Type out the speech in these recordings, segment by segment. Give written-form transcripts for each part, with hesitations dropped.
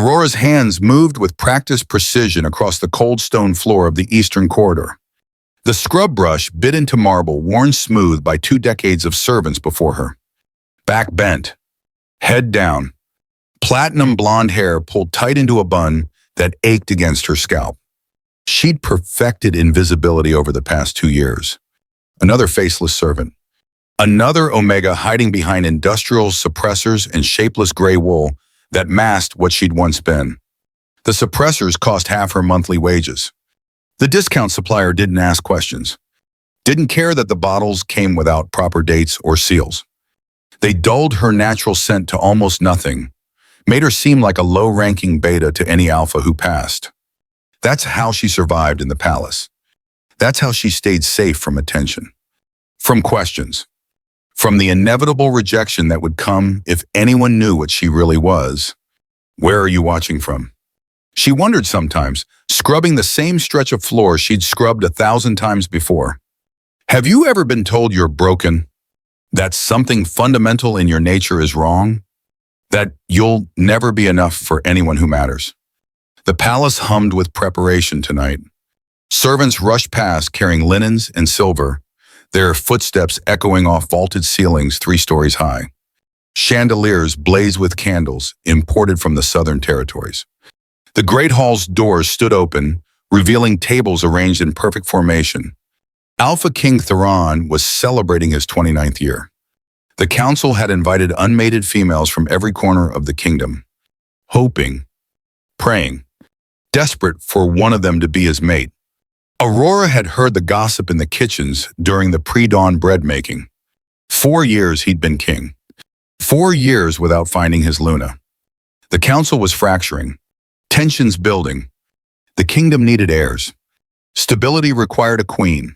Aurora's hands moved with practiced precision across the cold stone floor of the eastern corridor. The scrub brush bit into marble worn smooth by 2 decades of servants before her. Back bent, head down, platinum blonde hair pulled tight into a bun that ached against her scalp. She'd perfected invisibility over the past 2 years. Another faceless servant. Another Omega hiding behind industrial suppressors and shapeless gray wool that masked what she'd once been. The suppressors cost half her monthly wages. The discount supplier didn't ask questions. Didn't care that the bottles came without proper dates or seals. They dulled her natural scent to almost nothing, made her seem like a low-ranking beta to any alpha who passed. That's how she survived in the palace. That's how she stayed safe from attention, from questions, from the inevitable rejection that would come if anyone knew what she really was. Where are you watching from? She wondered sometimes, scrubbing the same stretch of floor she'd scrubbed 1,000 times before. Have you ever been told you're broken? That something fundamental in your nature is wrong? That you'll never be enough for anyone who matters? The palace hummed with preparation tonight. Servants rushed past carrying linens and silver, their footsteps echoing off vaulted ceilings 3 stories high. Chandeliers blazed with candles imported from the southern territories. The Great Hall's doors stood open, revealing tables arranged in perfect formation. Alpha King Theron was celebrating his 29th year. The council had invited unmated females from every corner of the kingdom, hoping, praying, desperate for one of them to be his mate. Aurora had heard the gossip in the kitchens during the pre-dawn bread making. 4 years he'd been king. 4 years without finding his Luna. The council was fracturing, tensions building. The kingdom needed heirs. Stability required a queen.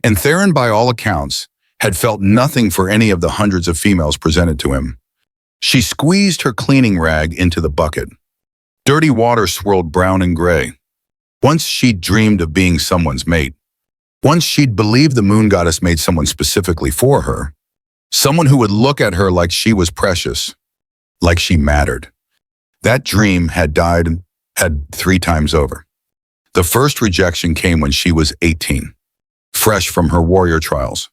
And Theron, by all accounts, had felt nothing for any of the hundreds of females presented to him. She squeezed her cleaning rag into the bucket. Dirty water swirled brown and gray. Once she'd dreamed of being someone's mate. Once she'd believed the moon goddess made someone specifically for her. Someone who would look at her like she was precious, like she mattered. That dream had died 3 times over. The first rejection came when she was 18, fresh from her warrior trials.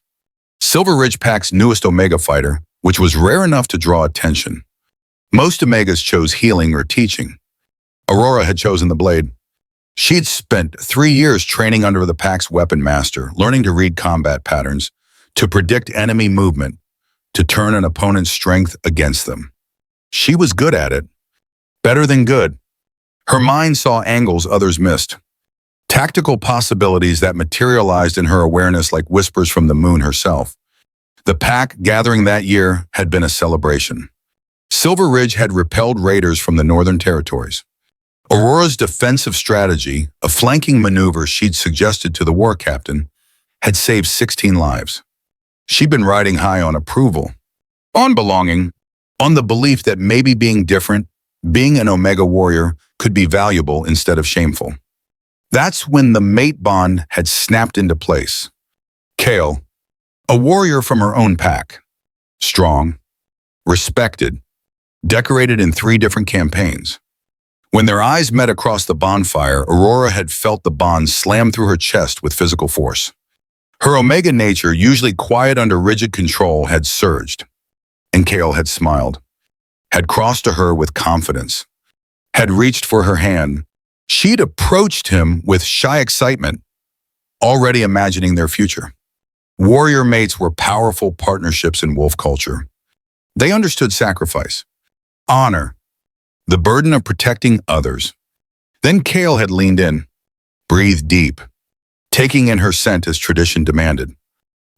Silver Ridge Pack's newest Omega fighter, which was rare enough to draw attention. Most Omegas chose healing or teaching. Aurora had chosen the blade. She'd spent 3 years training under the Pack's weapon master, learning to read combat patterns, to predict enemy movement, to turn an opponent's strength against them. She was good at it. Better than good. Her mind saw angles others missed. Tactical possibilities that materialized in her awareness like whispers from the moon herself. The Pack gathering that year had been a celebration. Silver Ridge had repelled raiders from the northern territories. Aurora's defensive strategy, a flanking maneuver she'd suggested to the war captain, had saved 16 lives. She'd been riding high on approval, on belonging, on the belief that maybe being different, being an Omega warrior, could be valuable instead of shameful. That's when the mate bond had snapped into place. Kale, a warrior from her own pack, strong, respected, decorated in 3 different campaigns. When their eyes met across the bonfire, Aurora had felt the bond slam through her chest with physical force. Her Omega nature, usually quiet under rigid control, had surged. And Kale had smiled, had crossed to her with confidence, had reached for her hand. She'd approached him with shy excitement, already imagining their future. Warrior mates were powerful partnerships in wolf culture. They understood sacrifice, honor, the burden of protecting others. Then Kale had leaned in, breathed deep, taking in her scent as tradition demanded.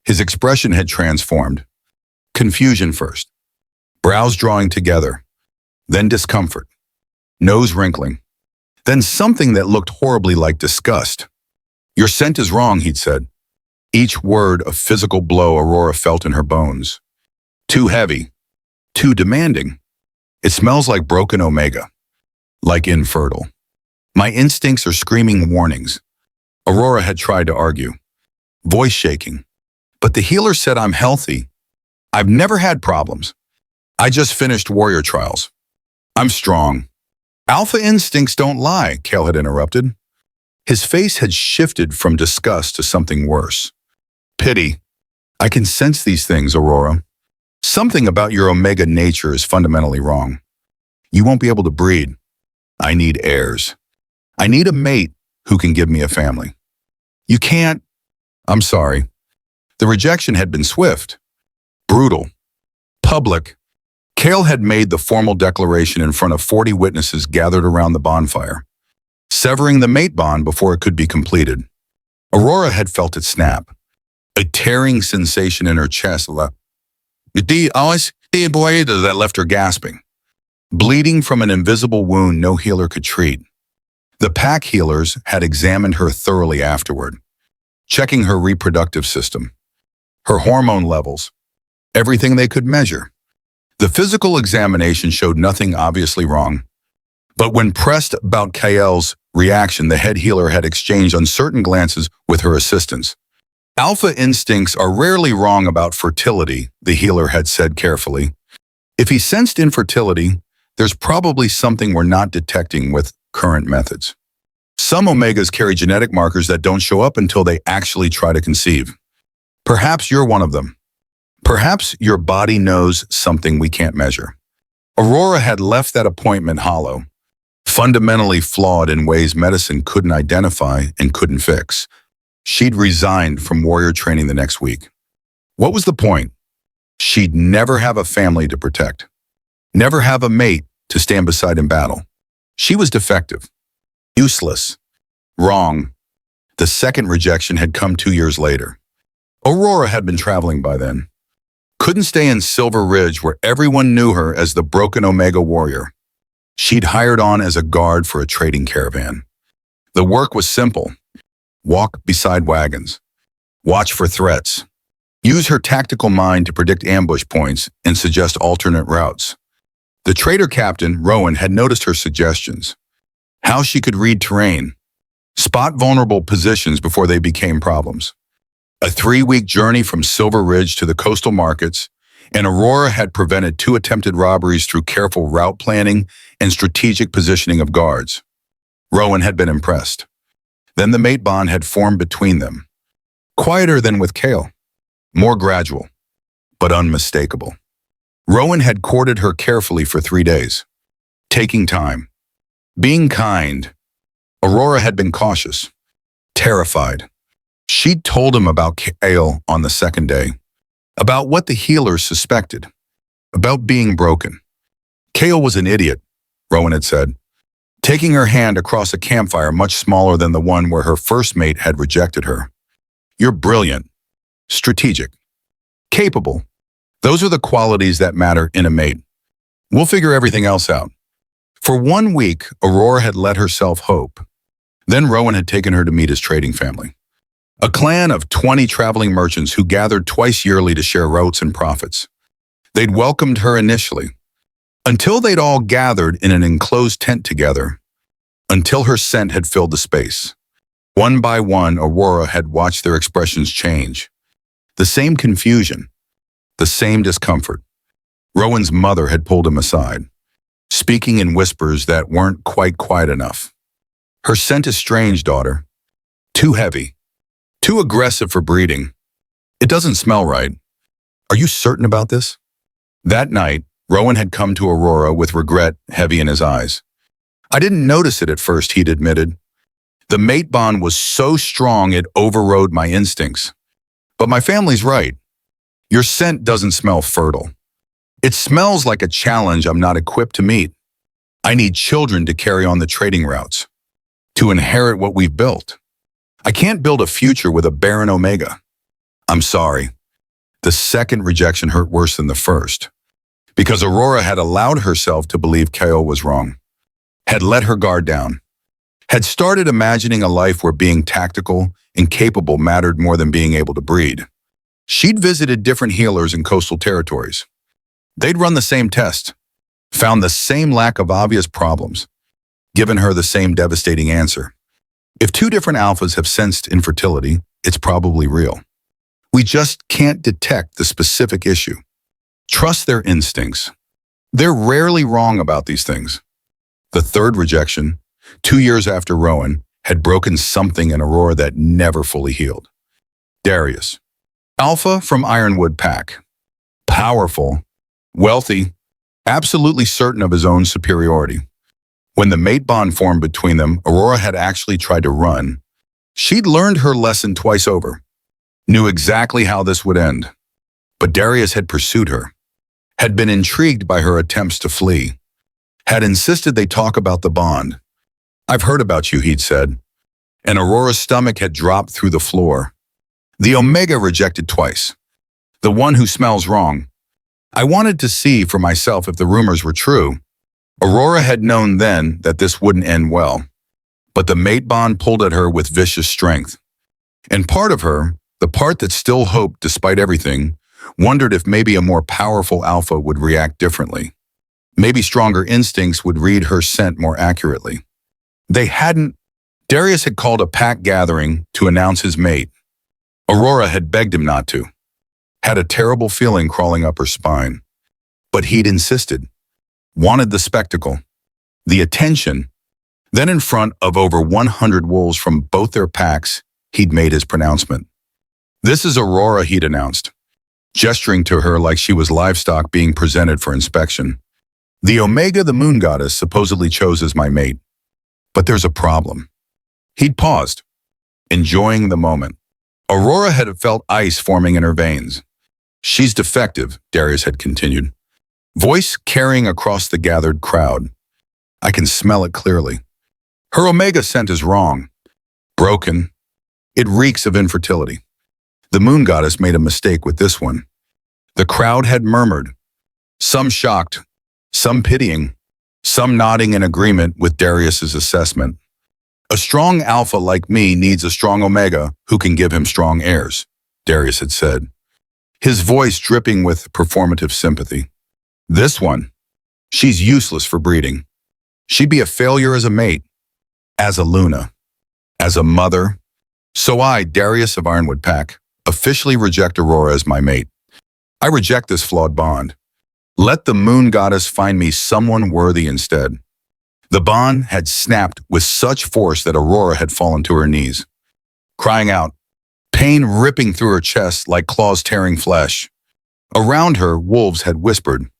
His expression had transformed. Confusion first, brows drawing together, then discomfort, nose wrinkling, then something that looked horribly like disgust. "Your scent is wrong," he'd said. Each word a physical blow Aurora felt in her bones. Too heavy, too demanding. "It smells like broken Omega, like infertile." My instincts are screaming warnings. Aurora had tried to argue, voice shaking. But the healer said, "I'm healthy. I've never had problems. I just finished warrior trials. I'm strong. Alpha instincts don't lie, Kale had interrupted. His face had shifted from disgust to something worse. Pity. I can sense these things, Aurora. Something about your omega nature is fundamentally wrong. You won't be able to breed. I need heirs. I need a mate who can give me a family. You can't. I'm sorry. The rejection had been swift, brutal, public. Kale had made the formal declaration in front of 40 witnesses gathered around the bonfire, severing the mate bond before it could be completed. Aurora had felt it snap, a tearing sensation in her chest that left her gasping, bleeding from an invisible wound no healer could treat. The pack healers had examined her thoroughly afterward, checking her reproductive system, her hormone levels, everything they could measure. The physical examination showed nothing obviously wrong. But when pressed about Kale's reaction, the head healer had exchanged uncertain glances with her assistants. Alpha instincts are rarely wrong about fertility, the healer had said carefully. If he sensed infertility, there's probably something we're not detecting with current methods. Some omegas carry genetic markers that don't show up until they actually try to conceive. Perhaps you're one of them. Perhaps your body knows something we can't measure. Aurora had left that appointment hollow, fundamentally flawed in ways medicine couldn't identify and couldn't fix. She'd resigned from warrior training the next week. What was the point? She'd never have a family to protect, never have a mate to stand beside in battle. She was defective, useless, wrong. The second rejection had come 2 years later. Aurora had been traveling by then. Couldn't stay in Silver Ridge where everyone knew her as the broken Omega warrior. She'd hired on as a guard for a trading caravan. The work was simple. Walk beside wagons. Watch for threats. Use her tactical mind to predict ambush points and suggest alternate routes. The trader captain, Rowan, had noticed her suggestions. How she could read terrain. Spot vulnerable positions before they became problems. A 3-week journey from Silver Ridge to the coastal markets, and Aurora had prevented 2 attempted robberies through careful route planning and strategic positioning of guards. Rowan had been impressed. Then the mate bond had formed between them. Quieter than with Kale. More gradual, but unmistakable. Rowan had courted her carefully for 3 days, taking time, being kind. Aurora had been cautious, terrified. She'd told him about Kale on the 2nd day, about what the healers suspected, about being broken. Kale was an idiot, Rowan had said, taking her hand across a campfire much smaller than the one where her first mate had rejected her. You're brilliant, strategic, capable. Those are the qualities that matter in a mate. We'll figure everything else out. For 1 week, Aurora had let herself hope. Then Rowan had taken her to meet his trading family. A clan of 20 traveling merchants who gathered twice yearly to share routes and profits. They'd welcomed her initially, until they'd all gathered in an enclosed tent together, until her scent had filled the space. One by one, Aurora had watched their expressions change. The same confusion, the same discomfort. Rowan's mother had pulled him aside, speaking in whispers that weren't quite quiet enough. Her scent is strange, daughter. Too heavy. Too aggressive for breeding. It doesn't smell right. Are you certain about this? That night, Rowan had come to Aurora with regret heavy in his eyes. I didn't notice it at first, he'd admitted. The mate bond was so strong it overrode my instincts. But my family's right. Your scent doesn't smell fertile. It smells like a challenge I'm not equipped to meet. I need children to carry on the trading routes, to inherit what we've built. I can't build a future with a barren omega. I'm sorry. The second rejection hurt worse than the first, because Aurora had allowed herself to believe Kale was wrong, had let her guard down, had started imagining a life where being tactical and capable mattered more than being able to breed. She'd visited different healers in coastal territories. They'd run the same test, found the same lack of obvious problems, given her the same devastating answer. If 2 different alphas have sensed infertility, it's probably real. We just can't detect the specific issue. Trust their instincts. They're rarely wrong about these things. The third rejection, 2 years after Rowan, had broken something in Aurora that never fully healed. Darius, alpha from Ironwood Pack. Powerful, wealthy, absolutely certain of his own superiority. When the mate bond formed between them, Aurora had actually tried to run. She'd learned her lesson twice over, knew exactly how this would end. But Darius had pursued her, had been intrigued by her attempts to flee, had insisted they talk about the bond. "I've heard about you," he'd said, and Aurora's stomach had dropped through the floor. The Omega rejected twice. The one who smells wrong. I wanted to see for myself if the rumors were true. Aurora had known then that this wouldn't end well. But the mate bond pulled at her with vicious strength. And part of her, the part that still hoped despite everything, wondered if maybe a more powerful alpha would react differently. Maybe stronger instincts would read her scent more accurately. They hadn't. Darius had called a pack gathering to announce his mate. Aurora had begged him not to. Had a terrible feeling crawling up her spine. But he'd insisted. Wanted the spectacle. The attention. Then in front of over 100 wolves from both their packs, he'd made his pronouncement. "This is Aurora," he'd announced, gesturing to her like she was livestock being presented for inspection. "The Omega, the moon goddess, supposedly chose as my mate. But there's a problem." He'd paused, enjoying the moment. Aurora had felt ice forming in her veins. "She's defective," Darius had continued, voice carrying across the gathered crowd. "I can smell it clearly. Her Omega scent is wrong, broken. It reeks of infertility. The moon goddess made a mistake with this one." The crowd had murmured, some shocked, some pitying, some nodding in agreement with Darius's assessment. "A strong alpha like me needs a strong Omega who can give him strong heirs," Darius had said, his voice dripping with performative sympathy. "This one, she's useless for breeding. She'd be a failure as a mate, as a Luna, as a mother. So I, Darius of Ironwood Pack, officially reject Aurora as my mate. I reject this flawed bond. Let the moon goddess find me someone worthy instead." The bond had snapped with such force that Aurora had fallen to her knees, crying out, pain ripping through her chest like claws tearing flesh. Around her, wolves had whispered,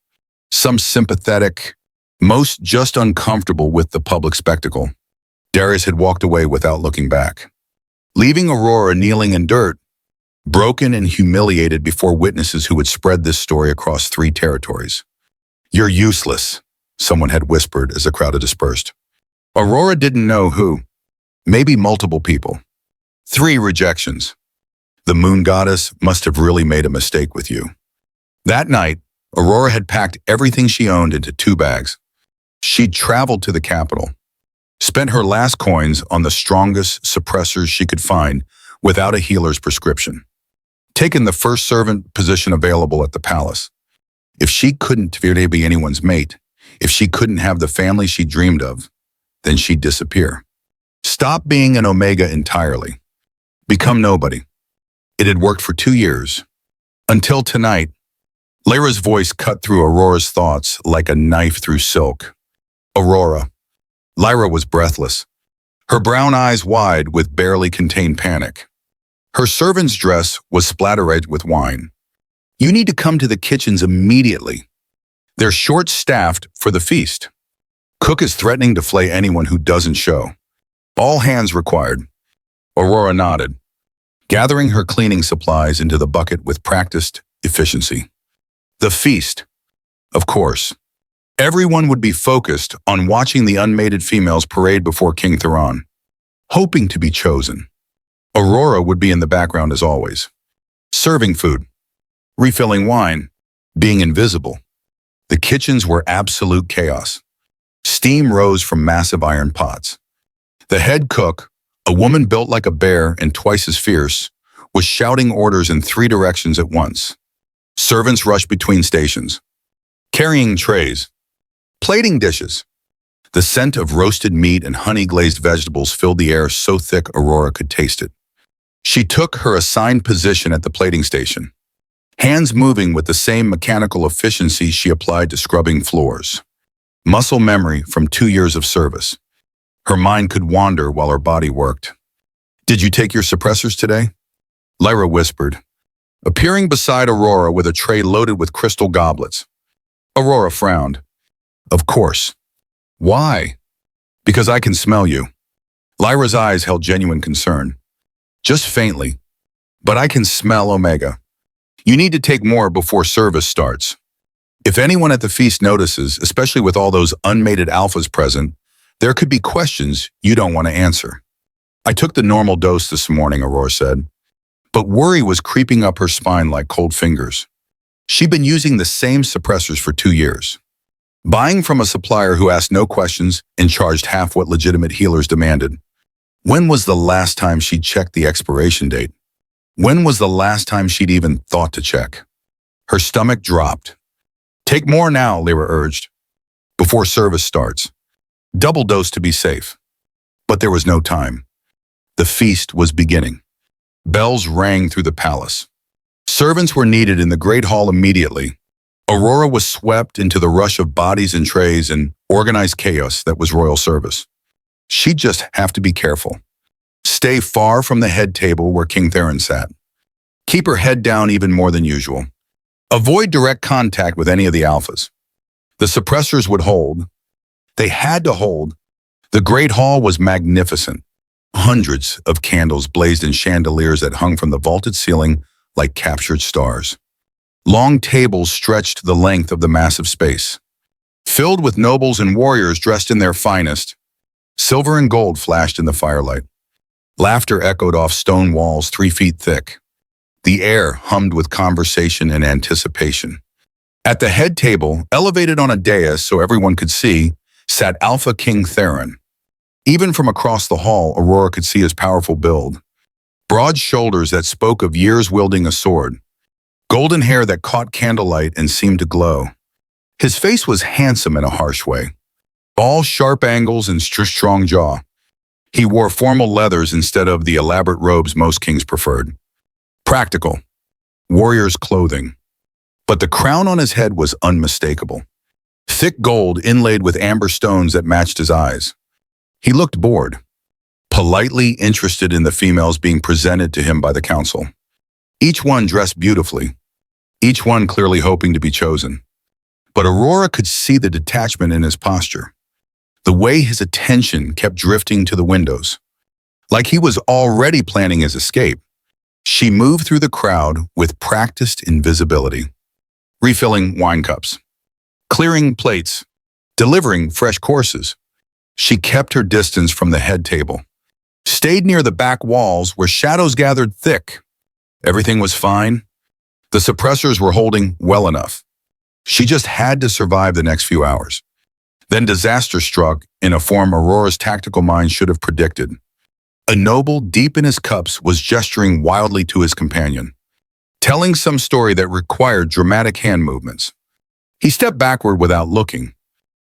some sympathetic, most just uncomfortable with the public spectacle. Darius had walked away without looking back, leaving Aurora kneeling in dirt, broken and humiliated before witnesses who would spread this story across 3 territories. "You're useless," someone had whispered as the crowd had dispersed. Aurora didn't know who. Maybe multiple people. 3 rejections. The moon goddess must have really made a mistake with you. That night, Aurora had packed everything she owned into 2 bags. She'd traveled to the capital, spent her last coins on the strongest suppressors she could find without a healer's prescription, taken the first servant position available at the palace. If she couldn't be anyone's mate, if she couldn't have the family she dreamed of, then she'd disappear. Stop being an Omega entirely. Become nobody. It had worked for 2 years. Until tonight, Lyra's voice cut through Aurora's thoughts like a knife through silk. Aurora. Lyra was breathless, her brown eyes wide with barely contained panic. Her servant's dress was splattered with wine. "You need to come to the kitchens immediately. They're short-staffed for the feast. Cook is threatening to flay anyone who doesn't show. All hands required." Aurora nodded, gathering her cleaning supplies into the bucket with practiced efficiency. The feast. Of course. Everyone would be focused on watching the unmated females parade before King Theron, hoping to be chosen. Aurora would be in the background as always, serving food, refilling wine, being invisible. The kitchens were absolute chaos. Steam rose from massive iron pots. The head cook, a woman built like a bear and twice as fierce, was shouting orders in 3 directions at once. Servants rushed between stations, carrying trays, plating dishes. The scent of roasted meat and honey-glazed vegetables filled the air so thick Aurora could taste it. She took her assigned position at the plating station, hands moving with the same mechanical efficiency she applied to scrubbing floors. muscle memory from 2 years of service. Her mind could wander while her body worked. "Did you take your suppressors today?" Lyra whispered, appearing beside Aurora with a tray loaded with crystal goblets. Aurora frowned. "Of course." "Why?" "Because I can smell you." Lyra's eyes held genuine concern. "Just faintly. But I can smell Omega. You need to take more before service starts. If anyone at the feast notices, especially with all those unmated alphas present, there could be questions you don't want to answer." "I took the normal dose this morning," Aurora said. But worry was creeping up her spine like cold fingers. She'd been using the same suppressors for 2 years, buying from a supplier who asked no questions and charged half what legitimate healers demanded. When was the last time she'd checked the expiration date? When was the last time she'd even thought to check? Her stomach dropped. "Take more now," Lyra urged, "before service starts. Double dose to be safe." But there was no time. The feast was beginning. Bells rang through the palace. Servants were needed in the Great Hall immediately. Aurora was swept into the rush of bodies and trays and organized chaos that was royal service. She'd just have to be careful. Stay far from the head table where King Theron sat. Keep her head down even more than usual. Avoid direct contact with any of the alphas. The suppressors would hold. They had to hold. The Great Hall was magnificent. Hundreds of candles blazed in chandeliers that hung from the vaulted ceiling like captured stars. Long tables stretched the length of the massive space, filled with nobles and warriors dressed in their finest. Silver and gold flashed in the firelight. Laughter echoed off stone walls 3 feet thick. The air hummed with conversation and anticipation. At the head table, elevated on a dais so everyone could see, sat Alpha King Theron. Even from across the hall, Aurora could see his powerful build. Broad shoulders that spoke of years wielding a sword. Golden hair that caught candlelight and seemed to glow. His face was handsome in a harsh way. All sharp angles and strong jaw. He wore formal leathers instead of the elaborate robes most kings preferred. Practical. Warrior's clothing. But the crown on his head was unmistakable. Thick gold inlaid with amber stones that matched his eyes. He looked bored, politely interested in the females being presented to him by the council. Each one dressed beautifully, each one clearly hoping to be chosen. But Aurora could see the detachment in his posture, the way his attention kept drifting to the windows, like he was already planning his escape. She moved through the crowd with practiced invisibility, refilling wine cups, clearing plates, delivering fresh courses. She kept her distance from the head table, stayed near the back walls where shadows gathered thick. Everything was fine. The suppressors were holding well enough. She just had to survive the next few hours. Then disaster struck in a form Aurora's tactical mind should have predicted. A noble deep in his cups was gesturing wildly to his companion, telling some story that required dramatic hand movements. He stepped backward without looking,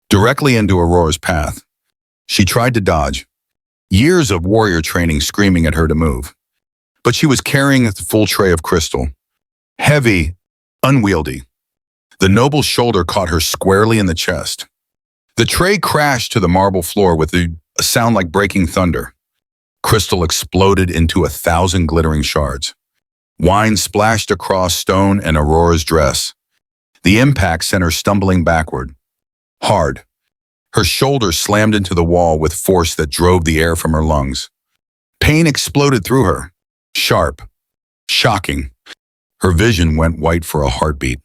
directly into Aurora's path. She tried to dodge, years of warrior training screaming at her to move. But she was carrying a full tray of crystal, heavy, unwieldy. The noble's shoulder caught her squarely in the chest. The tray crashed to the marble floor with a sound like breaking thunder. Crystal exploded into 1,000 glittering shards. Wine splashed across stone and Aurora's dress. The impact sent her stumbling backward. Hard. Her shoulder slammed into the wall with force that drove the air from her lungs. Pain exploded through her. Sharp. Shocking. Her vision went white for a heartbeat.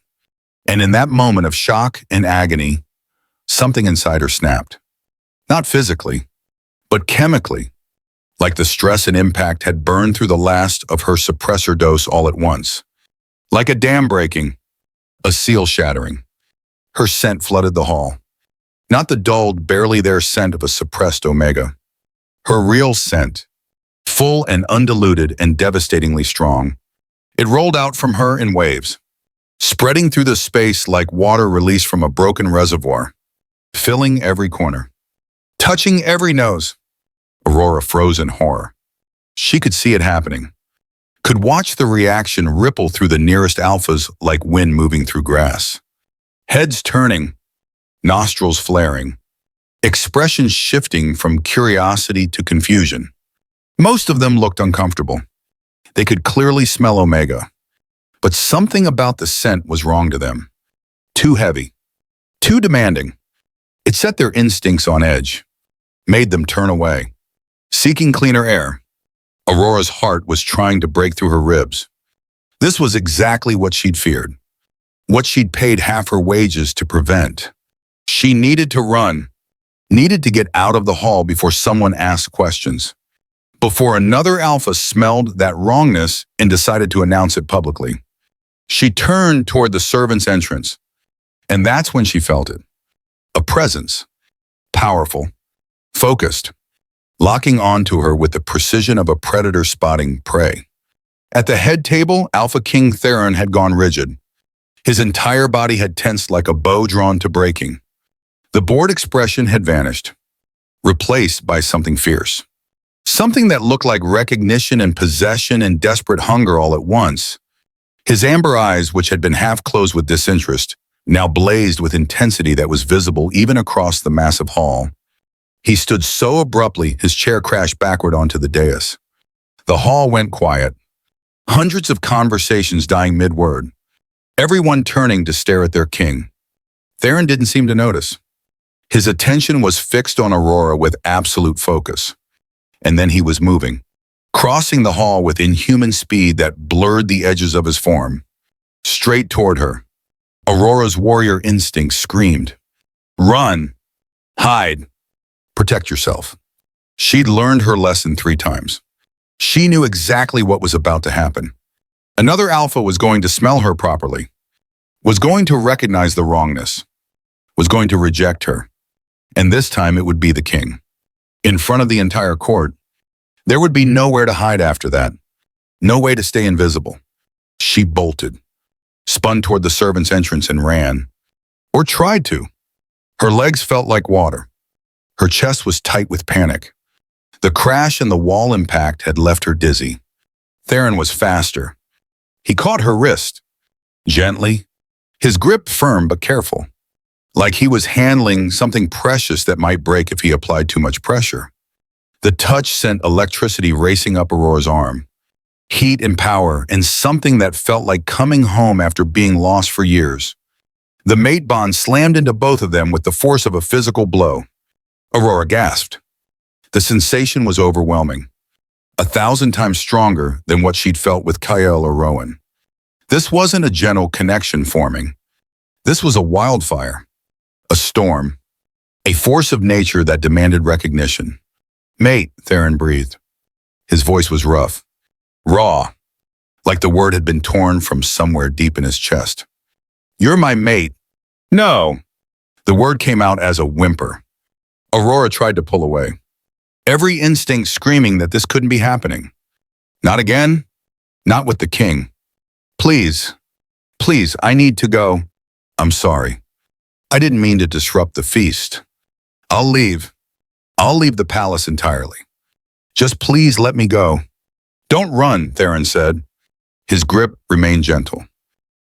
And in that moment of shock and agony, something inside her snapped. Not physically, but chemically, like the stress and impact had burned through the last of her suppressor dose all at once. Like a dam breaking, a seal shattering. Her scent flooded the hall. Not the dulled, barely there scent of a suppressed Omega. Her real scent, full and undiluted and devastatingly strong. It rolled out from her in waves, spreading through the space like water released from a broken reservoir, filling every corner, touching every nose. Aurora froze in horror. She could see it happening, could watch the reaction ripple through the nearest alphas like wind moving through grass. Heads turning, nostrils flaring, expressions shifting from curiosity to confusion. Most of them looked uncomfortable. They could clearly smell Omega, but something about the scent was wrong to them. Too heavy, too demanding. It set their instincts on edge, made them turn away. Seeking cleaner air, Aurora's heart was trying to break through her ribs. This was exactly what she'd feared, what she'd paid half her wages to prevent. She needed to run, needed to get out of the hall before someone asked questions, before another alpha smelled that wrongness and decided to announce it publicly. She turned toward the servants' entrance, and that's when she felt it. A presence, powerful, focused, locking onto her with the precision of a predator spotting prey. At the head table, Alpha King Theron had gone rigid. His entire body had tensed like a bow drawn to breaking. The bored expression had vanished, replaced by something fierce. Something that looked like recognition and possession and desperate hunger all at once. His amber eyes, which had been half closed with disinterest, now blazed with intensity that was visible even across the massive hall. He stood so abruptly, his chair crashed backward onto the dais. The hall went quiet. Hundreds of conversations dying mid-word. Everyone turning to stare at their king. Theron didn't seem to notice. His attention was fixed on Aurora with absolute focus. And then he was moving, crossing the hall with inhuman speed that blurred the edges of his form. Straight toward her. Aurora's warrior instinct screamed. Run! Hide! Protect yourself. She'd learned her lesson 3 times. She knew exactly what was about to happen. Another alpha was going to smell her properly, was going to recognize the wrongness, was going to reject her. And this time it would be the king. In front of the entire court, there would be nowhere to hide after that. No way to stay invisible. She bolted, spun toward the servants' entrance and ran. Or tried to. Her legs felt like water. Her chest was tight with panic. The crash and the wall impact had left her dizzy. Theron was faster. He caught her wrist, gently, his grip firm but careful, like he was handling something precious that might break if he applied too much pressure. The touch sent electricity racing up Aurora's arm, heat and power, and something that felt like coming home after being lost for years. The mate bond slammed into both of them with the force of a physical blow. Aurora gasped. The sensation was overwhelming, 1,000 times stronger than what she'd felt with Kyle or Rowan. This wasn't a gentle connection forming. This was a wildfire, a storm, a force of nature that demanded recognition. Mate, Theron breathed. His voice was rough, raw, like the word had been torn from somewhere deep in his chest. You're my mate. No. The word came out as a whimper. Aurora tried to pull away, every instinct screaming that this couldn't be happening. Not again, not with the king. Please, please, I need to go. I'm sorry. I didn't mean to disrupt the feast. I'll leave. I'll leave the palace entirely. Just please let me go. Don't run, Theron said. His grip remained gentle,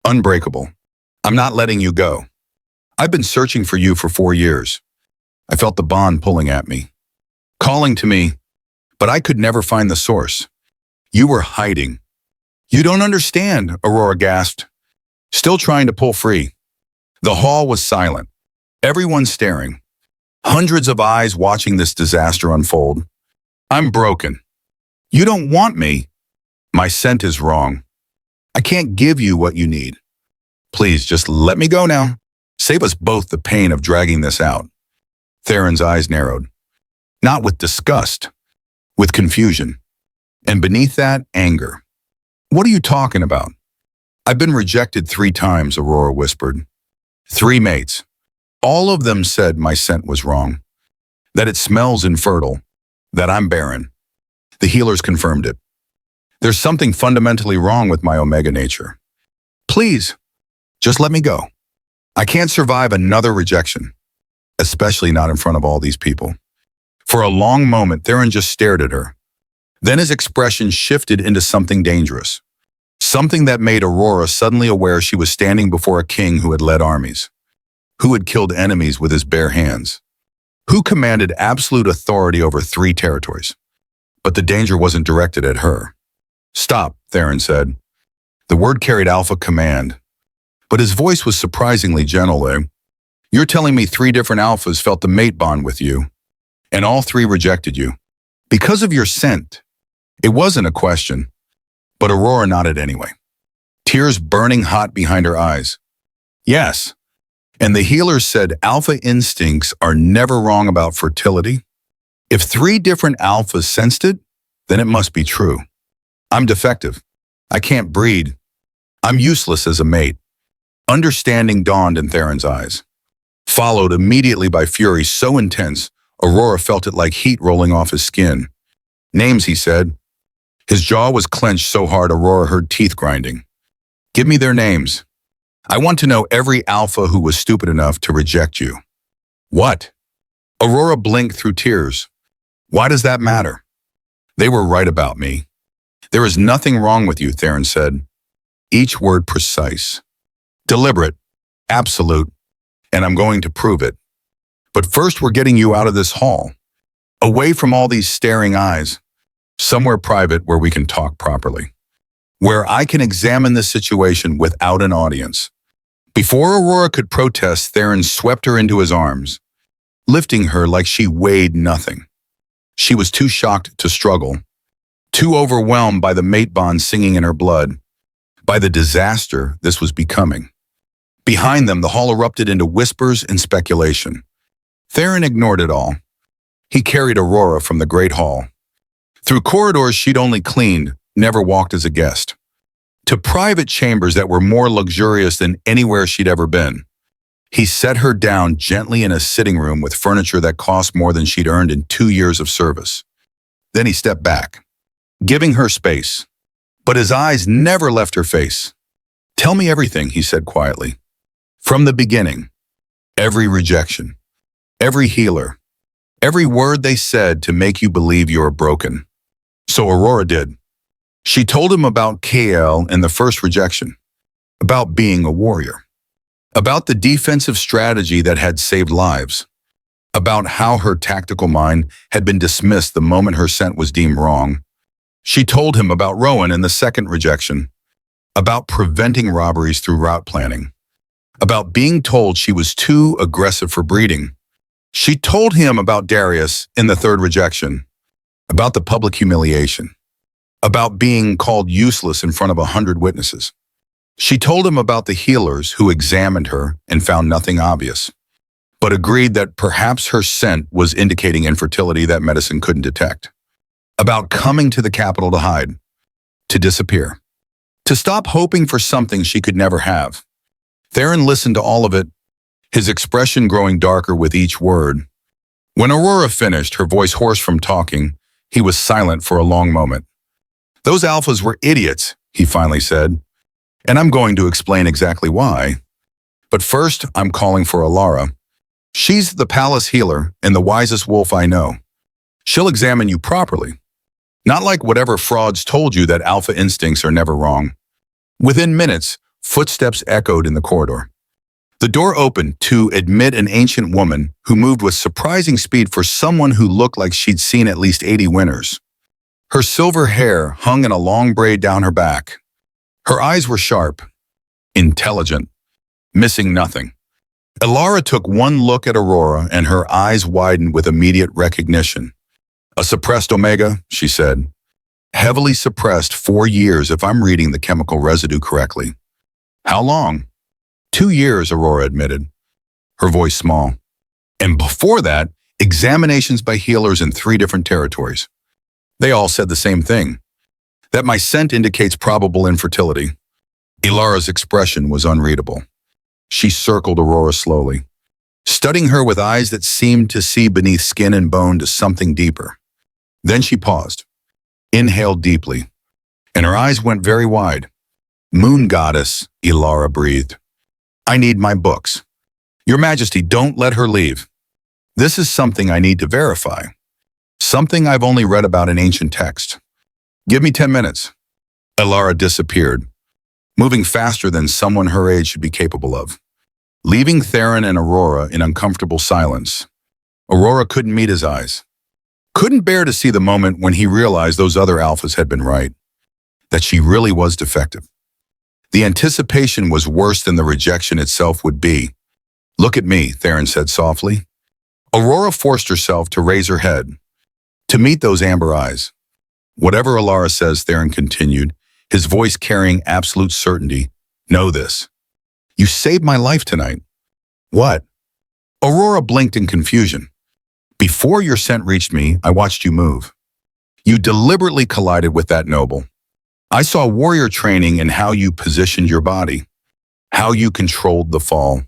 unbreakable. I'm not letting you go. I've been searching for you for 4 years. I felt the bond pulling at me, calling to me, but I could never find the source. You were hiding. You don't understand, Aurora gasped, still trying to pull free. The hall was silent, everyone staring, hundreds of eyes watching this disaster unfold. I'm broken. You don't want me. My scent is wrong. I can't give you what you need. Please, just let me go now. Save us both the pain of dragging this out. Theron's eyes narrowed, not with disgust, with confusion, and beneath that, anger. What are you talking about? I've been rejected 3 times, Aurora whispered. 3 mates. All of them said my scent was wrong, that it smells infertile, that I'm barren. The healers confirmed it. There's something fundamentally wrong with my Omega nature. Please, just let me go. I can't survive another rejection, especially not in front of all these people. For a long moment, Theron just stared at her. Then his expression shifted into something dangerous, something that made Aurora suddenly aware she was standing before a king who had led armies, Who had killed enemies with his bare hands? Who commanded absolute authority over 3 territories? But the danger wasn't directed at her. "Stop," Theron said. The word carried alpha command, but his voice was surprisingly gentle. "You're telling me 3 different alphas felt the mate bond with you, and all 3 rejected you. Because of your scent." It wasn't a question, but Aurora nodded anyway, tears burning hot behind her eyes. "Yes, and the healers said alpha instincts are never wrong about fertility. If 3 different alphas sensed it, then it must be true. I'm defective. I can't breed. I'm useless as a mate." Understanding dawned in Theron's eyes, followed immediately by fury so intense, Aurora felt it like heat rolling off his skin. "Names," he said. His jaw was clenched so hard Aurora heard teeth grinding. "Give me their names. I want to know every alpha who was stupid enough to reject you." "What?" Aurora blinked through tears. "Why does that matter? They were right about me." "There is nothing wrong with you," Theron said, each word precise, deliberate, absolute, "and I'm going to prove it. But first we're getting you out of this hall, away from all these staring eyes, somewhere private where we can talk properly, where I can examine the situation without an audience." Before Aurora could protest, Theron swept her into his arms, lifting her like she weighed nothing. She was too shocked to struggle, too overwhelmed by the mate bond singing in her blood, by the disaster this was becoming. Behind them, the hall erupted into whispers and speculation. Theron ignored it all. He carried Aurora from the great hall, through corridors she'd only cleaned, never walked as a guest, to private chambers that were more luxurious than anywhere she'd ever been. He set her down gently in a sitting room with furniture that cost more than she'd earned in 2 years of service. Then he stepped back, giving her space. But his eyes never left her face. "Tell me everything," he said quietly. "From the beginning. Every rejection. Every healer. Every word they said to make you believe you are broken." So Aurora did. She told him about KL and the first rejection, about being a warrior, about the defensive strategy that had saved lives, about how her tactical mind had been dismissed the moment her scent was deemed wrong. She told him about Rowan and the second rejection, about preventing robberies through route planning, about being told she was too aggressive for breeding. She told him about Darius in the third rejection, about the public humiliation, about being called useless in front of 100 witnesses. She told him about the healers who examined her and found nothing obvious, but agreed that perhaps her scent was indicating infertility that medicine couldn't detect, about coming to the capital to hide, to disappear, to stop hoping for something she could never have. Theron listened to all of it, his expression growing darker with each word. When Aurora finished, her voice hoarse from talking, he was silent for a long moment. "Those alphas were idiots," he finally said, "and I'm going to explain exactly why. But first, I'm calling for Aurora. She's the palace healer and the wisest wolf I know. She'll examine you properly, not like whatever frauds told you that alpha instincts are never wrong." Within minutes, footsteps echoed in the corridor. The door opened to admit an ancient woman who moved with surprising speed for someone who looked like she'd seen at least 80 winters. Her silver hair hung in a long braid down her back. Her eyes were sharp, intelligent, missing nothing. Aurora took one look at Aurora and her eyes widened with immediate recognition. "A suppressed omega," she said. "Heavily suppressed 4 years if I'm reading the chemical residue correctly." "How long?" 2 years, Aurora admitted, her voice small. "And before that, examinations by healers in 3 different territories. They all said the same thing, that my scent indicates probable infertility." Ilara's expression was unreadable. She circled Aurora slowly, studying her with eyes that seemed to see beneath skin and bone to something deeper. Then she paused, inhaled deeply, and her eyes went very wide. "Moon goddess," Ilara breathed. "I need my books. Your Majesty, don't let her leave. This is something I need to verify. Something I've only read about in ancient text. Give me 10 minutes. Ilara disappeared, moving faster than someone her age should be capable of. leaving Theron and Aurora in uncomfortable silence. Aurora couldn't meet his eyes. Couldn't bear to see the moment when he realized those other alphas had been right, that she really was defective. The anticipation was worse than the rejection itself would be. "Look at me," Theron said softly. Aurora forced herself to raise her head, to meet those amber eyes. "Whatever Alara says," Theron continued, his voice carrying absolute certainty, "know this. You saved my life tonight." "What?" Aurora blinked in confusion. "Before your scent reached me, I watched you move. You deliberately collided with that noble. I saw warrior training in how you positioned your body, how you controlled the fall.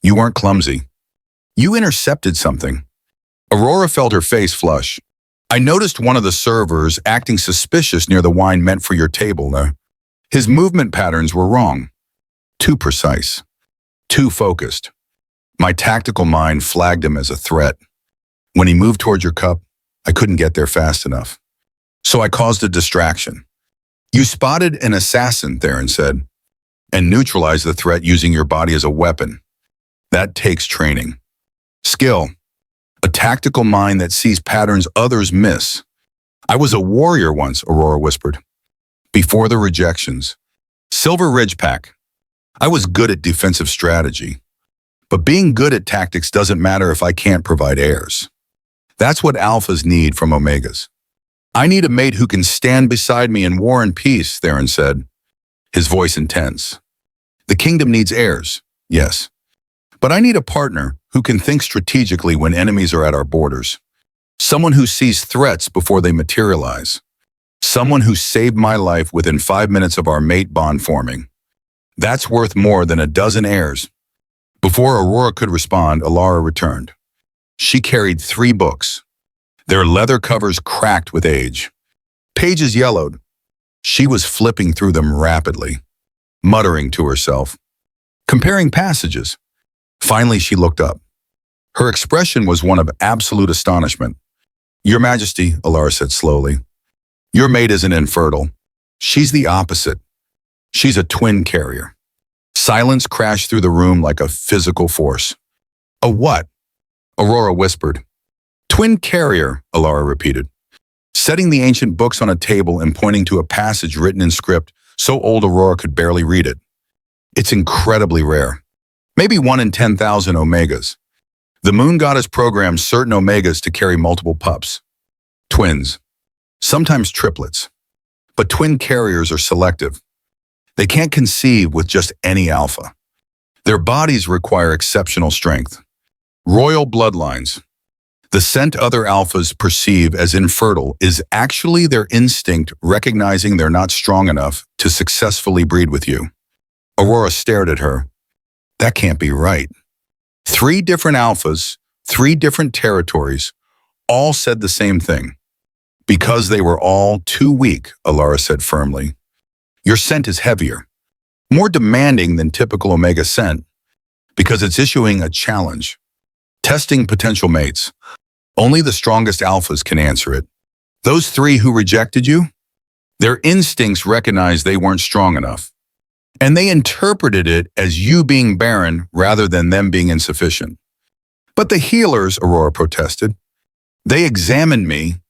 You weren't clumsy. You intercepted something." Aurora felt her face flush. "I noticed one of the servers acting suspicious near the wine meant for your table. His movement patterns were wrong. Too precise. Too focused. My tactical mind flagged him as a threat. When he moved toward your cup, I couldn't get there fast enough. So I caused a distraction." "You spotted an assassin," Theron said, "and neutralized the threat using your body as a weapon. That takes training. Skill. A tactical mind that sees patterns others miss." "I was a warrior once," Aurora whispered. "Before the rejections. Silver Ridge Pack. I was good at defensive strategy. But being good at tactics doesn't matter if I can't provide heirs. That's what alphas need from omegas. I need a mate who can stand beside me in war and peace," Theron said, his voice intense. "The kingdom needs heirs, yes. But I need a partner who can think strategically when enemies are at our borders. Someone who sees threats before they materialize. Someone who saved my life within 5 minutes of our mate bond forming. That's worth more than a dozen heirs." Before Aurora could respond, Alara returned. She carried 3 books, their leather covers cracked with age. Pages yellowed. She was flipping through them rapidly, muttering to herself, comparing passages. Finally, she looked up. Her expression was one of absolute astonishment. "Your Majesty," Alara said slowly, "your mate isn't infertile. She's the opposite. She's a twin carrier." Silence crashed through the room like a physical force. "A what?" Aurora whispered. "Twin carrier," Alara repeated, setting the ancient books on a table and pointing to a passage written in script so old Aurora could barely read it. "It's incredibly rare. Maybe 1 in 10,000 omegas. The moon goddess programs certain omegas to carry multiple pups. Twins. Sometimes triplets. But twin carriers are selective. They can't conceive with just any alpha. Their bodies require exceptional strength. Royal bloodlines. The scent other alphas perceive as infertile is actually their instinct recognizing they're not strong enough to successfully breed with you." Aurora stared at her. That can't be right. 3 different alphas, 3 different territories, all said the same thing. "Because they were all too weak," Alara said firmly. "Your scent is heavier, more demanding than typical omega scent, because it's issuing a challenge, testing potential mates. Only the strongest alphas can answer it. Those 3 who rejected you, their instincts recognized they weren't strong enough, and they interpreted it as you being barren rather than them being insufficient. But the healers," Aurora protested, "they examined me.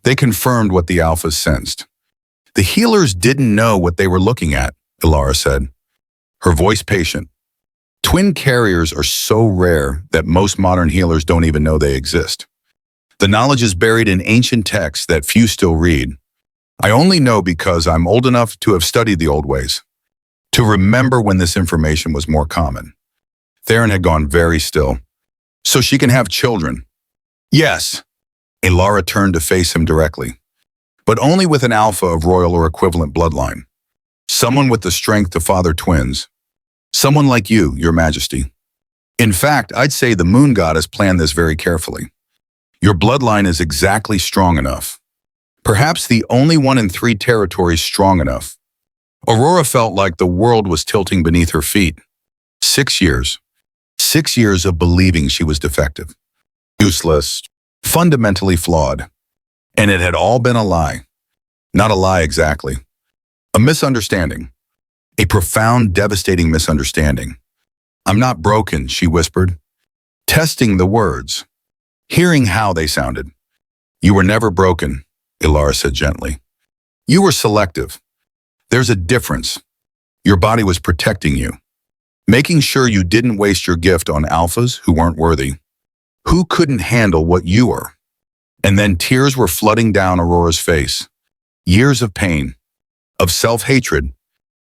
They confirmed what the alphas sensed." "The healers didn't know what they were looking at," Alara said, her voice patient. "Twin carriers are so rare that most modern healers don't even know they exist. The knowledge is buried in ancient texts that few still read. I only know because I'm old enough to have studied the old ways, to remember when this information was more common." Theron had gone very still. "So she can have children?" "Yes." Alara turned to face him directly. "But only with an alpha of royal or equivalent bloodline. Someone with the strength to father twins. Someone like you, Your Majesty. In fact, I'd say the moon goddess planned this very carefully. Your bloodline is exactly strong enough. Perhaps the only one in 3 territories strong enough." Aurora felt like the world was tilting beneath her feet. 6 years. 6 years of believing she was defective. Useless. Fundamentally flawed. And it had all been a lie. Not a lie exactly. A misunderstanding. A profound, devastating misunderstanding. I'm not broken, she whispered, testing the words, hearing how they sounded. You were never broken, Ilara said gently. You were selective. There's a difference. Your body was protecting you, making sure you didn't waste your gift on alphas who weren't worthy, who couldn't handle what you were. And then tears were flooding down Aurora's face. Years of pain, of self-hatred,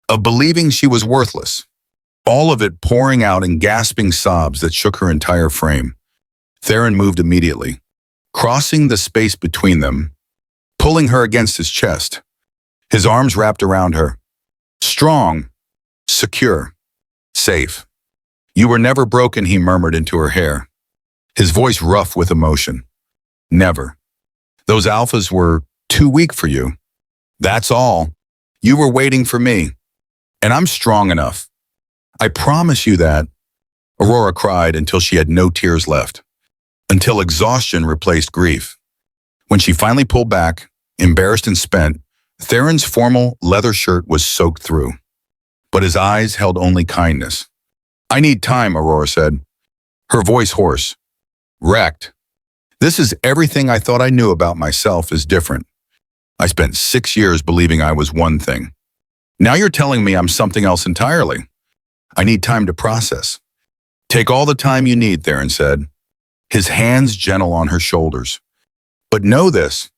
of believing she was worthless. All of it pouring out in gasping sobs that shook her entire frame. Theron moved immediately, crossing the space between them, pulling her against his chest, his arms wrapped around her. Strong, secure, safe. You were never broken, he murmured into her hair, his voice rough with emotion. Never. Those alphas were too weak for you. That's all. You were waiting for me. And I'm strong enough. I promise you that. Aurora cried until she had no tears left, until exhaustion replaced grief. When she finally pulled back, embarrassed and spent, Theron's formal leather shirt was soaked through. But his eyes held only kindness. I need time, Aurora said, her voice hoarse. Wrecked. This is everything I thought I knew about myself is different. I spent 6 years believing I was one thing. Now you're telling me I'm something else entirely. I need time to process. Take all the time you need, Theron said, his hands gentle on her shoulders. But know this,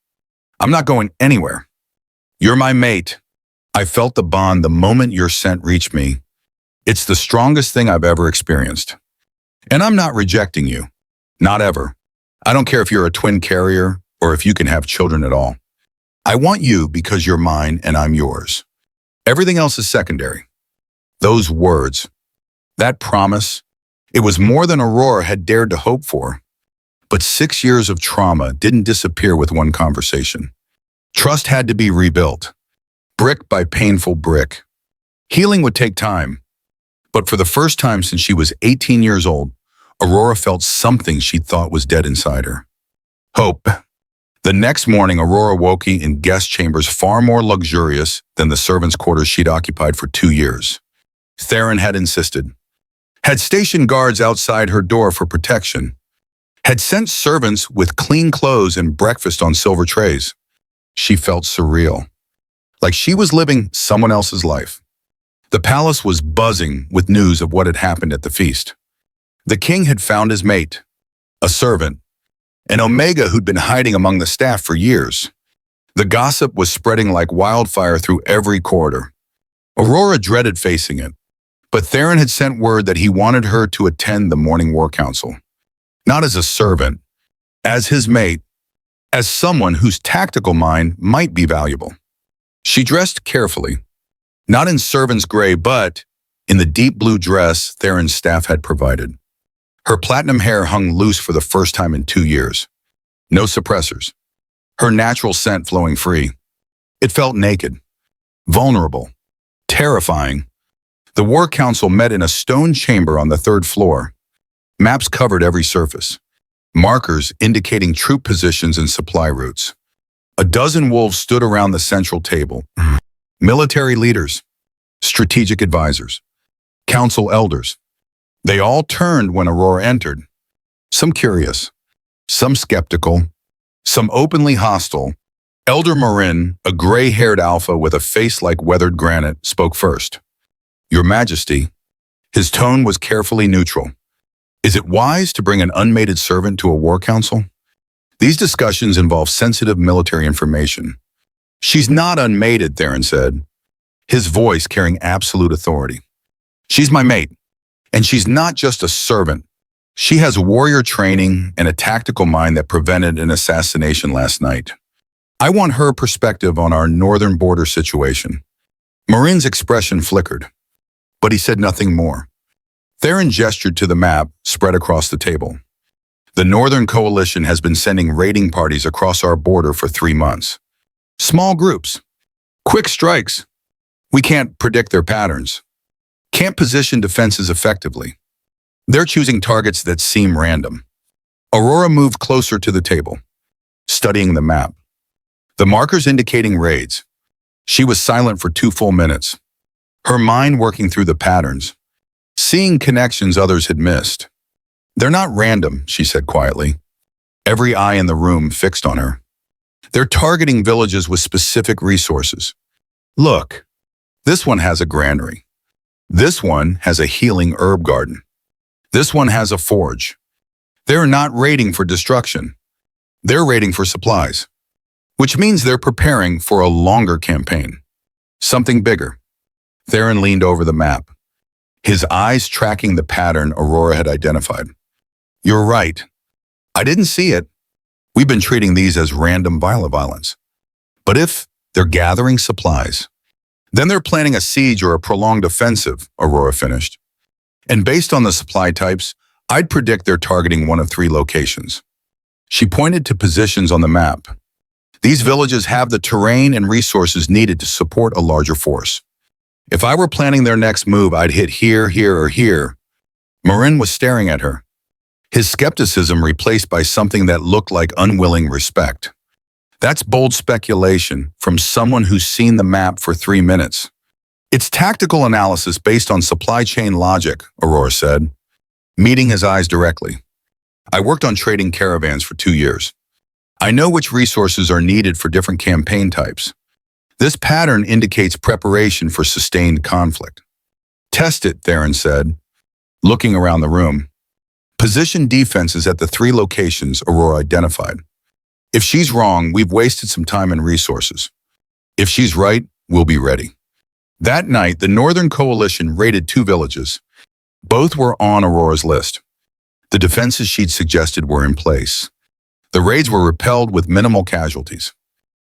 I'm not going anywhere. You're my mate. I felt the bond the moment your scent reached me. It's the strongest thing I've ever experienced. And I'm not rejecting you. Not ever. I don't care if you're a twin carrier or if you can have children at all. I want you because you're mine and I'm yours. Everything else is secondary. Those words, that promise, it was more than Aurora had dared to hope for. But 6 years of trauma didn't disappear with one conversation. Trust had to be rebuilt, brick by painful brick. Healing would take time. But for the first time since she was 18 years old, Aurora felt something she thought was dead inside her. Hope. The next morning, Aurora woke in guest chambers far more luxurious than the servants' quarters she'd occupied for 2 years. Theron had insisted, had stationed guards outside her door for protection, had sent servants with clean clothes and breakfast on silver trays. She felt surreal, like she was living someone else's life. The palace was buzzing with news of what had happened at the feast. The king had found his mate, a servant, an Omega who'd been hiding among the staff for years. The gossip was spreading like wildfire through every corridor. Aurora dreaded facing it, but Theron had sent word that he wanted her to attend the morning war council. Not as a servant, as his mate, as someone whose tactical mind might be valuable. She dressed carefully, not in servant's gray, but in the deep blue dress Theron's staff had provided. Her platinum hair hung loose for the first time in 2 years. No suppressors. Her natural scent flowing free. It felt naked, vulnerable, terrifying. The war council met in a stone chamber on the 3rd floor. Maps covered every surface. Markers indicating troop positions and supply routes. A dozen wolves stood around the central table. Military leaders, strategic advisors, council elders. They all turned when Aurora entered. Some curious, some skeptical, some openly hostile. Elder Marin, a gray-haired alpha with a face like weathered granite, spoke first. Your Majesty. His tone was carefully neutral. Is it wise to bring an unmated servant to a war council? These discussions involve sensitive military information. She's not unmated, Theron said, his voice carrying absolute authority. She's my mate, and she's not just a servant. She has warrior training and a tactical mind that prevented an assassination last night. I want her perspective on our northern border situation. Marin's expression flickered, but he said nothing more. Theron gestured to the map spread across the table. The Northern Coalition has been sending raiding parties across our border for 3 months. Small groups. Quick strikes. We can't predict their patterns. Can't position defenses effectively. They're choosing targets that seem random. Aurora moved closer to the table, studying the map. The markers indicating raids. She was silent for 2 full minutes, her mind working through the patterns. seeing connections others had missed. "They're not random," she said quietly, every eye in the room fixed on her. "They're targeting villages with specific resources. Look, this one has a granary. This one has a healing herb garden. This one has a forge. They're not raiding for destruction. They're raiding for supplies, which means they're preparing for a longer campaign. Something bigger." Theron leaned over the map, his eyes tracking the pattern Aurora had identified. "You're right. I didn't see it. We've been treating these as random violence. But if they're gathering supplies, then they're planning a siege or a prolonged offensive," Aurora finished. "And based on the supply types, I'd predict they're targeting one of 3 locations." She pointed to positions on the map. "These villages have the terrain and resources needed to support a larger force. If I were planning their next move, I'd hit here, here, or here." Marin was staring at her, his skepticism replaced by something that looked like unwilling respect. "That's bold speculation from someone who's seen the map for 3 minutes. It's tactical analysis based on supply chain logic," Aurora said, meeting his eyes directly. "I worked on trading caravans for 2 years. I know which resources are needed for different campaign types. This pattern indicates preparation for sustained conflict." "Test it," Theron said, looking around the room. "Position defenses at the 3 locations Aurora identified. If she's wrong, we've wasted some time and resources. If she's right, we'll be ready." That night, the Northern Coalition raided 2 villages. Both were on Aurora's list. The defenses she'd suggested were in place. The raids were repelled with minimal casualties.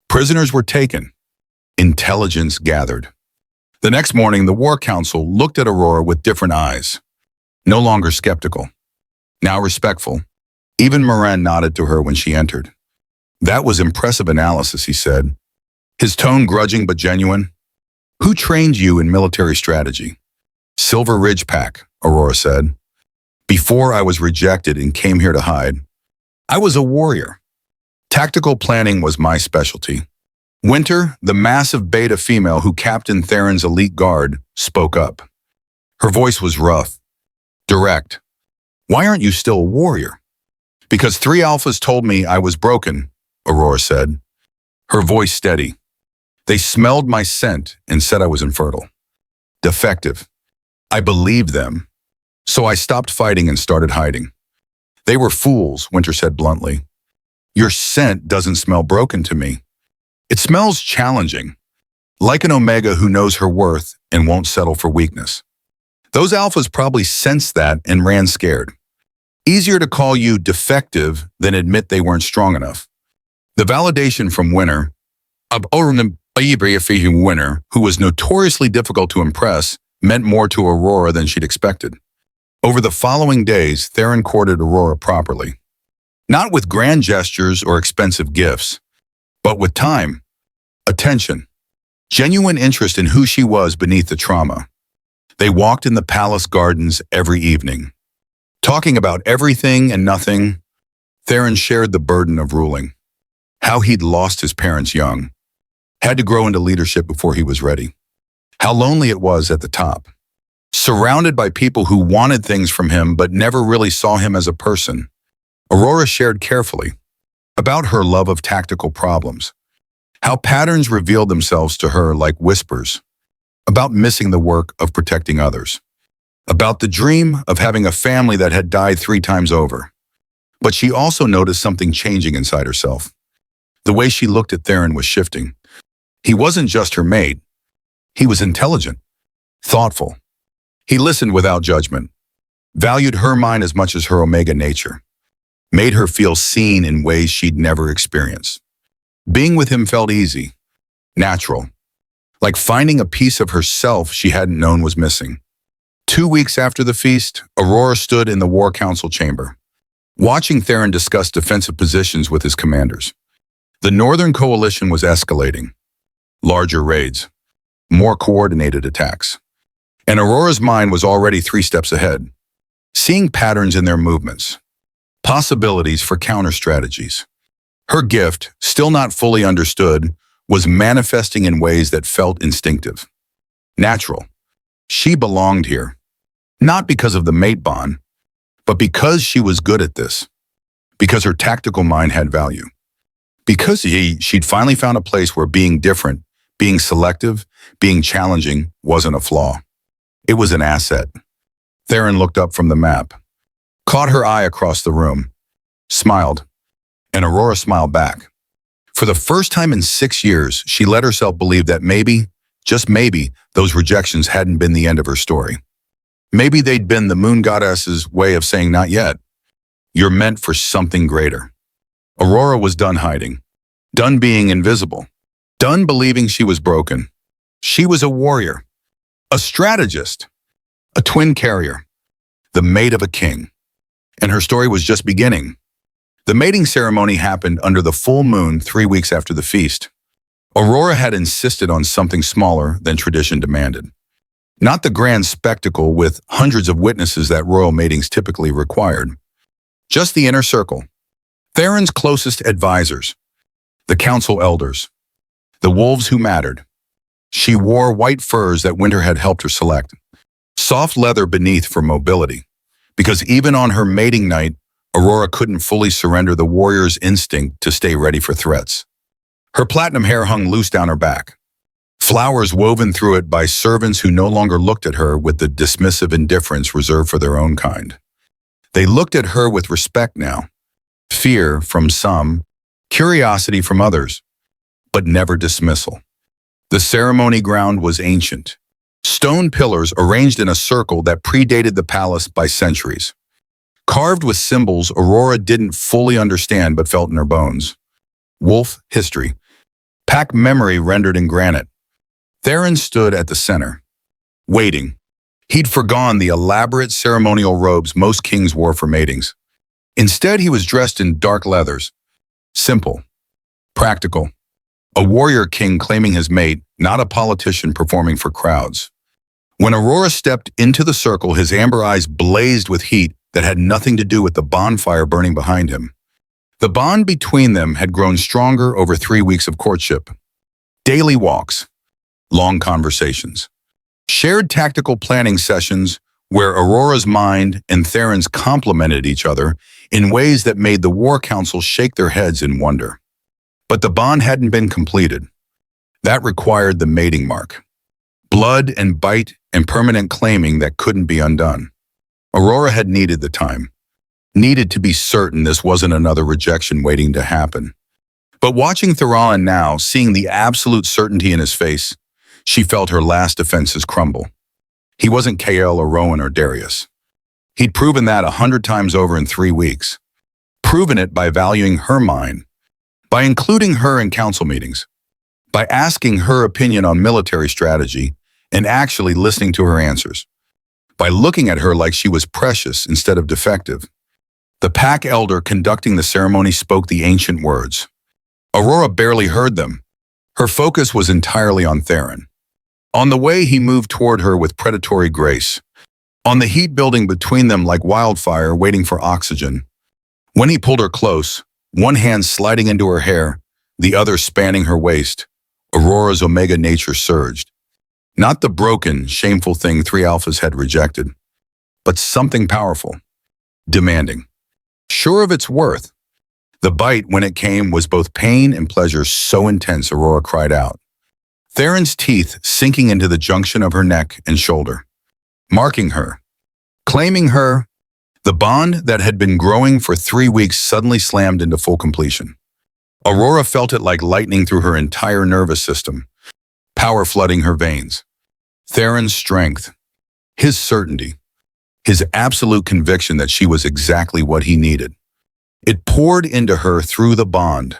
Prisoners were taken. Intelligence gathered. The next morning, the War Council looked at Aurora with different eyes. No longer skeptical. Now respectful. Even Moran nodded to her when she entered. "That was impressive analysis," he said, his tone grudging but genuine. "Who trained you in military strategy?" "Silver Ridge Pack," Aurora said. "Before I was rejected and came here to hide, I was a warrior. Tactical planning was my specialty." Winter, the massive beta female who captained Theron's elite guard, spoke up. Her voice was rough, direct. "Why aren't you still a warrior?" "Because 3 alphas told me I was broken," Aurora said, her voice steady. "They smelled my scent and said I was infertile. Defective. I believed them. So I stopped fighting and started hiding." "They were fools," Winter said bluntly. "Your scent doesn't smell broken to me. It smells challenging, like an Omega who knows her worth and won't settle for weakness. Those alphas probably sensed that and ran scared. Easier to call you defective than admit they weren't strong enough." The validation from Winter, who was notoriously difficult to impress, meant more to Aurora than she'd expected. Over the following days, Theron courted Aurora properly. Not with grand gestures or expensive gifts, but with time, attention, genuine interest in who she was beneath the trauma. They walked in the palace gardens every evening, talking about everything and nothing. Theron shared the burden of ruling, how he'd lost his parents young, had to grow into leadership before he was ready, how lonely it was at the top, surrounded by people who wanted things from him but never really saw him as a person. Aurora shared carefully about her love of tactical problems, how patterns revealed themselves to her like whispers, about missing the work of protecting others, about the dream of having a family that had died 3 times over. But she also noticed something changing inside herself. The way she looked at Theron was shifting. He wasn't just her mate. He was intelligent, thoughtful. He listened without judgment, valued her mind as much as her Omega nature, made her feel seen in ways she'd never experienced. Being with him felt easy, natural, like finding a piece of herself she hadn't known was missing. 2 weeks after the feast, Aurora stood in the War Council chamber, watching Theron discuss defensive positions with his commanders. The Northern Coalition was escalating. Larger raids, more coordinated attacks. And Aurora's mind was already 3 steps ahead, seeing patterns in their movements, possibilities for counter-strategies. Her gift, still not fully understood, was manifesting in ways that felt instinctive, natural. She belonged here. Not because of the mate bond, but because she was good at this. Because her tactical mind had value. Because she'd finally found a place where being different, being selective, being challenging wasn't a flaw. It was an asset. Theron looked up from the map, caught her eye across the room, smiled, and Aurora smiled back. For the first time in 6 years, she let herself believe that maybe, just maybe, those rejections hadn't been the end of her story. Maybe they'd been the moon goddess's way of saying not yet. You're meant for something greater. Aurora was done hiding, done being invisible, done believing she was broken. She was a warrior, a strategist, a twin carrier, the mate of a king. And her story was just beginning. The mating ceremony happened under the full moon 3 weeks after the feast. Aurora had insisted on something smaller than tradition demanded. Not the grand spectacle with hundreds of witnesses that royal matings typically required. Just the inner circle. Theron's closest advisors, the council elders, the wolves who mattered. She wore white furs that winter had helped her select, soft leather beneath for mobility, because even on her mating night, Aurora couldn't fully surrender the warrior's instinct to stay ready for threats. Her platinum hair hung loose down her back, flowers woven through it by servants who no longer looked at her with the dismissive indifference reserved for their own kind. They looked at her with respect now, fear from some, curiosity from others, but never dismissal. The ceremony ground was ancient. Stone pillars arranged in a circle that predated the palace by centuries. Carved with symbols Aurora didn't fully understand but felt in her bones. Wolf history. Pack memory rendered in granite. Theron stood at the center, waiting. He'd forgone the elaborate ceremonial robes most kings wore for matings. Instead, he was dressed in dark leathers. Simple. Practical. A warrior king claiming his mate, not a politician performing for crowds. When Aurora stepped into the circle, his amber eyes blazed with heat that had nothing to do with the bonfire burning behind him. The bond between them had grown stronger over 3 weeks of courtship. Daily walks, long conversations, shared tactical planning sessions where Aurora's mind and Theron's complemented each other in ways that made the War Council shake their heads in wonder. But the bond hadn't been completed. That required the mating mark. Blood and bite and permanent claiming that couldn't be undone. Aurora had needed the time. Needed to be certain this wasn't another rejection waiting to happen. But watching Theron now, seeing the absolute certainty in his face, she felt her last defenses crumble. He wasn't Kael or Rowan or Darius. He'd proven that 100 times over in 3 weeks. Proven it by valuing her mind, by including her in council meetings, by asking her opinion on military strategy and actually listening to her answers, by looking at her like she was precious instead of defective. The pack elder conducting the ceremony spoke the ancient words. Aurora barely heard them. Her focus was entirely on Theron. On the way he moved toward her with predatory grace. On the heat building between them like wildfire waiting for oxygen. When he pulled her close, one hand sliding into her hair, the other spanning her waist, Aurora's omega nature surged. Not the broken, shameful thing 3 alphas had rejected, but something powerful, demanding. Sure of its worth. The bite, when it came, was both pain and pleasure so intense Aurora cried out. Theron's teeth sinking into the junction of her neck and shoulder, marking her, claiming her. The bond that had been growing for 3 weeks suddenly slammed into full completion. Aurora felt it like lightning through her entire nervous system, power flooding her veins. Theron's strength, his certainty, his absolute conviction that she was exactly what he needed. It poured into her through the bond,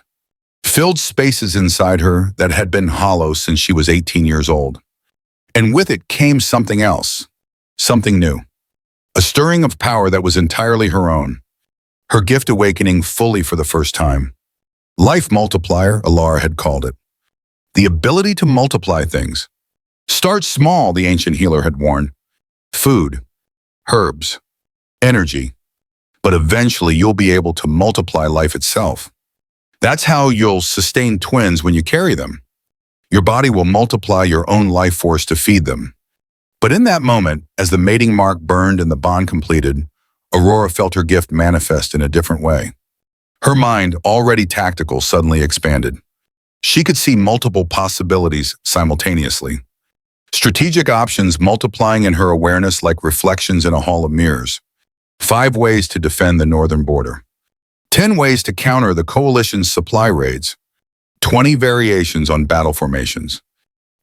filled spaces inside her that had been hollow since she was 18 years old. And with it came something else, something new. A stirring of power that was entirely her own, her gift awakening fully for the first time. Life multiplier, Alara had called it. The ability to multiply things. Start small, the ancient healer had warned. Food, herbs, energy. But eventually you'll be able to multiply life itself. That's how you'll sustain twins when you carry them. Your body will multiply your own life force to feed them. But in that moment, as the mating mark burned and the bond completed, Aurora felt her gift manifest in a different way. Her mind, already tactical, suddenly expanded. She could see multiple possibilities simultaneously. Strategic options multiplying in her awareness like reflections in a hall of mirrors. 5 ways to defend the northern border. 10 ways to counter the coalition's supply raids. 20 variations on battle formations.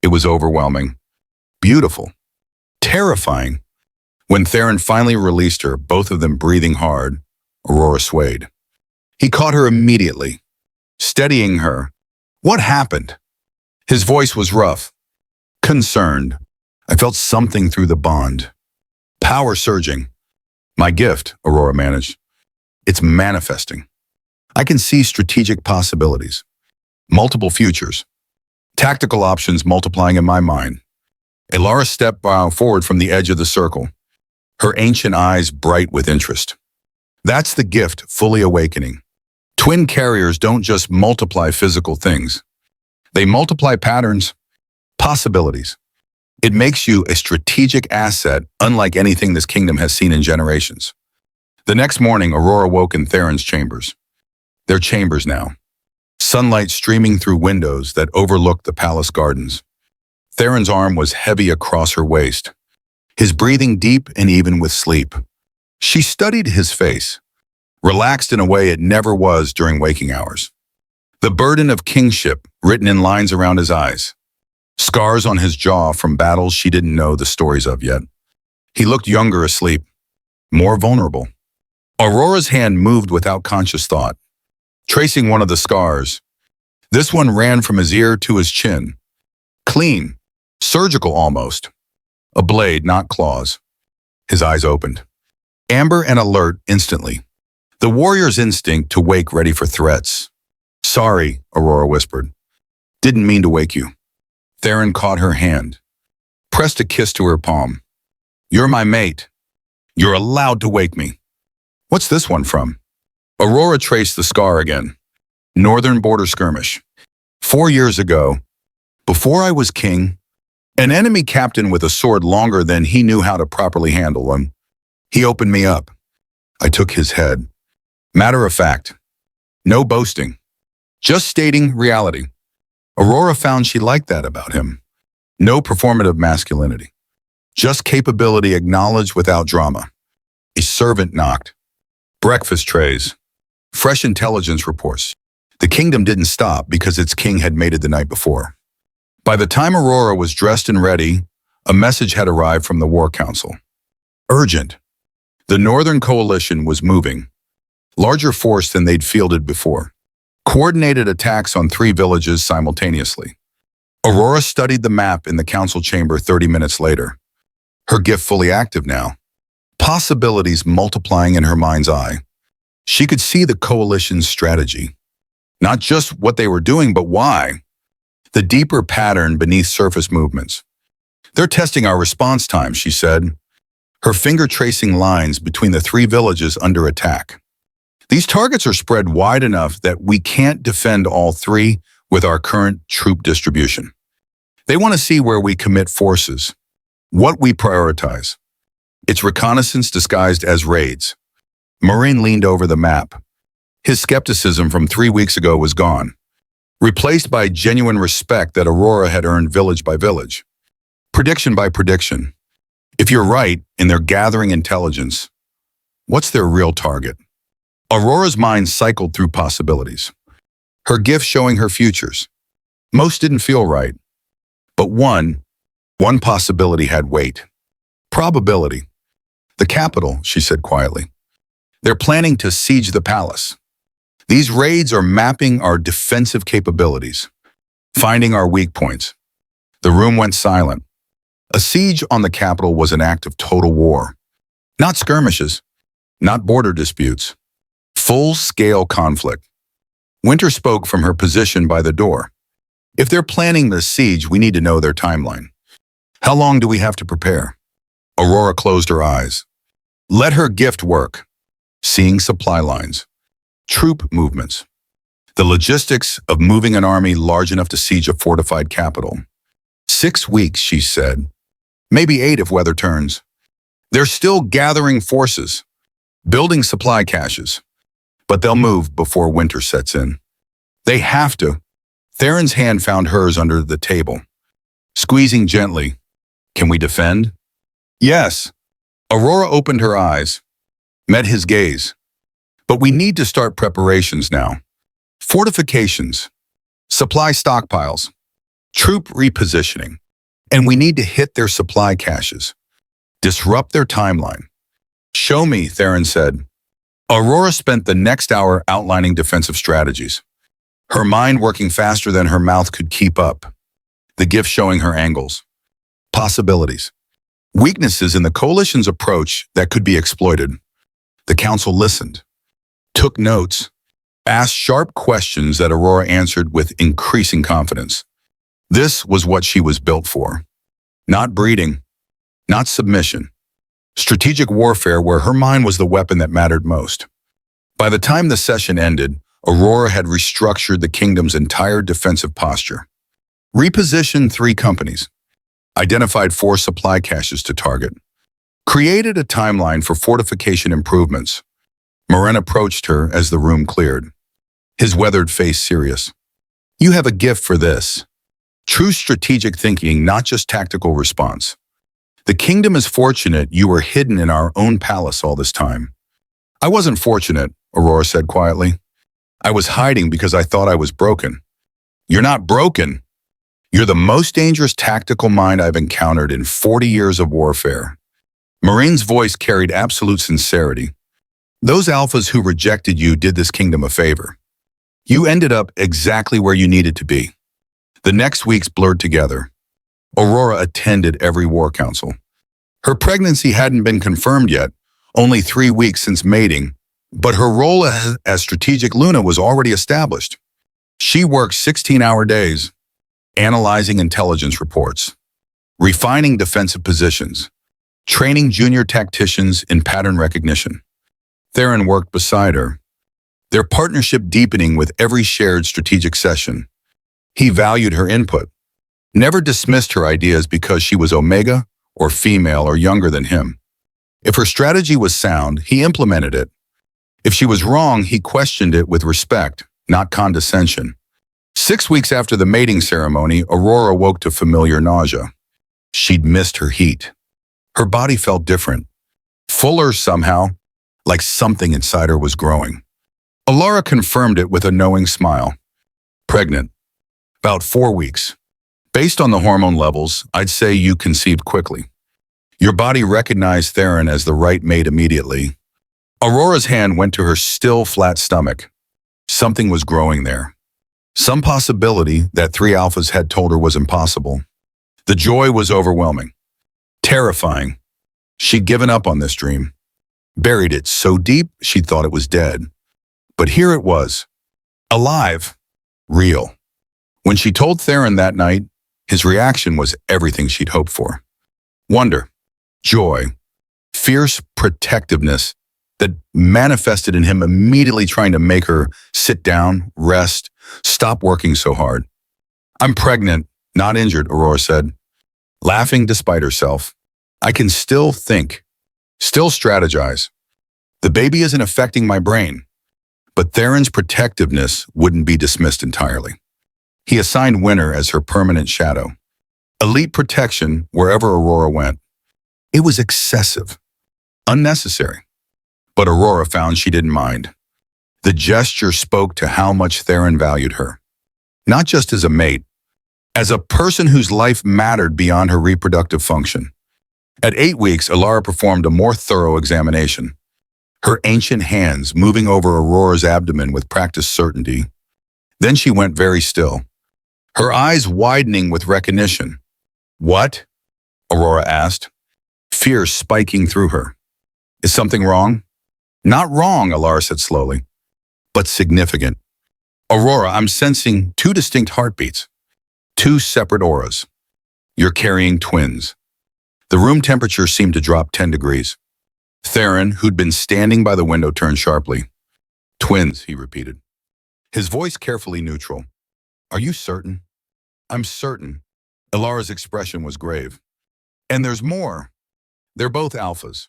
It was overwhelming. Beautiful. Terrifying. When Theron finally released her, both of them breathing hard, Aurora swayed. He caught her immediately, steadying her. What happened? His voice was rough, concerned. I felt something through the bond. Power surging. My gift, Aurora managed. It's manifesting. I can see strategic possibilities. Multiple futures. Tactical options multiplying in my mind. Alara stepped forward from the edge of the circle, her ancient eyes bright with interest. That's the gift fully awakening. Twin carriers don't just multiply physical things. They multiply patterns, possibilities. It makes you a strategic asset unlike anything this kingdom has seen in generations. The next morning, Aurora woke in Theron's chambers. Their chambers now. Sunlight streaming through windows that overlooked the palace gardens. Theron's arm was heavy across her waist, his breathing deep and even with sleep. She studied his face, relaxed in a way it never was during waking hours. The burden of kingship written in lines around his eyes, scars on his jaw from battles she didn't know the stories of yet. He looked younger asleep, more vulnerable. Aurora's hand moved without conscious thought, tracing one of the scars. This one ran from his ear to his chin. Clean, surgical almost. A blade, not claws. His eyes opened, amber and alert instantly. The warrior's instinct to wake ready for threats. Sorry, Aurora whispered. Didn't mean to wake you. Theron caught her hand, pressed a kiss to her palm. You're my mate. You're allowed to wake me. What's this one from? Aurora traced the scar again. Northern border skirmish. 4 years ago, before I was king, an enemy captain with a sword longer than he knew how to properly handle him. He opened me up. I took his head. Matter of fact. No boasting. Just stating reality. Aurora found she liked that about him. No performative masculinity. Just capability acknowledged without drama. A servant knocked. Breakfast trays. Fresh intelligence reports. The kingdom didn't stop because its king had mated the night before. By the time Aurora was dressed and ready, a message had arrived from the War Council. Urgent. The Northern Coalition was moving. Larger force than they'd fielded before. Coordinated attacks on 3 villages simultaneously. Aurora studied the map in the council chamber 30 minutes later. Her gift fully active now. Possibilities multiplying in her mind's eye. She could see the coalition's strategy. Not just what they were doing, but why. The deeper pattern beneath surface movements. They're testing our response time, she said, her finger tracing lines between the 3 villages under attack. These targets are spread wide enough that we can't defend all 3 with our current troop distribution. They want to see where we commit forces, what we prioritize. It's reconnaissance disguised as raids. Marine leaned over the map. His skepticism from 3 weeks ago was gone, replaced by genuine respect that Aurora had earned village by village. Prediction by prediction. If you're right and they're gathering intelligence, what's their real target? Aurora's mind cycled through possibilities, her gift showing her futures. Most didn't feel right, but one possibility had weight. Probability. The capital, she said quietly. They're planning to siege the palace. These raids are mapping our defensive capabilities, finding our weak points. The room went silent. A siege on the capital was an act of total war. Not skirmishes, not border disputes. Full-scale conflict. Winter spoke from her position by the door. If they're planning the siege, we need to know their timeline. How long do we have to prepare? Aurora closed her eyes. Let her gift work. Seeing supply lines. Troop movements. The logistics of moving an army large enough to siege a fortified capital. 6 weeks, she said. maybe 8 if weather turns. They're still gathering forces, building supply caches, but they'll move before winter sets in. They have to. Theron's hand found hers under the table, squeezing gently. Can we defend? Yes. Aurora opened her eyes, met his gaze. But we need to start preparations now. Fortifications, supply stockpiles, troop repositioning, and we need to hit their supply caches, disrupt their timeline. Show me, Theron said. Aurora spent the next hour outlining defensive strategies, her mind working faster than her mouth could keep up, the gift showing her angles, possibilities, weaknesses in the coalition's approach that could be exploited. The council listened, took notes, asked sharp questions that Aurora answered with increasing confidence. This was what she was built for. Not breeding, not submission. Strategic warfare where her mind was the weapon that mattered most. By the time the session ended, Aurora had restructured the kingdom's entire defensive posture. Repositioned 3 companies, identified 4 supply caches to target, created a timeline for fortification improvements. Moren approached her as the room cleared, his weathered face serious. You have a gift for this. True strategic thinking, not just tactical response. The kingdom is fortunate you were hidden in our own palace all this time. I wasn't fortunate, Aurora said quietly. I was hiding because I thought I was broken. You're not broken. You're the most dangerous tactical mind I've encountered in 40 years of warfare. Moren's voice carried absolute sincerity. Those alphas who rejected you did this kingdom a favor. You ended up exactly where you needed to be. The next weeks blurred together. Aurora attended every war council. Her pregnancy hadn't been confirmed yet, only 3 weeks since mating, but her role as strategic Luna was already established. She worked 16-hour days, analyzing intelligence reports, refining defensive positions, training junior tacticians in pattern recognition. Theron worked beside her, their partnership deepening with every shared strategic session. He valued her input, never dismissed her ideas because she was Omega or female or younger than him. If her strategy was sound, he implemented it. If she was wrong, he questioned it with respect, not condescension. 6 weeks after the mating ceremony, Aurora woke to familiar nausea. She'd missed her heat. Her body felt different, fuller somehow, like something inside her was growing. Aurora confirmed it with a knowing smile. Pregnant. About 4 weeks. Based on the hormone levels, I'd say you conceived quickly. Your body recognized Theron as the right mate immediately. Aurora's hand went to her still flat stomach. Something was growing there. Some possibility that 3 alphas had told her was impossible. The joy was overwhelming. Terrifying. She'd given up on this dream. Buried it so deep she thought it was dead. But here it was. Alive. Real. When she told Theron that night, his reaction was everything she'd hoped for. Wonder, joy, fierce protectiveness that manifested in him immediately trying to make her sit down, rest, stop working so hard. I'm pregnant, not injured, Aurora said, laughing despite herself. I can still think, still strategize. The baby isn't affecting my brain. But Theron's protectiveness wouldn't be dismissed entirely. He assigned Winter as her permanent shadow. Elite protection wherever Aurora went. It was excessive, unnecessary. But Aurora found she didn't mind. The gesture spoke to how much Theron valued her. Not just as a mate, as a person whose life mattered beyond her reproductive function. At 8 weeks, Aurora performed a more thorough examination. Her ancient hands moving over Aurora's abdomen with practiced certainty. Then she went very still, her eyes widening with recognition. What? Aurora asked, fear spiking through her. Is something wrong? Not wrong, Aurora said slowly, but significant. Aurora, I'm sensing 2 distinct heartbeats, 2 separate auras. You're carrying twins. The room temperature seemed to drop 10 degrees. Theron, who'd been standing by the window, turned sharply. Twins, he repeated, his voice carefully neutral. Are you certain? I'm certain. Ilara's expression was grave. And there's more. They're both alphas.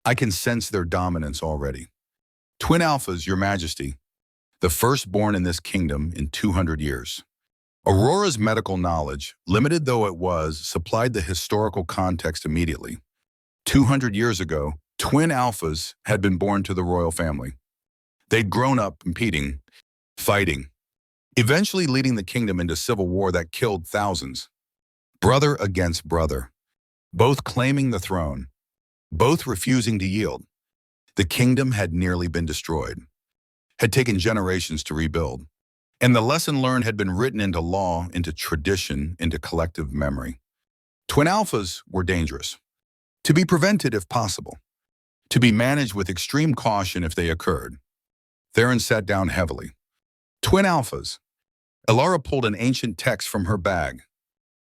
I can sense their dominance already. Twin alphas, Your Majesty, the firstborn in this kingdom in 200 years. Aurora's medical knowledge, limited though it was, supplied the historical context immediately. 200 years ago, twin alphas had been born to the royal family. They'd grown up competing, fighting, eventually leading the kingdom into civil war that killed thousands. Brother against brother, both claiming the throne, both refusing to yield. The kingdom had nearly been destroyed, had taken generations to rebuild. And the lesson learned had been written into law, into tradition, into collective memory. Twin alphas were dangerous, to be prevented if possible, to be managed with extreme caution if they occurred. Theron sat down heavily. Twin alphas. Aurora pulled an ancient text from her bag,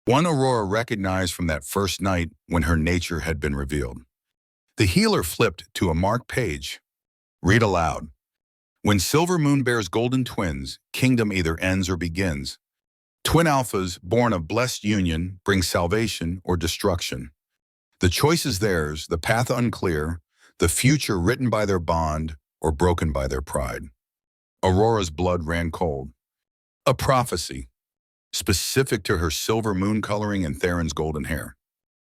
one Aurora recognized from that first night when her nature had been revealed. The healer flipped to a marked page. Read aloud. When silver moon bears golden twins, kingdom either ends or begins. Twin alphas, born of blessed union, bring salvation or destruction. The choice is theirs, the path unclear, the future written by their bond or broken by their pride. Aurora's blood ran cold. A prophecy, specific to her silver moon coloring and Theron's golden hair.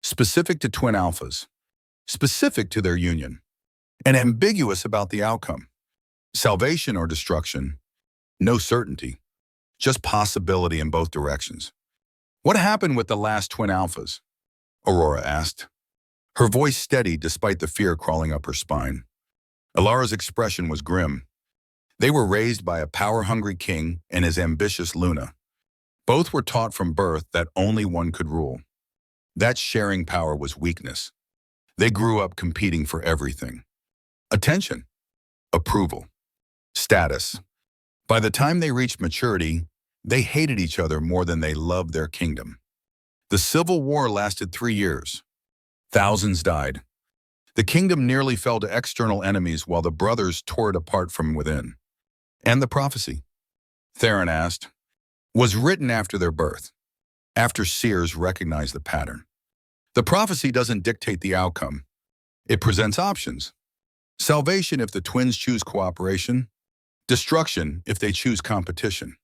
Specific to twin alphas. Specific to their union. And ambiguous about the outcome. Salvation or destruction, no certainty, just possibility in both directions. What happened with the last twin alphas? Aurora asked, her voice steady despite the fear crawling up her spine. Aurora's expression was grim. They were raised by a power-hungry king and his ambitious Luna. Both were taught from birth that only one could rule. That sharing power was weakness. They grew up competing for everything. Attention, approval, status. By the time they reached maturity, they hated each other more than they loved their kingdom. The civil war lasted 3 years. Thousands died. The kingdom nearly fell to external enemies while the brothers tore it apart from within. And the prophecy, Theron asked, was written after their birth, after seers recognized the pattern. The prophecy doesn't dictate the outcome. It presents options. Salvation if the twins choose cooperation, destruction if they choose competition.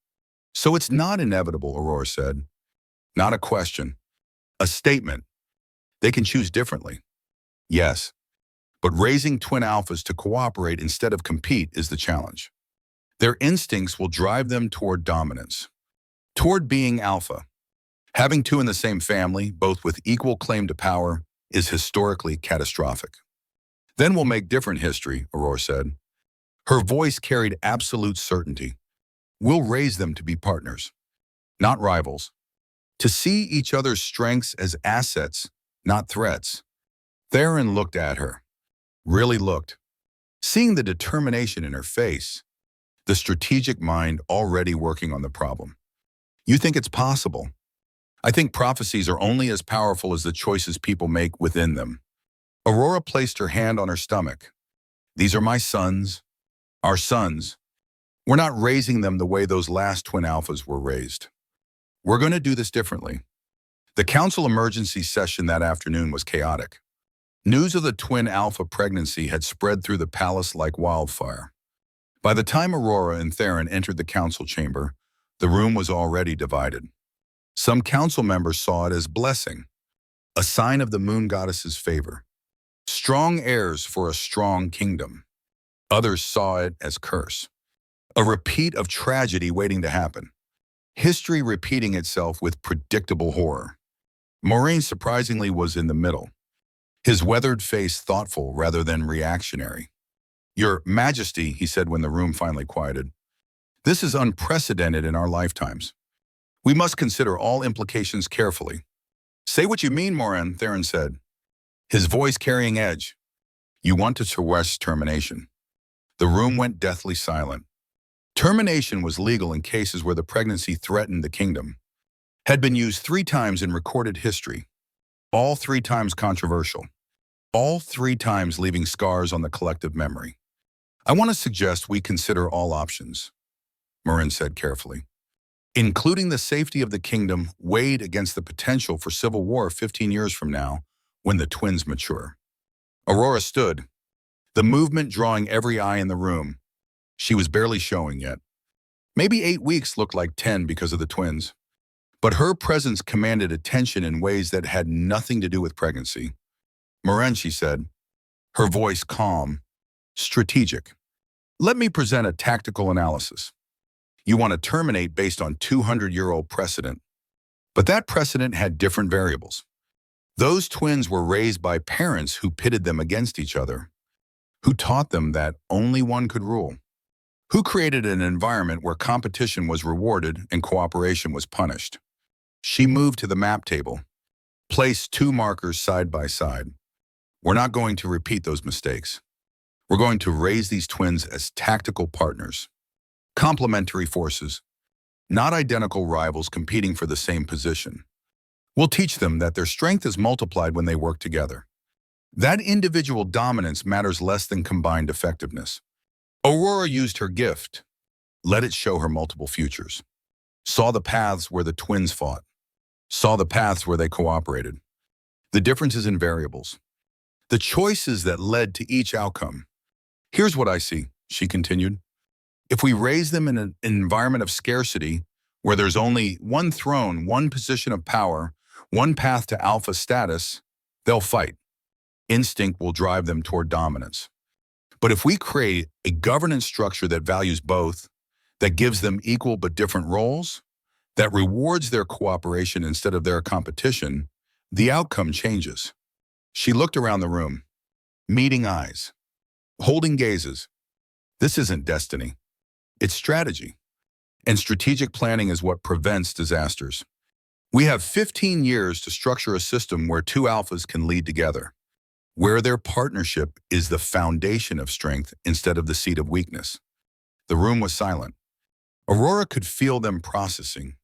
So it's not inevitable, Aurora said. Not a question, a statement. They can choose differently. Yes, but raising twin alphas to cooperate instead of compete is the challenge. Their instincts will drive them toward dominance, toward being alpha. Having two in the same family, both with equal claim to power, is historically catastrophic. Then we'll make different history, Aurora said. Her voice carried absolute certainty. We'll raise them to be partners, not rivals. To see each other's strengths as assets, not threats. Theron looked at her, really looked. Seeing the determination in her face, the strategic mind already working on the problem. You think it's possible? I think prophecies are only as powerful as the choices people make within them. Aurora placed her hand on her stomach. These are my sons, our sons. We're not raising them the way those last twin alphas were raised. We're going to do this differently. The council emergency session that afternoon was chaotic. News of the twin alpha pregnancy had spread through the palace like wildfire. By the time Aurora and Theron entered the council chamber, the room was already divided. Some council members saw it as blessing, a sign of the moon goddess's favor. Strong heirs for a strong kingdom. Others saw it as curse, a repeat of tragedy waiting to happen. History repeating itself with predictable horror. Moraine surprisingly was in the middle, his weathered face thoughtful rather than reactionary. Your Majesty, he said when the room finally quieted, this is unprecedented in our lifetimes. We must consider all implications carefully. Say what you mean, Moraine, Theron said, his voice carrying edge. You want to coerce termination. The room went deathly silent. Termination was legal in cases where the pregnancy threatened the kingdom. Had been used 3 times in recorded history. All 3 times controversial. All 3 times leaving scars on the collective memory. I want to suggest we consider all options, Moraine said carefully, including the safety of the kingdom weighed against the potential for civil war 15 years from now when the twins mature. Aurora stood, the movement drawing every eye in the room. She was barely showing yet. Maybe 8 weeks looked like 10 because of the twins. But her presence commanded attention in ways that had nothing to do with pregnancy. Moren, she said, her voice calm, strategic. Let me present a tactical analysis. You want to terminate based on 200-year-old precedent. But that precedent had different variables. Those twins were raised by parents who pitted them against each other, who taught them that only one could rule, who created an environment where competition was rewarded and cooperation was punished. She moved to the map table, placed 2 markers side by side. We're not going to repeat those mistakes. We're going to raise these twins as tactical partners, complementary forces, not identical rivals competing for the same position. We'll teach them that their strength is multiplied when they work together. That individual dominance matters less than combined effectiveness. Aurora used her gift, let it show her multiple futures, saw the paths where the twins fought, saw the paths where they cooperated, the differences in variables, the choices that led to each outcome. Here's what I see, she continued. If we raise them in an environment of scarcity, where there's only one throne, one position of power, one path to alpha status, they'll fight. Instinct will drive them toward dominance. But if we create a governance structure that values both, that gives them equal but different roles, that rewards their cooperation instead of their competition, the outcome changes. She looked around the room, meeting eyes, holding gazes. This isn't destiny. It's strategy. And strategic planning is what prevents disasters. We have 15 years to structure a system where 2 alphas can lead together, where their partnership is the foundation of strength instead of the seat of weakness. The room was silent. Aurora could feel them processing,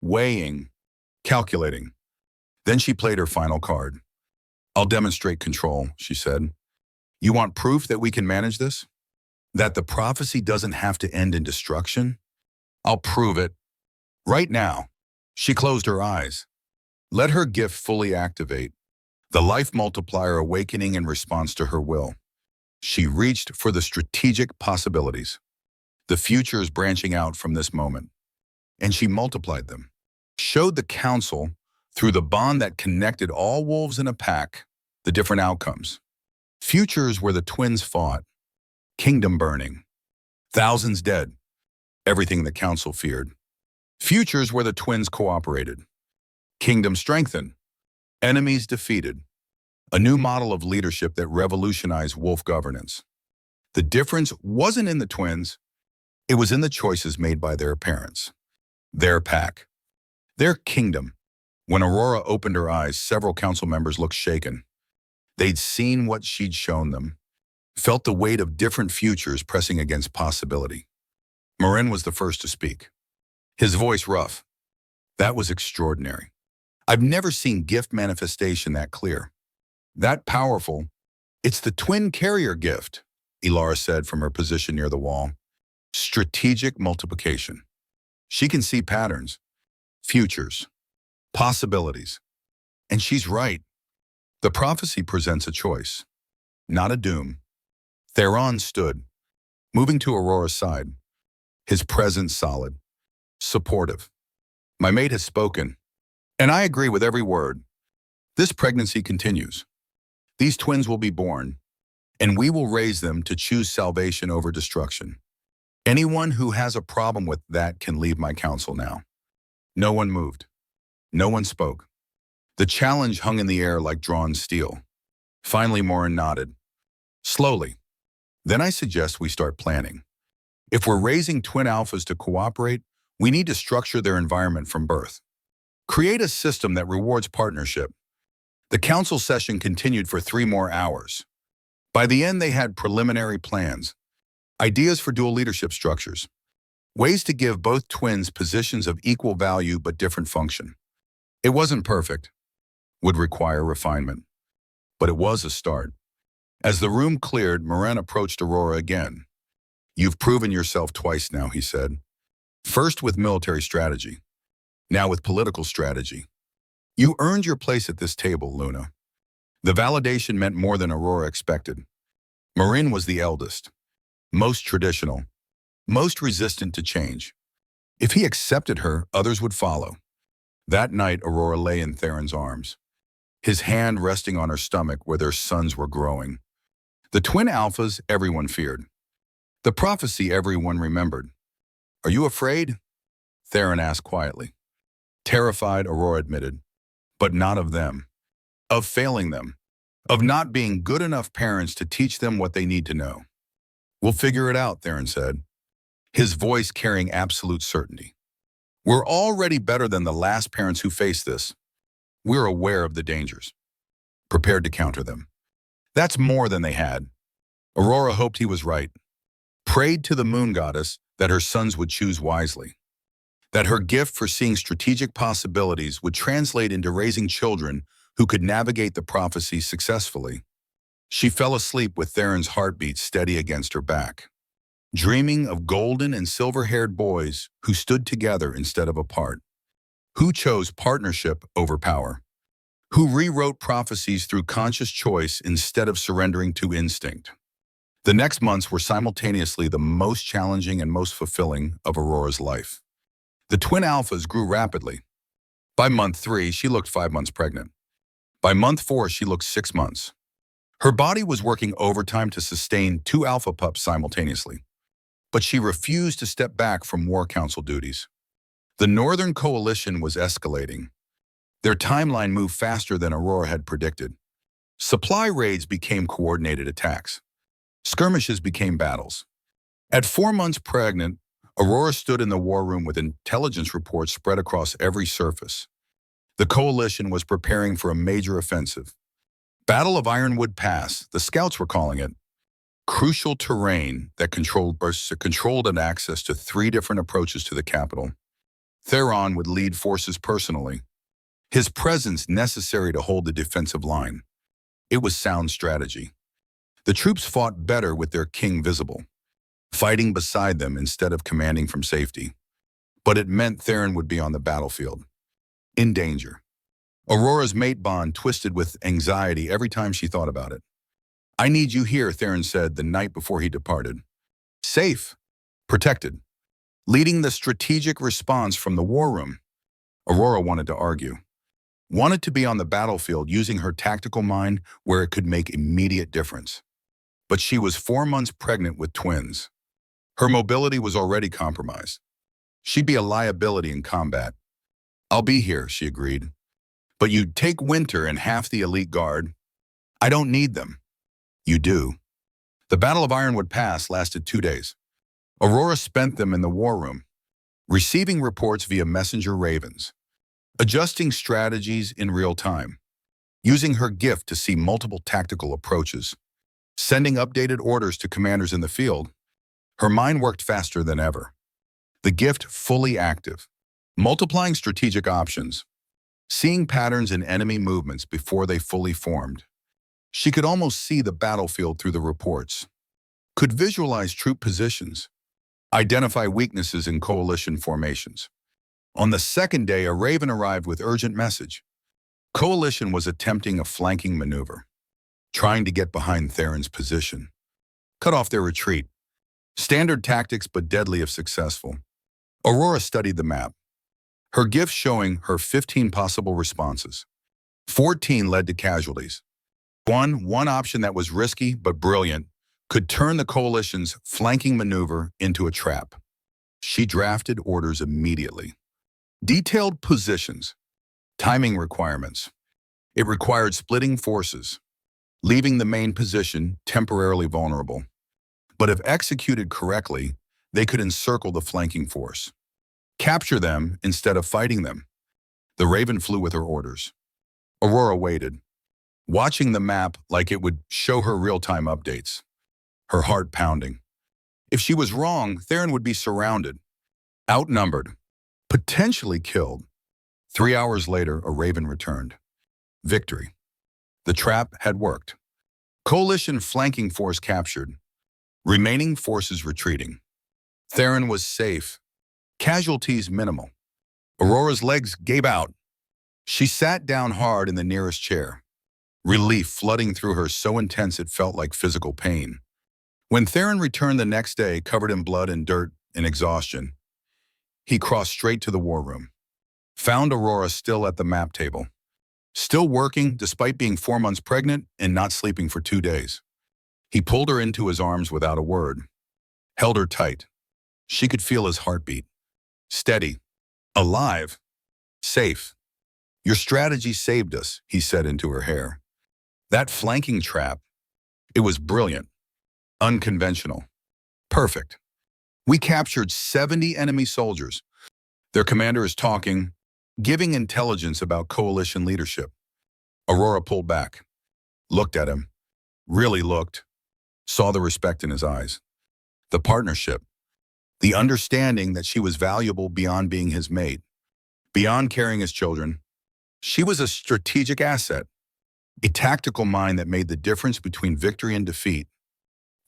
weighing, calculating. Then she played her final card. I'll demonstrate control, she said. You want proof that we can manage this? That the prophecy doesn't have to end in destruction? I'll prove it. Right now. She closed her eyes. Let her gift fully activate, the life multiplier awakening in response to her will. She reached for the strategic possibilities, the futures branching out from this moment, and she multiplied them, showed the council, through the bond that connected all wolves in a pack, the different outcomes. Futures where the twins fought, kingdom burning, thousands dead, everything the council feared. Futures where the twins cooperated, kingdom strengthened, enemies defeated, a new model of leadership that revolutionized wolf governance. The difference wasn't in the twins, it was in the choices made by their parents, their pack, their kingdom. When Aurora opened her eyes, several council members looked shaken. They'd seen what she'd shown them, felt the weight of different futures pressing against possibility. Moren was the first to speak, his voice rough. That was extraordinary. I've never seen gift manifestation that clear, that powerful. It's the twin carrier gift, Ilara said from her position near the wall. Strategic multiplication. She can see patterns, futures, possibilities. And she's right. The prophecy presents a choice, not a doom. Theron stood, moving to Aurora's side, his presence solid, supportive. My mate has spoken, and I agree with every word. This pregnancy continues. These twins will be born, and we will raise them to choose salvation over destruction. Anyone who has a problem with that can leave my council now. No one moved. No one spoke. The challenge hung in the air like drawn steel. Finally, Moren nodded. Slowly. Then I suggest we start planning. If we're raising twin alphas to cooperate, we need to structure their environment from birth. Create a system that rewards partnership. The council session continued for 3 more hours. By the end, they had preliminary plans, ideas for dual leadership structures, ways to give both twins positions of equal value but different function. It wasn't perfect, would require refinement, but it was a start. As the room cleared, Moren approached Aurora again. You've proven yourself twice now, he said. First with military strategy, now with political strategy. You earned your place at this table, Luna. The validation meant more than Aurora expected. Marin was the eldest, most traditional, most resistant to change. If he accepted her, others would follow. That night, Aurora lay in Theron's arms, his hand resting on her stomach where their sons were growing. The twin alphas everyone feared. The prophecy everyone remembered. "Are you afraid?" Theron asked quietly. Terrified, Aurora admitted, but not of them, of failing them, of not being good enough parents to teach them what they need to know. "We'll figure it out," Theron said, his voice carrying absolute certainty. "We're already better than the last parents who faced this. We're aware of the dangers, prepared to counter them." That's more than they had. Aurora hoped he was right, prayed to the moon goddess that her sons would choose wisely, that her gift for seeing strategic possibilities would translate into raising children who could navigate the prophecy successfully. She fell asleep with Theron's heartbeat steady against her back, dreaming of golden and silver-haired boys who stood together instead of apart, who chose partnership over power, who rewrote prophecies through conscious choice instead of surrendering to instinct. The next months were simultaneously the most challenging and most fulfilling of Aurora's life. The twin alphas grew rapidly. By month 3, she looked 5 months pregnant. By month 4, she looked 6 months. Her body was working overtime to sustain 2 alpha pups simultaneously, but she refused to step back from war council duties. The Northern Coalition was escalating. Their timeline moved faster than Aurora had predicted. Supply raids became coordinated attacks. Skirmishes became battles. At 4 months pregnant, Aurora stood in the war room with intelligence reports spread across every surface. The Coalition was preparing for a major offensive. Battle of Ironwood Pass, the scouts were calling it. Crucial terrain that controlled an access to 3 different approaches to the capital. Theron would lead forces personally, his presence necessary to hold the defensive line. It was sound strategy. The troops fought better with their king visible, fighting beside them instead of commanding from safety. But it meant Theron would be on the battlefield, in danger. Aurora's mate bond twisted with anxiety every time she thought about it. "I need you here," Theron said the night before he departed. Safe, protected, leading the strategic response from the war room. Aurora wanted to argue, wanted to be on the battlefield using her tactical mind where it could make immediate difference. But she was 4 months pregnant with twins. Her mobility was already compromised. She'd be a liability in combat. "I'll be here," she agreed. "But you'd take Winter and half the elite guard." "I don't need them." "You do." The Battle of Ironwood Pass lasted 2 days. Aurora spent them in the war room, receiving reports via messenger ravens, adjusting strategies in real time, using her gift to see multiple tactical approaches, sending updated orders to commanders in the field. Her mind worked faster than ever. The gift fully active, multiplying strategic options, seeing patterns in enemy movements before they fully formed. She could almost see the battlefield through the reports, could visualize troop positions, identify weaknesses in coalition formations. On the second day, a raven arrived with urgent message. Coalition was attempting a flanking maneuver, trying to get behind Theron's position, cut off their retreat. Standard tactics, but deadly if successful. Aurora studied the map, her gift showing her 15 possible responses. 14 led to casualties. One option that was risky but brilliant could turn the coalition's flanking maneuver into a trap. She drafted orders immediately. Detailed positions, timing requirements. It required splitting forces, leaving the main position temporarily vulnerable. But if executed correctly, they could encircle the flanking force, capture them instead of fighting them. The raven flew with her orders. Aurora waited, watching the map like it would show her real-time updates, her heart pounding. If she was wrong, Theron would be surrounded, outnumbered, potentially killed. 3 hours later, a raven returned. Victory. The trap had worked. Coalition flanking force captured. Remaining forces retreating. Theron was safe. Casualties minimal. Aurora's legs gave out. She sat down hard in the nearest chair. relief flooding through her so intense it felt like physical pain. When Theron returned the next day, covered in blood and dirt and exhaustion, he crossed straight to the war room. Found Aurora still at the map table, still working despite being 4 months pregnant and not sleeping for 2 days. He pulled her into his arms without a word, held her tight. She could feel his heartbeat. Steady, alive, safe. "Your strategy saved us," he said into her hair. "That flanking trap, it was brilliant, unconventional, perfect. We captured 70 enemy soldiers. Their commander is talking, giving intelligence about coalition leadership." Aurora pulled back, looked at him, really looked, saw the respect in his eyes. The partnership, the understanding that she was valuable beyond being his mate, beyond carrying his children. She was a strategic asset, a tactical mind that made the difference between victory and defeat.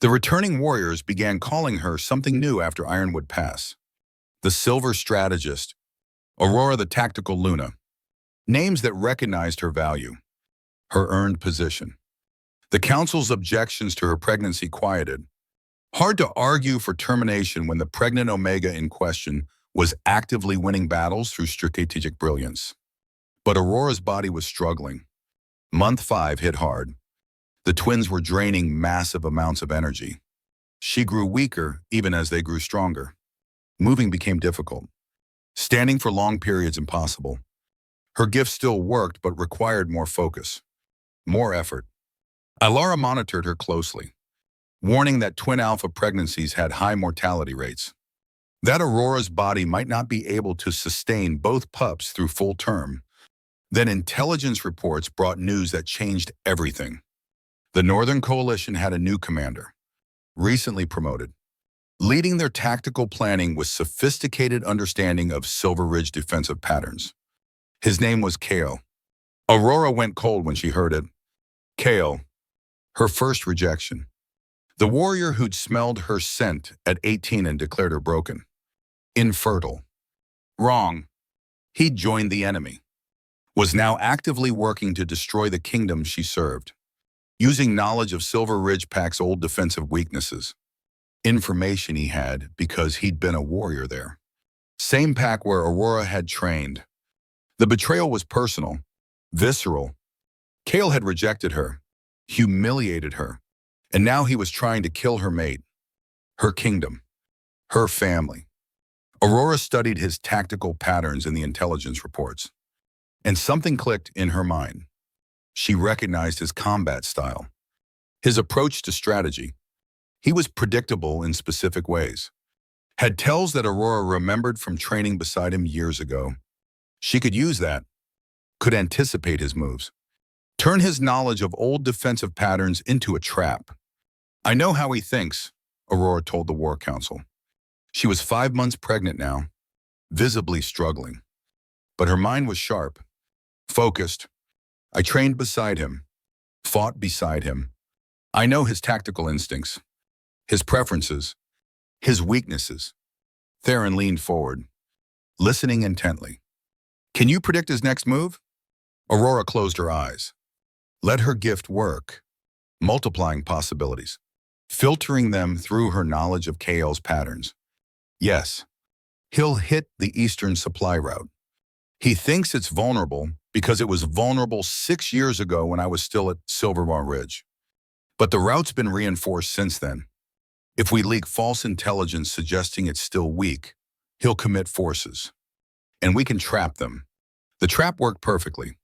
The returning warriors began calling her something new after Ironwood Pass. The Silver Strategist, Aurora the Tactical Luna, names that recognized her value, her earned position. The council's objections to her pregnancy quieted. Hard to argue for termination when the pregnant Omega in question was actively winning battles through strategic brilliance. But Aurora's body was struggling. Month 5 hit hard. The twins were draining massive amounts of energy. She grew weaker even as they grew stronger. Moving became difficult. Standing for long periods impossible. Her gift still worked but required more focus, more effort. Aurora monitored her closely, warning that twin alpha pregnancies had high mortality rates. That Aurora's body might not be able to sustain both pups through full term. Then intelligence reports brought news that changed everything. The Northern Coalition had a new commander, recently promoted, leading their tactical planning with sophisticated understanding of Silver Ridge defensive patterns. His name was Kale. Aurora went cold when she heard it. Kale, her first rejection. The warrior who'd smelled her scent at 18 and declared her broken. Infertile. Wrong. He'd joined the enemy. Was now actively working to destroy the kingdom she served, using knowledge of Silver Ridge Pack's old defensive weaknesses. Information he had because he'd been a warrior there. Same pack where Aurora had trained. The betrayal was personal, visceral. Kale had rejected her, humiliated her, and now he was trying to kill her mate, her kingdom, her family. Aurora studied his tactical patterns in the intelligence reports, and something clicked in her mind. She recognized his combat style, his approach to strategy. He was predictable in specific ways. Had tells that Aurora remembered from training beside him years ago. She could use that, could anticipate his moves, turn his knowledge of old defensive patterns into a trap. "I know how he thinks," Aurora told the War Council. She was 5 months pregnant now, visibly struggling. But her mind was sharp, focused. "I trained beside him, fought beside him. I know his tactical instincts, his preferences, his weaknesses." Theron leaned forward, listening intently. "Can you predict his next move?" Aurora closed her eyes. Let her gift work, multiplying possibilities, filtering them through her knowledge of Kale's patterns. "Yes, he'll hit the eastern supply route. He thinks it's vulnerable because it was vulnerable 6 years ago when I was still at Silverbar Ridge. But the route's been reinforced since then. If we leak false intelligence suggesting it's still weak, he'll commit forces. And we can trap them." The trap worked perfectly.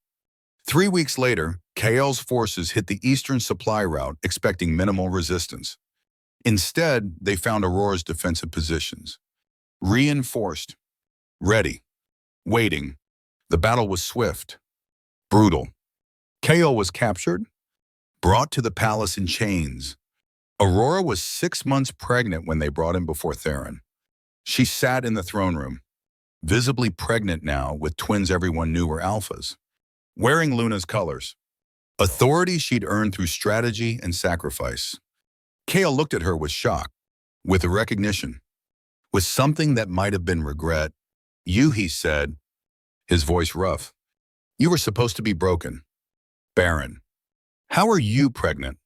3 weeks later, Kale's forces hit the eastern supply route expecting minimal resistance. Instead, they found Aurora's defensive positions. Reinforced, ready, waiting. The battle was swift, brutal. Kale was captured, brought to the palace in chains. Aurora was 6 months pregnant when they brought him before Theron. She sat in the throne room, visibly pregnant now with twins everyone knew were alphas, wearing Luna's colors, authority she'd earned through strategy and sacrifice. Kale looked at her with shock, with a recognition, with something that might have been regret. "You," he said, his voice rough. "You were supposed to be broken, barren, How are you pregnant?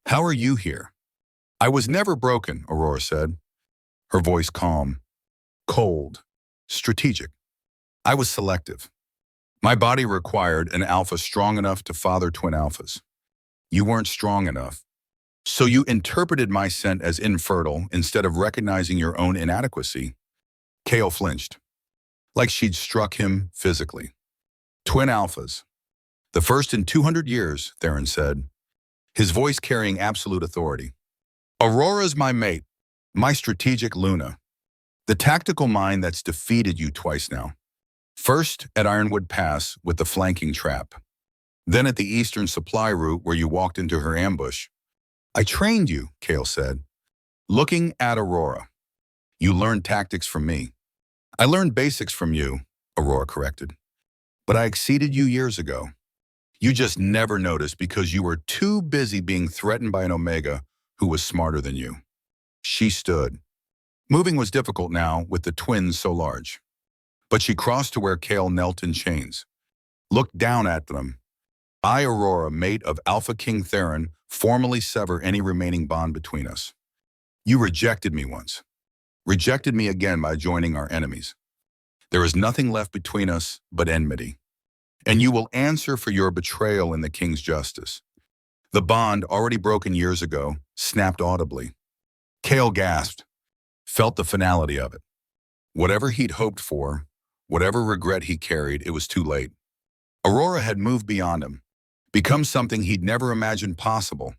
How are you here? I was never broken, Aurora said, her voice calm, cold, strategic. I was selective. My body required an alpha strong enough to father twin alphas. You weren't strong enough. So you interpreted my scent as infertile instead of recognizing your own inadequacy. Kale flinched, like she'd struck him physically. Twin alphas. The first in 200 years, Theron said, his voice carrying absolute authority. Aurora's my mate, my strategic Luna. The tactical mind that's defeated you twice now. First at Ironwood Pass with the flanking trap. Then at the eastern supply route where you walked into her ambush. I trained you, Kale said, looking at Aurora. You learned tactics from me. I learned basics from you, Aurora corrected. But I exceeded you years ago. You just never noticed because you were too busy being threatened by an Omega who was smarter than you. She stood. Moving was difficult now with the twins so large. But she crossed to where Kale knelt in chains. Looked down at them. I, Aurora, mate of Alpha King Theron, formally sever any remaining bond between us. You rejected me once. Rejected me again by joining our enemies. There is nothing left between us but enmity. And you will answer for your betrayal in the king's justice. The bond, already broken years ago, snapped audibly. Kale gasped, felt the finality of it. Whatever he'd hoped for, whatever regret he carried, it was too late. Aurora had moved beyond him, become something he'd never imagined possible.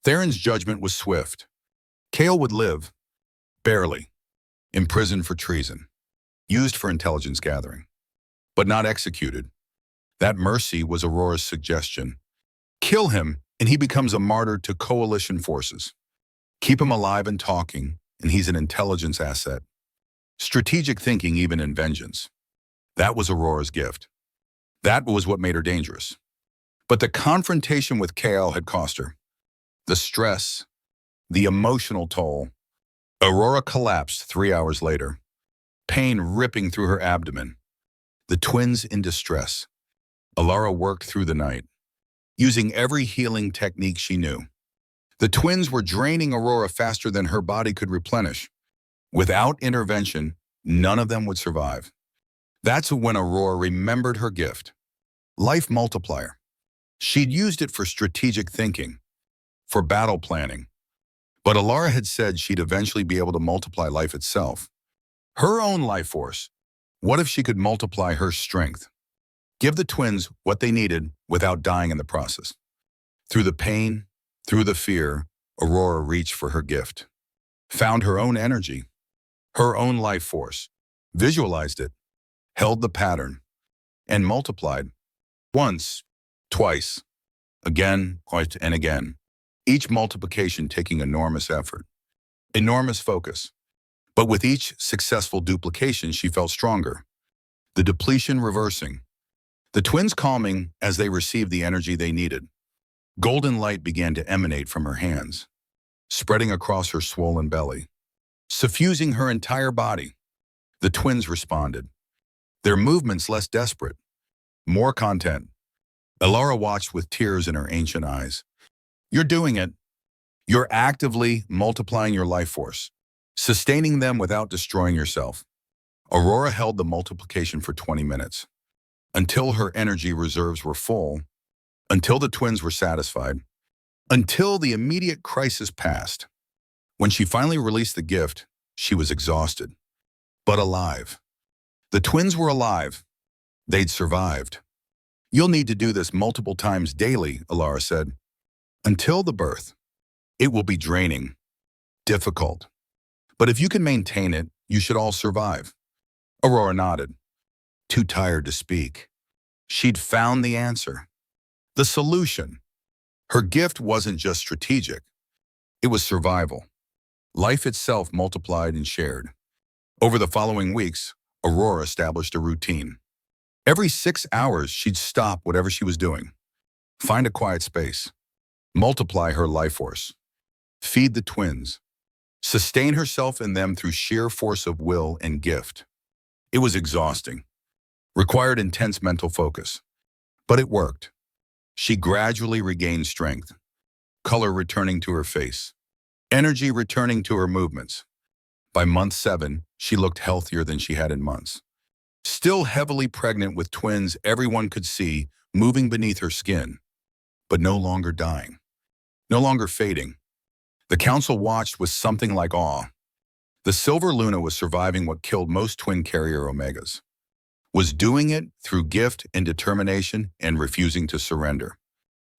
Theron's judgment was swift. Kale would live, barely, imprisoned for treason, used for intelligence gathering, but not executed. That mercy was Aurora's suggestion. Kill him, and he becomes a martyr to coalition forces. Keep him alive and talking, and he's an intelligence asset. Strategic thinking even in vengeance. That was Aurora's gift. That was what made her dangerous. But the confrontation with Kale had cost her. The stress, the emotional toll. Aurora collapsed 3 hours later, pain ripping through her abdomen. The twins in distress. Alara worked through the night, using every healing technique she knew. The twins were draining Aurora faster than her body could replenish. Without intervention, none of them would survive. That's when Aurora remembered her gift. Life multiplier. She'd used it for strategic thinking, for battle planning. But Alara had said she'd eventually be able to multiply life itself. Her own life force. What if she could multiply her strength? Give the twins what they needed without dying in the process. Through the pain, through the fear, Aurora reached for her gift. Found her own energy, her own life force, visualized it, held the pattern, and multiplied. Once, twice, again, quite and again. Each multiplication taking enormous effort, enormous focus. But with each successful duplication, she felt stronger. The depletion reversing. The twins calming as they received the energy they needed. Golden light began to emanate from her hands, spreading across her swollen belly, suffusing her entire body. The twins responded, their movements less desperate. More content. Alara watched with tears in her ancient eyes. You're doing it. You're actively multiplying your life force, sustaining them without destroying yourself. Aurora held the multiplication for 20 minutes, until her energy reserves were full, until the twins were satisfied, until the immediate crisis passed. When she finally released the gift, she was exhausted, but alive. The twins were alive. They'd survived. You'll need to do this multiple times daily, Alara said. Until the birth. It will be draining, difficult. But if you can maintain it, you should all survive. Aurora nodded, too tired to speak. She'd found the answer, the solution. Her gift wasn't just strategic. It was survival. Life itself multiplied and shared. Over the following weeks, Aurora established a routine. Every 6 hours, she'd stop whatever she was doing, find a quiet space, multiply her life force, feed the twins, sustain herself in them through sheer force of will and gift. It was exhausting, required intense mental focus, but it worked. She gradually regained strength, color returning to her face, energy returning to her movements. By month 7, she looked healthier than she had in months. Still heavily pregnant with twins everyone could see moving beneath her skin, but no longer dying, no longer fading. The council watched with something like awe. The Silver Luna was surviving what killed most twin carrier Omegas, was doing it through gift and determination and refusing to surrender.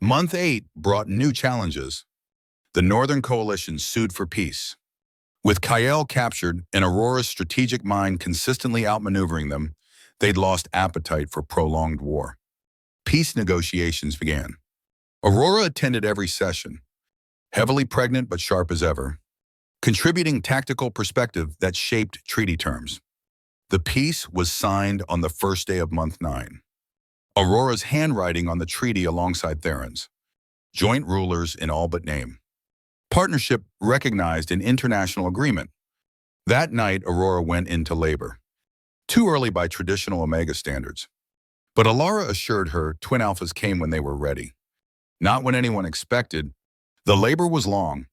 Month 8 brought new challenges. The Northern Coalition sued for peace. With Kyle captured and Aurora's strategic mind consistently outmaneuvering them, they'd lost appetite for prolonged war. Peace negotiations began. Aurora attended every session, heavily pregnant but sharp as ever, contributing tactical perspective that shaped treaty terms. The peace was signed on the first day of month 9. Aurora's handwriting on the treaty alongside Theron's. Joint rulers in all but name. Partnership recognized in international agreement. That night, Aurora went into labor. Too early by traditional Omega standards. But Alara assured her twin alphas came when they were ready. Not when anyone expected. The labor was long,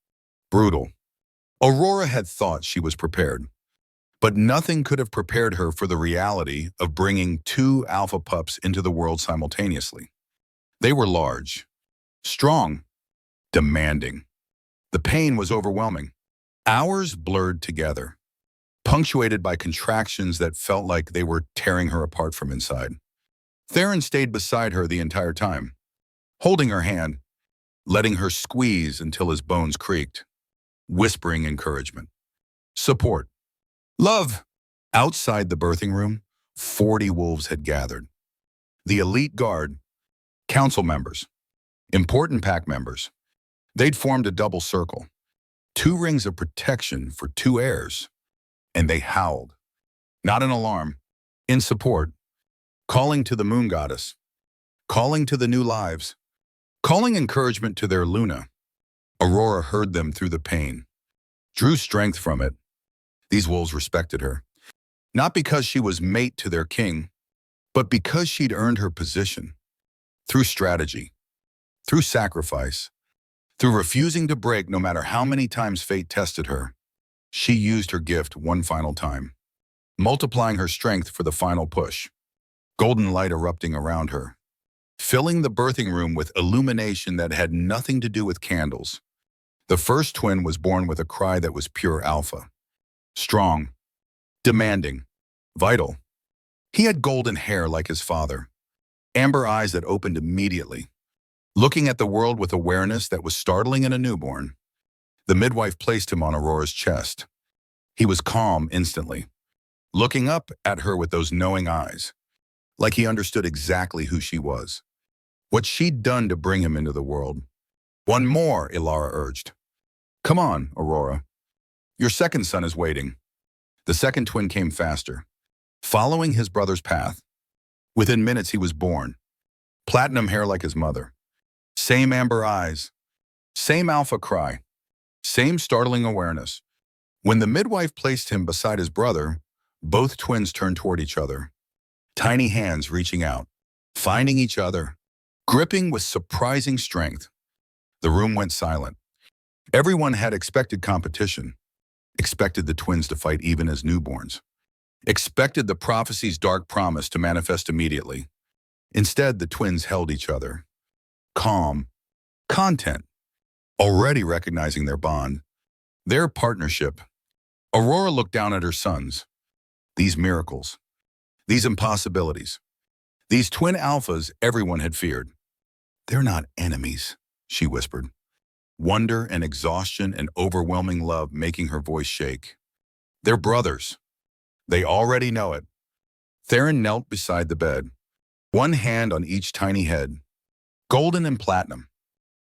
brutal. Aurora had thought she was prepared. But nothing could have prepared her for the reality of bringing 2 alpha pups into the world simultaneously. They were large, strong, demanding. The pain was overwhelming. Hours blurred together, punctuated by contractions that felt like they were tearing her apart from inside. Theron stayed beside her the entire time, holding her hand, letting her squeeze until his bones creaked, whispering encouragement, support, love. Outside the birthing room, 40 wolves had gathered. The elite guard, council members, important pack members. They'd formed a double circle, 2 rings of protection for 2 heirs, and they howled, not in alarm, in support, calling to the moon goddess, calling to the new lives, calling encouragement to their Luna. Aurora heard them through the pain, drew strength from it. These wolves respected her, not because she was mate to their king, but because she'd earned her position, through strategy, through sacrifice, through refusing to break no matter how many times fate tested her. She used her gift one final time, multiplying her strength for the final push. Golden light erupting around her, filling the birthing room with illumination that had nothing to do with candles. The first twin was born with a cry that was pure alpha. Strong, demanding, vital. He had golden hair like his father, amber eyes that opened immediately, looking at the world with awareness that was startling in a newborn. The midwife placed him on Aurora's chest. He was calm instantly, looking up at her with those knowing eyes, like he understood exactly who she was, what she'd done to bring him into the world. One more, Ilara urged. Come on, Aurora. Your second son is waiting. The second twin came faster, following his brother's path. Within minutes, he was born. Platinum hair like his mother. Same amber eyes. Same alpha cry. Same startling awareness. When the midwife placed him beside his brother, both twins turned toward each other. Tiny hands reaching out, finding each other, gripping with surprising strength. The room went silent. Everyone had expected competition, expected the twins to fight even as newborns, expected the prophecy's dark promise to manifest immediately. Instead, the twins held each other, calm, content, already recognizing their bond, their partnership. Aurora looked down at her sons. These miracles, these impossibilities, these twin alphas everyone had feared. They're not enemies, she whispered. Wonder and exhaustion and overwhelming love making her voice shake. They're brothers. They already know it. Theron knelt beside the bed, one hand on each tiny head. Golden and platinum,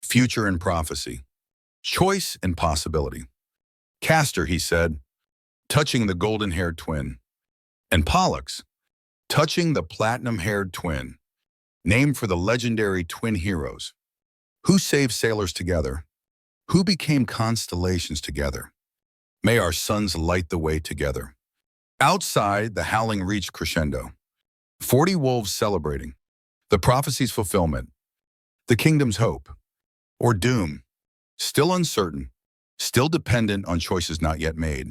future and prophecy, choice and possibility. Castor, he said, touching the golden-haired twin. And Pollux, touching the platinum-haired twin, named for the legendary twin heroes. Who saved sailors together? Who became constellations together? May our sons light the way together. Outside, the howling reached crescendo. 40 wolves celebrating. The prophecy's fulfillment. The kingdom's hope, or doom, still uncertain, still dependent on choices not yet made.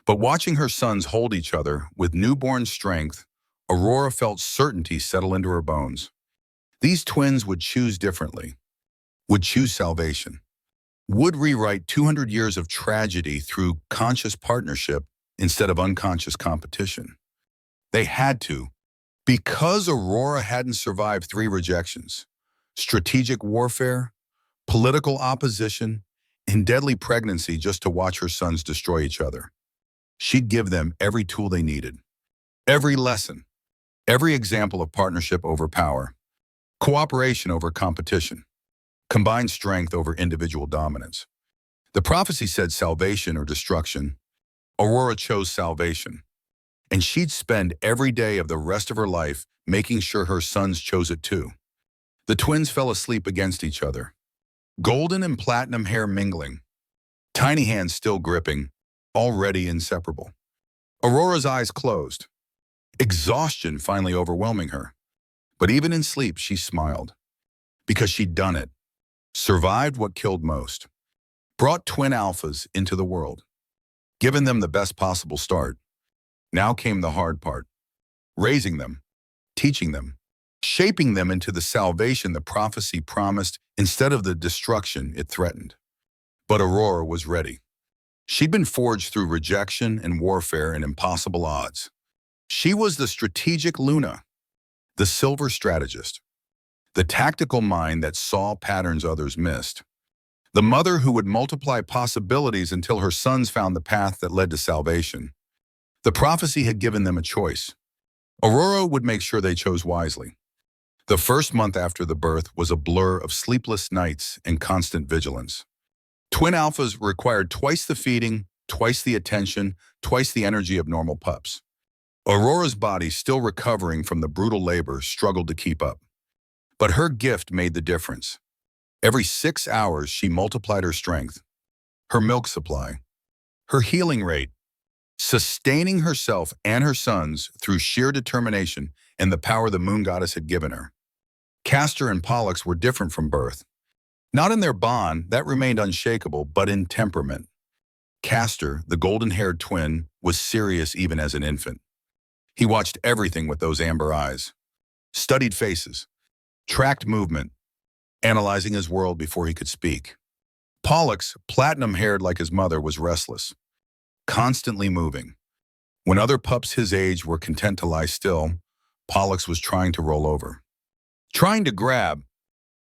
But watching her sons hold each other with newborn strength, Aurora felt certainty settle into her bones. These twins would choose differently, would choose salvation, would rewrite 200 years of tragedy through conscious partnership instead of unconscious competition. They had to, because Aurora hadn't survived 3 rejections, strategic warfare, political opposition, and deadly pregnancy just to watch her sons destroy each other. She'd give them every tool they needed, every lesson, every example of partnership over power, cooperation over competition, combined strength over individual dominance. The prophecy said salvation or destruction. Aurora chose salvation, and she'd spend every day of the rest of her life making sure her sons chose it too. The twins fell asleep against each other, golden and platinum hair mingling, tiny hands still gripping, already inseparable. Aurora's eyes closed, exhaustion finally overwhelming her. But even in sleep, she smiled, because she'd done it, survived what killed most, brought twin alphas into the world, given them the best possible start. Now came the hard part, raising them, teaching them, shaping them into the salvation the prophecy promised instead of the destruction it threatened. But Aurora was ready. She'd been forged through rejection and warfare and impossible odds. She was the strategic Luna, the silver strategist, the tactical mind that saw patterns others missed, the mother who would multiply possibilities until her sons found the path that led to salvation. The prophecy had given them a choice. Aurora would make sure they chose wisely. The first month after the birth was a blur of sleepless nights and constant vigilance. Twin alphas required twice the feeding, twice the attention, twice the energy of normal pups. Aurora's body, still recovering from the brutal labor, struggled to keep up. But her gift made the difference. Every 6 hours, she multiplied her strength, her milk supply, her healing rate, sustaining herself and her sons through sheer determination and the power the moon goddess had given her. Castor and Pollux were different from birth. Not in their bond, that remained unshakable, but in temperament. Castor, the golden-haired twin, was serious even as an infant. He watched everything with those amber eyes, studied faces, tracked movement, analyzing his world before he could speak. Pollux, platinum-haired like his mother, was restless, constantly moving. When other pups his age were content to lie still, Pollux was trying to roll over, trying to grab,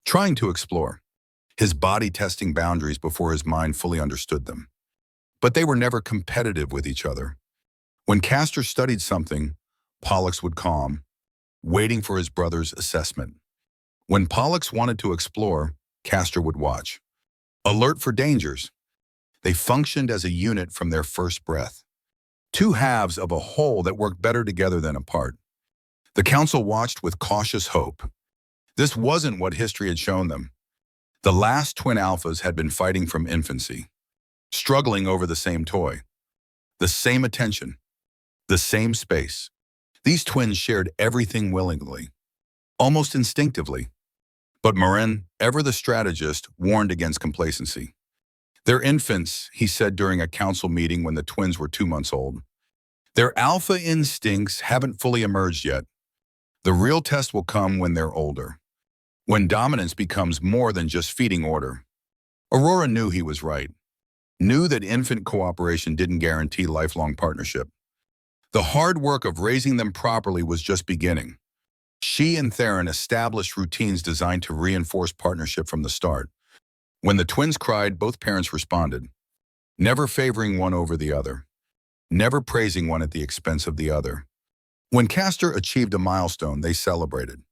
trying to explore, his body testing boundaries before his mind fully understood them. But they were never competitive with each other. When Castor studied something, Pollux would calm, waiting for his brother's assessment. When Pollux wanted to explore, Castor would watch, alert for dangers. They functioned as a unit from their first breath, 2 halves of a whole that worked better together than apart. The council watched with cautious hope. This wasn't what history had shown them. The last twin alphas had been fighting from infancy, struggling over the same toy, the same attention, the same space. These twins shared everything willingly, almost instinctively. But Barren, ever the strategist, warned against complacency. "They're infants," he said during a council meeting when the twins were 2 months old. "Their alpha instincts haven't fully emerged yet. The real test will come when they're older, when dominance becomes more than just feeding order." Aurora knew he was right, knew that infant cooperation didn't guarantee lifelong partnership. The hard work of raising them properly was just beginning. She and Theron established routines designed to reinforce partnership from the start. When the twins cried, both parents responded, never favoring one over the other, never praising one at the expense of the other. When Castor achieved a milestone, they celebrated.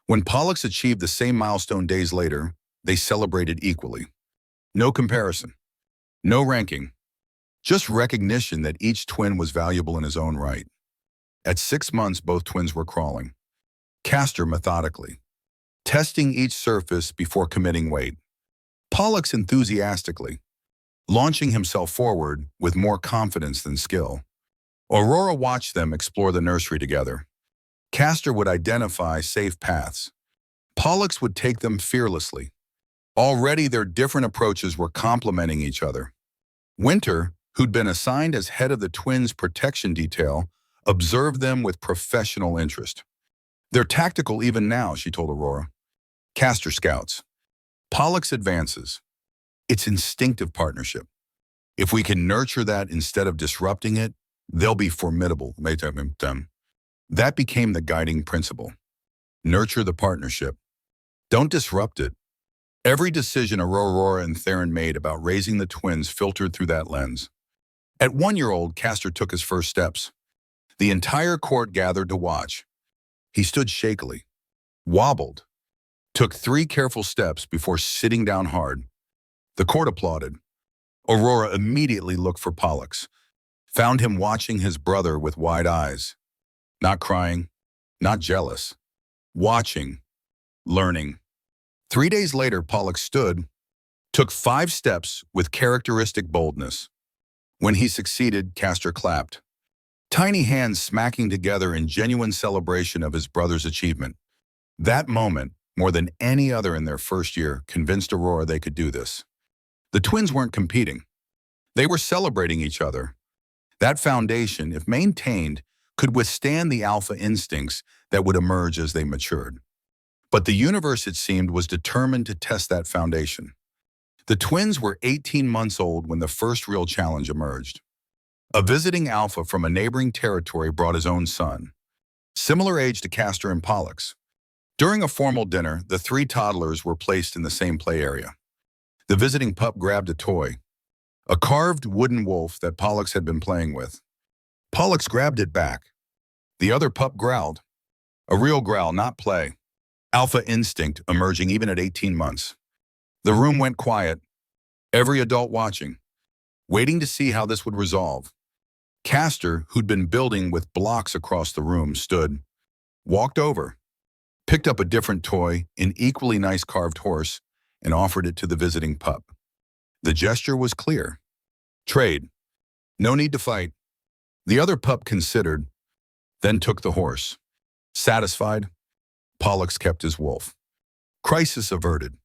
When Pollux achieved the same milestone days later, they celebrated equally. No comparison, no ranking, just recognition that each twin was valuable in his own right. At 6 months, both twins were crawling. Castor methodically, testing each surface before committing weight. Pollux enthusiastically, launching himself forward with more confidence than skill. Aurora watched them explore the nursery together. Castor would identify safe paths, Pollux would take them fearlessly. Already their different approaches were complementing each other. Winter, who'd been assigned as head of the twins' protection detail, observed them with professional interest. They're tactical even now, she told Aurora. Caster scouts. Pollux advances. It's instinctive partnership. If we can nurture that instead of disrupting it, they'll be formidable. That became the guiding principle. Nurture the partnership. Don't disrupt it. Every decision Aurora and Theron made about raising the twins filtered through that lens. At 1-year-old, Castor took his first steps. The entire court gathered to watch. He stood shakily, wobbled, took 3 careful steps before sitting down hard. The court applauded. Aurora immediately looked for Pollux, found him watching his brother with wide eyes. Not crying, not jealous. Watching, learning. 3 days later, Pollux stood, took 5 steps with characteristic boldness. When he succeeded, Castor clapped. Tiny hands smacking together in genuine celebration of his brother's achievement. That moment, more than any other in their first year, convinced Aurora they could do this. The twins weren't competing. They were celebrating each other. That foundation, if maintained, could withstand the alpha instincts that would emerge as they matured. But the universe, it seemed, was determined to test that foundation. The twins were 18 months old when the first real challenge emerged. A visiting alpha from a neighboring territory brought his own son, similar age to Castor and Pollux. During a formal dinner, the 3 toddlers were placed in the same play area. The visiting pup grabbed a toy, a carved wooden wolf that Pollux had been playing with. Pollux grabbed it back. The other pup growled. A real growl, not play. Alpha instinct emerging even at 18 months. The room went quiet, every adult watching, waiting to see how this would resolve. Castor, who'd been building with blocks across the room, stood, walked over, picked up a different toy, an equally nice carved horse, and offered it to the visiting pup. The gesture was clear. Trade. No need to fight. The other pup considered, then took the horse. Satisfied, Pollux kept his wolf. Crisis averted.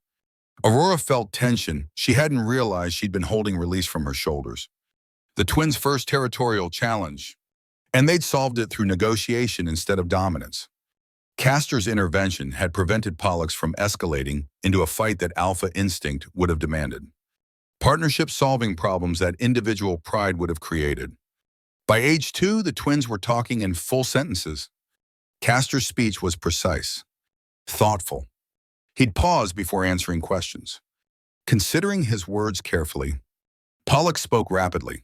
Aurora felt tension she hadn't realized she'd been holding release from her shoulders. The twins' first territorial challenge, and they'd solved it through negotiation instead of dominance. Castor's intervention had prevented Pollux from escalating into a fight that alpha instinct would have demanded. Partnership solving problems that individual pride would have created. By age 2, the twins were talking in full sentences. Castor's speech was precise, thoughtful. He'd pause before answering questions. Considering his words carefully, Pollux spoke rapidly,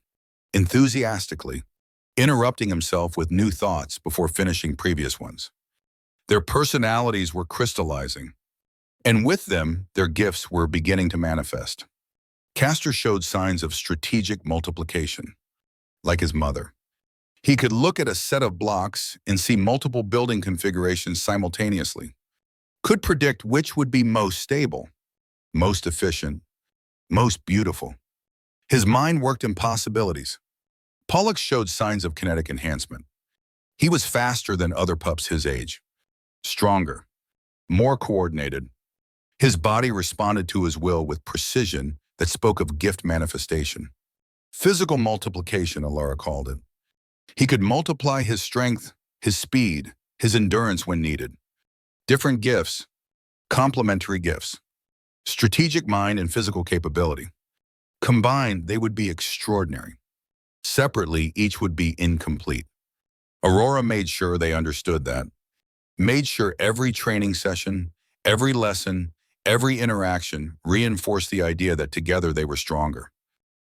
enthusiastically, interrupting himself with new thoughts before finishing previous ones. Their personalities were crystallizing, and with them, their gifts were beginning to manifest. Castor showed signs of strategic multiplication, like his mother. He could look at a set of blocks and see multiple building configurations simultaneously. Could predict which would be most stable, most efficient, most beautiful. His mind worked in possibilities. Pollux showed signs of kinetic enhancement. He was faster than other pups his age, stronger, more coordinated. His body responded to his will with precision that spoke of gift manifestation. Physical multiplication, Aurora called it. He could multiply his strength, his speed, his endurance when needed. Different gifts, complementary gifts, strategic mind and physical capability. Combined, they would be extraordinary. Separately, each would be incomplete. Aurora made sure they understood that. Made sure every training session, every lesson, every interaction reinforced the idea that together they were stronger.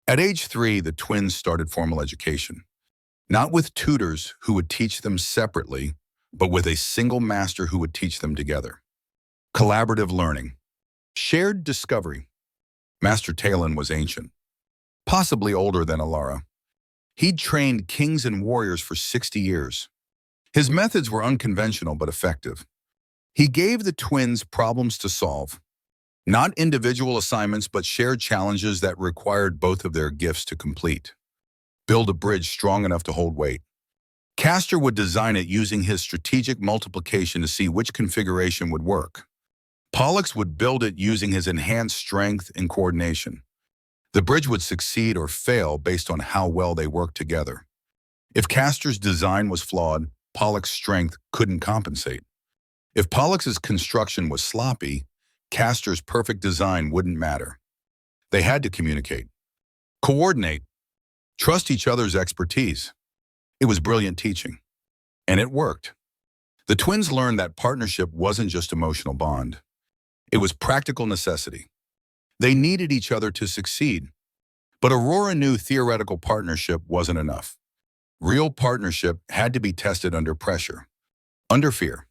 At age 3, the twins started formal education. Not with tutors who would teach them separately, but with a single master who would teach them together. Collaborative learning. Shared discovery. Master Talon was ancient, possibly older than Alara. He'd trained kings and warriors for 60 years. His methods were unconventional but effective. He gave the twins problems to solve, not individual assignments but shared challenges that required both of their gifts to complete. Build a bridge strong enough to hold weight. Castor would design it using his strategic multiplication to see which configuration would work. Pollux would build it using his enhanced strength and coordination. The bridge would succeed or fail based on how well they worked together. If Castor's design was flawed, Pollux's strength couldn't compensate. If Pollux's construction was sloppy, Castor's perfect design wouldn't matter. They had to communicate, coordinate, trust each other's expertise. It was brilliant teaching. And it worked. The twins learned that partnership wasn't just emotional bond. It was practical necessity. They needed each other to succeed. But Aurora knew theoretical partnership wasn't enough. Real partnership had to be tested under pressure, under fear,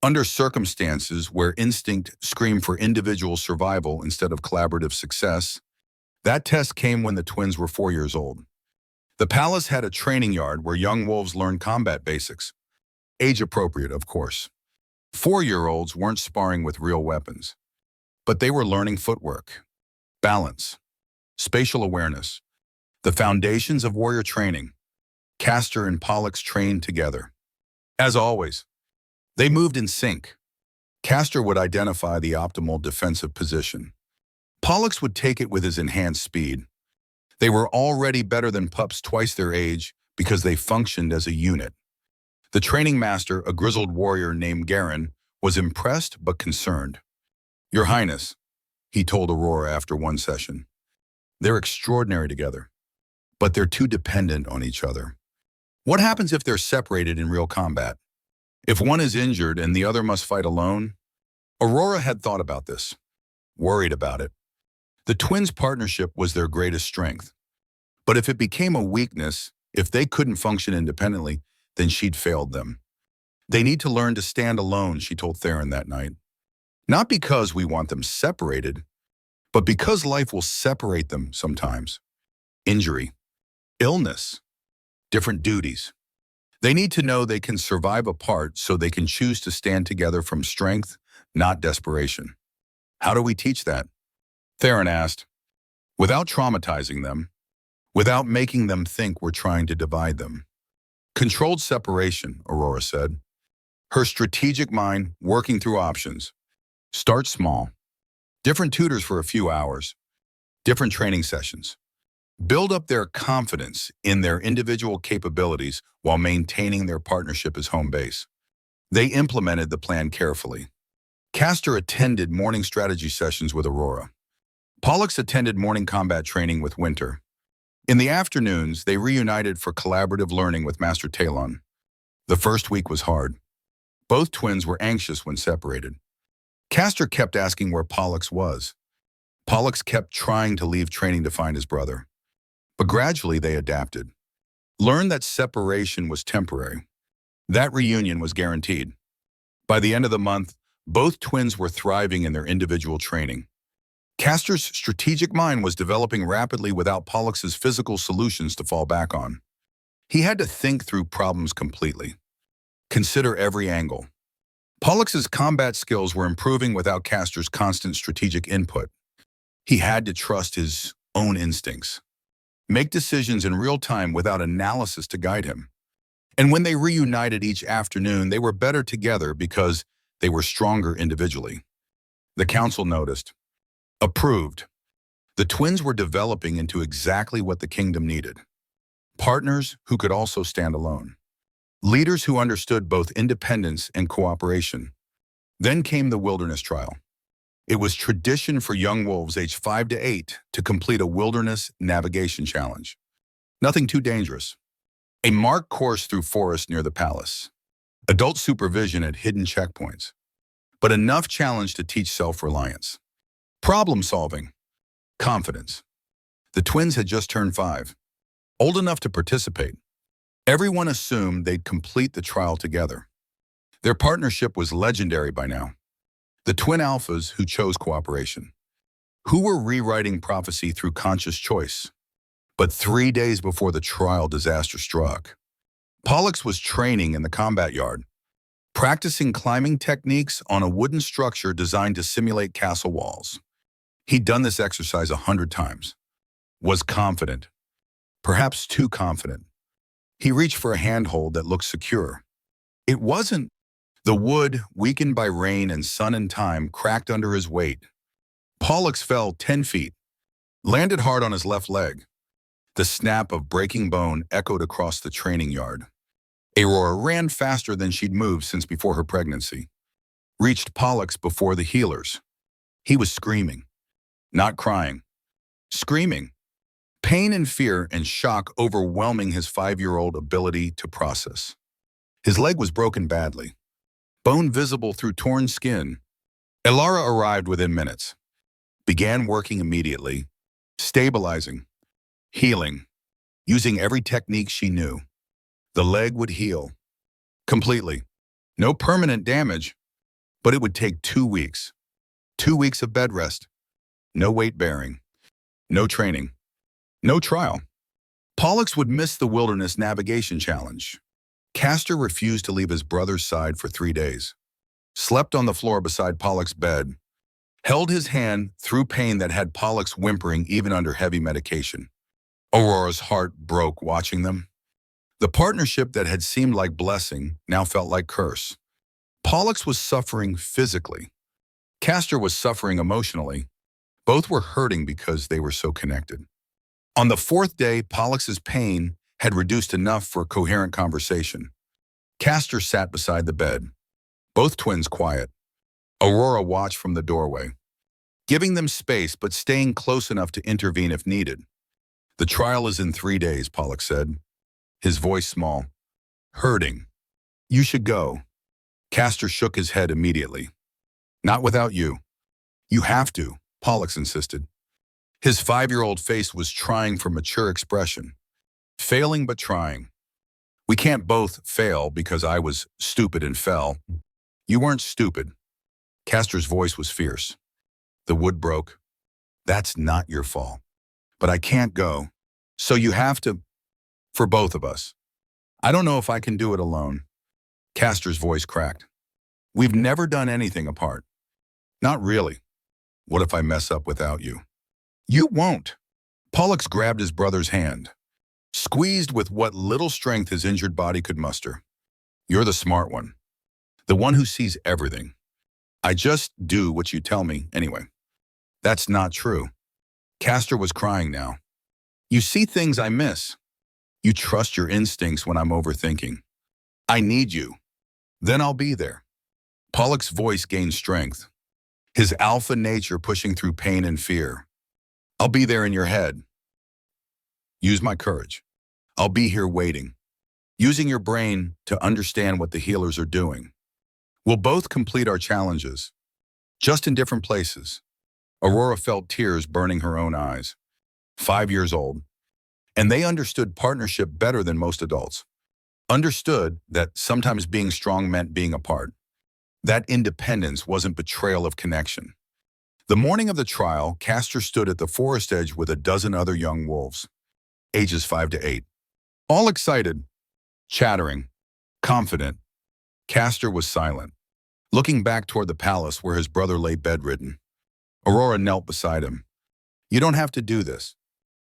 under circumstances where instinct screamed for individual survival instead of collaborative success. That test came when the twins were 4 years old. The palace had a training yard where young wolves learned combat basics. Age appropriate, of course. 4-year-olds weren't sparring with real weapons, but they were learning footwork, balance, spatial awareness, the foundations of warrior training. Castor and Pollux trained together. As always, they moved in sync. Castor would identify the optimal defensive position. Pollux would take it with his enhanced speed. They were already better than pups twice their age because they functioned as a unit. The training master, a grizzled warrior named Barren, was impressed but concerned. "Your Highness," he told Aurora after one session, "they're extraordinary together, but they're too dependent on each other. What happens if they're separated in real combat? If one is injured and the other must fight alone?" Aurora had thought about this, worried about it. The twins' partnership was their greatest strength. But if it became a weakness, if they couldn't function independently, then she'd failed them. "They need to learn to stand alone," she told Theron that night. "Not because we want them separated, but because life will separate them sometimes. Injury, illness, different duties. They need to know they can survive apart so they can choose to stand together from strength, not desperation." "How do we teach that?" Theron asked. "Without traumatizing them, without making them think we're trying to divide them." "Controlled separation," Aurora said. Her strategic mind working through options. Start small. Different tutors for a few hours. Different training sessions. Build up their confidence in their individual capabilities while maintaining their partnership as home base. They implemented the plan carefully. Castor attended morning strategy sessions with Aurora. Pollux attended morning combat training with Winter. In the afternoons, they reunited for collaborative learning with Master Talon. The first week was hard. Both twins were anxious when separated. Castor kept asking where Pollux was. Pollux kept trying to leave training to find his brother. But gradually they adapted. Learned that separation was temporary. That reunion was guaranteed. By the end of the month, both twins were thriving in their individual training. Castor's strategic mind was developing rapidly without Pollux's physical solutions to fall back on. He had to think through problems completely. Consider every angle. Pollux's combat skills were improving without Castor's constant strategic input. He had to trust his own instincts. Make decisions in real time without analysis to guide him. And when they reunited each afternoon, they were better together because they were stronger individually. The council noticed. Approved. The twins were developing into exactly what the kingdom needed. Partners who could also stand alone. Leaders who understood both independence and cooperation. Then came the wilderness trial. It was tradition for young wolves aged 5 to 8 to complete a wilderness navigation challenge. Nothing too dangerous. A marked course through forest near the palace. Adult supervision at hidden checkpoints. But enough challenge to teach self-reliance. Problem solving. Confidence. The twins had just turned 5. Old enough to participate. Everyone assumed they'd complete the trial together. Their partnership was legendary by now. The twin alphas who chose cooperation. Who were rewriting prophecy through conscious choice. But 3 days before the trial, disaster struck. Pollux was training in the combat yard, practicing climbing techniques on a wooden structure designed to simulate castle walls. He'd done this exercise 100 times. Was confident. Perhaps too confident. He reached for a handhold that looked secure. It wasn't. The wood, weakened by rain and sun and time, cracked under his weight. Pollux fell 10 feet, landed hard on his left leg. The snap of breaking bone echoed across the training yard. Aurora ran faster than she'd moved since before her pregnancy. Reached Pollux before the healers. He was screaming. Not crying. Screaming. Pain and fear and shock overwhelming his 5-year-old ability to process. His leg was broken badly. Bone visible through torn skin. Aurora arrived within minutes. Began working immediately. Stabilizing. Healing. Using every technique she knew. The leg would heal. Completely. No permanent damage, but it would take 2 weeks. 2 weeks of bed rest. No weight bearing. No training. No trial. Pollux would miss the Wilderness Navigation Challenge. Castor refused to leave his brother's side for 3 days. Slept on the floor beside Pollux's bed. Held his hand through pain that had Pollux whimpering even under heavy medication. Aurora's heart broke watching them. The partnership that had seemed like blessing now felt like curse. Pollux was suffering physically. Castor was suffering emotionally. Both were hurting because they were so connected. On the 4th day, Pollux's pain had reduced enough for coherent conversation. Castor sat beside the bed, both twins quiet. Aurora watched from the doorway, giving them space but staying close enough to intervene if needed. The trial is in 3 days, Pollux said, his voice small. Hurting. You should go. Castor shook his head immediately. Not without you. You have to, Pollux insisted. His 5-year-old face was trying for mature expression. Failing but trying. We can't both fail because I was stupid and fell. You weren't stupid. Castor's voice was fierce. The wood broke. That's not your fault. But I can't go. So you have to, for both of us. I don't know if I can do it alone. Castor's voice cracked. We've never done anything apart. Not really. What if I mess up without you? You won't. Pollux grabbed his brother's hand, squeezed with what little strength his injured body could muster. You're the smart one. The one who sees everything. I just do what you tell me anyway. That's not true. Castor was crying now. You see things I miss. You trust your instincts when I'm overthinking. I need you. Then I'll be there. Pollux's voice gained strength, his alpha nature pushing through pain and fear. I'll be there in your head. Use my courage. I'll be here waiting, using your brain to understand what the healers are doing. We'll both complete our challenges, just in different places. Aurora felt tears burning her own eyes. 5 years old, and they understood partnership better than most adults. Understood that sometimes being strong meant being apart. That independence wasn't betrayal of connection. The morning of the trial, Castor stood at the forest edge with a dozen other young wolves, ages 5 to 8. All excited, chattering, confident. Castor was silent, looking back toward the palace where his brother lay bedridden. Aurora knelt beside him. You don't have to do this.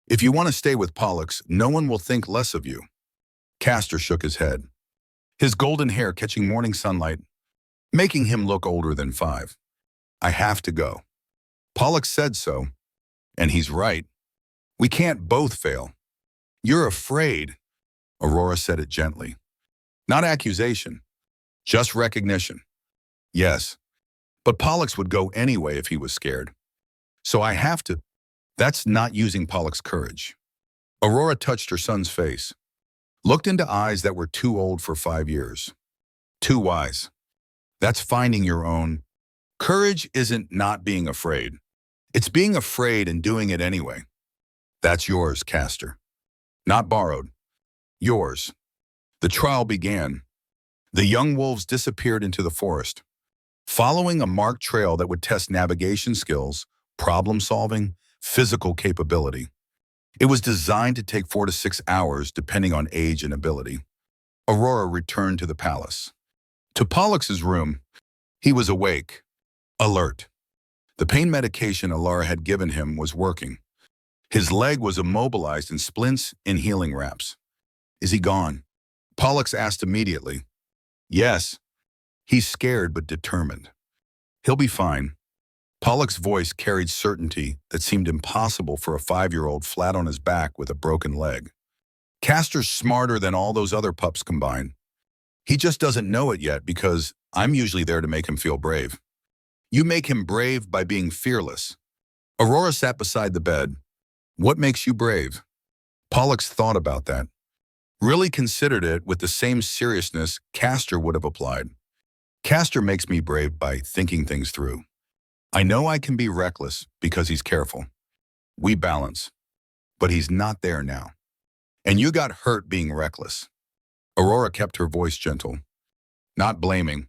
If you want to stay with Pollux, no one will think less of you. Castor shook his head, his golden hair catching morning sunlight, making him look older than 5. I have to go. Pollux said so, and he's right. We can't both fail. You're afraid, Aurora said it gently. Not accusation, just recognition. Yes, but Pollux would go anyway if he was scared. So I have to. That's not using Pollux's courage. Aurora touched her son's face, looked into eyes that were too old for 5 years. Too wise. That's finding your own. Courage isn't not being afraid. It's being afraid and doing it anyway. That's yours, Castor. Not borrowed. Yours. The trial began. The young wolves disappeared into the forest, following a marked trail that would test navigation skills, problem-solving, physical capability. It was designed to take 4 to 6 hours, depending on age and ability. Aurora returned to the palace. To Pollux's room, he was awake, alert. The pain medication Aurora had given him was working. His leg was immobilized in splints and healing wraps. Is he gone? Pollux asked immediately. Yes. He's scared but determined. He'll be fine. Pollock's voice carried certainty that seemed impossible for a 5-year-old flat on his back with a broken leg. Castor's smarter than all those other pups combined. He just doesn't know it yet because I'm usually there to make him feel brave. You make him brave by being fearless. Aurora sat beside the bed. What makes you brave? Pollux thought about that. Really considered it with the same seriousness Castor would have applied. Castor makes me brave by thinking things through. I know I can be reckless because he's careful. We balance. But he's not there now. And you got hurt being reckless. Aurora kept her voice gentle. Not blaming.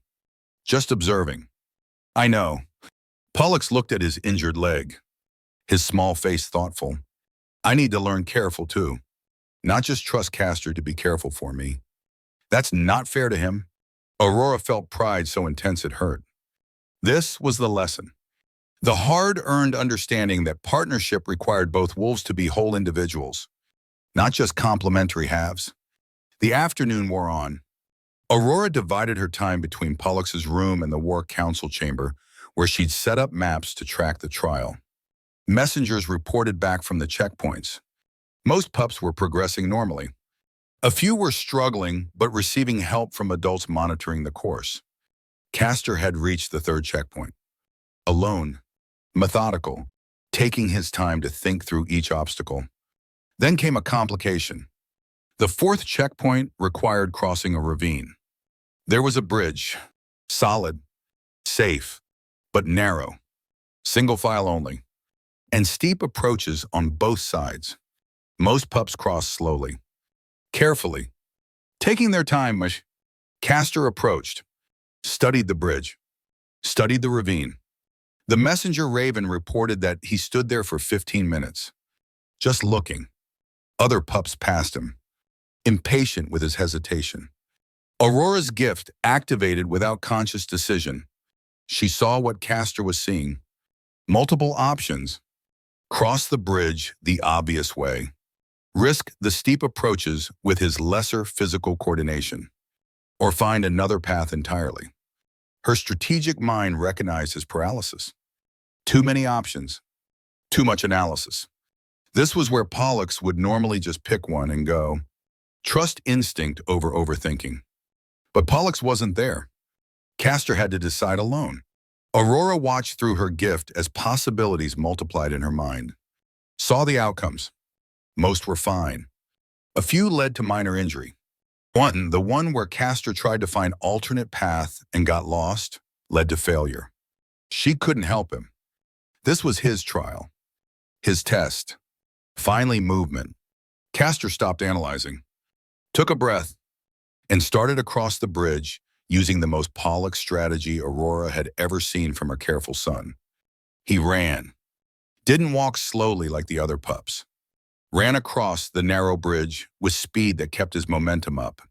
Just observing. I know. Pollux looked at his injured leg. His small face thoughtful. I need to learn careful too. Not just trust Castor to be careful for me. That's not fair to him. Aurora felt pride so intense it hurt. This was the lesson. The hard-earned understanding that partnership required both wolves to be whole individuals, not just complementary halves. The afternoon wore on. Aurora divided her time between Pollux's room and the War Council chamber, where she'd set up maps to track the trial. Messengers reported back from the checkpoints. Most pups were progressing normally. A few were struggling, but receiving help from adults monitoring the course. Castor had reached the 3rd checkpoint. Alone, methodical, taking his time to think through each obstacle. Then came a complication. The 4th checkpoint required crossing a ravine. There was a bridge, solid, safe, but narrow, single file only, and steep approaches on both sides. Most pups crossed slowly, carefully, taking their time. Castor approached, studied the bridge, studied the ravine. The messenger Raven reported that he stood there for 15 minutes, just looking. Other pups passed him, impatient with his hesitation. Aurora's gift activated without conscious decision. She saw what Castor was seeing. Multiple options. Cross the bridge the obvious way. Risk the steep approaches with his lesser physical coordination. Or find another path entirely. Her strategic mind recognized his paralysis. Too many options. Too much analysis. This was where Pollux would normally just pick one and go. Trust instinct over overthinking. But Pollux wasn't there. Castor had to decide alone. Aurora watched through her gift as possibilities multiplied in her mind. Saw the outcomes. Most were fine. A few led to minor injury. The one where Castor tried to find alternate path and got lost, led to failure. She couldn't help him. This was his trial. His test. Finally, movement. Castor stopped analyzing, took a breath, and started across the bridge using the most Pollux strategy Aurora had ever seen from her careful son. He ran. Didn't walk slowly like the other pups. Ran across the narrow bridge with speed that kept his momentum up,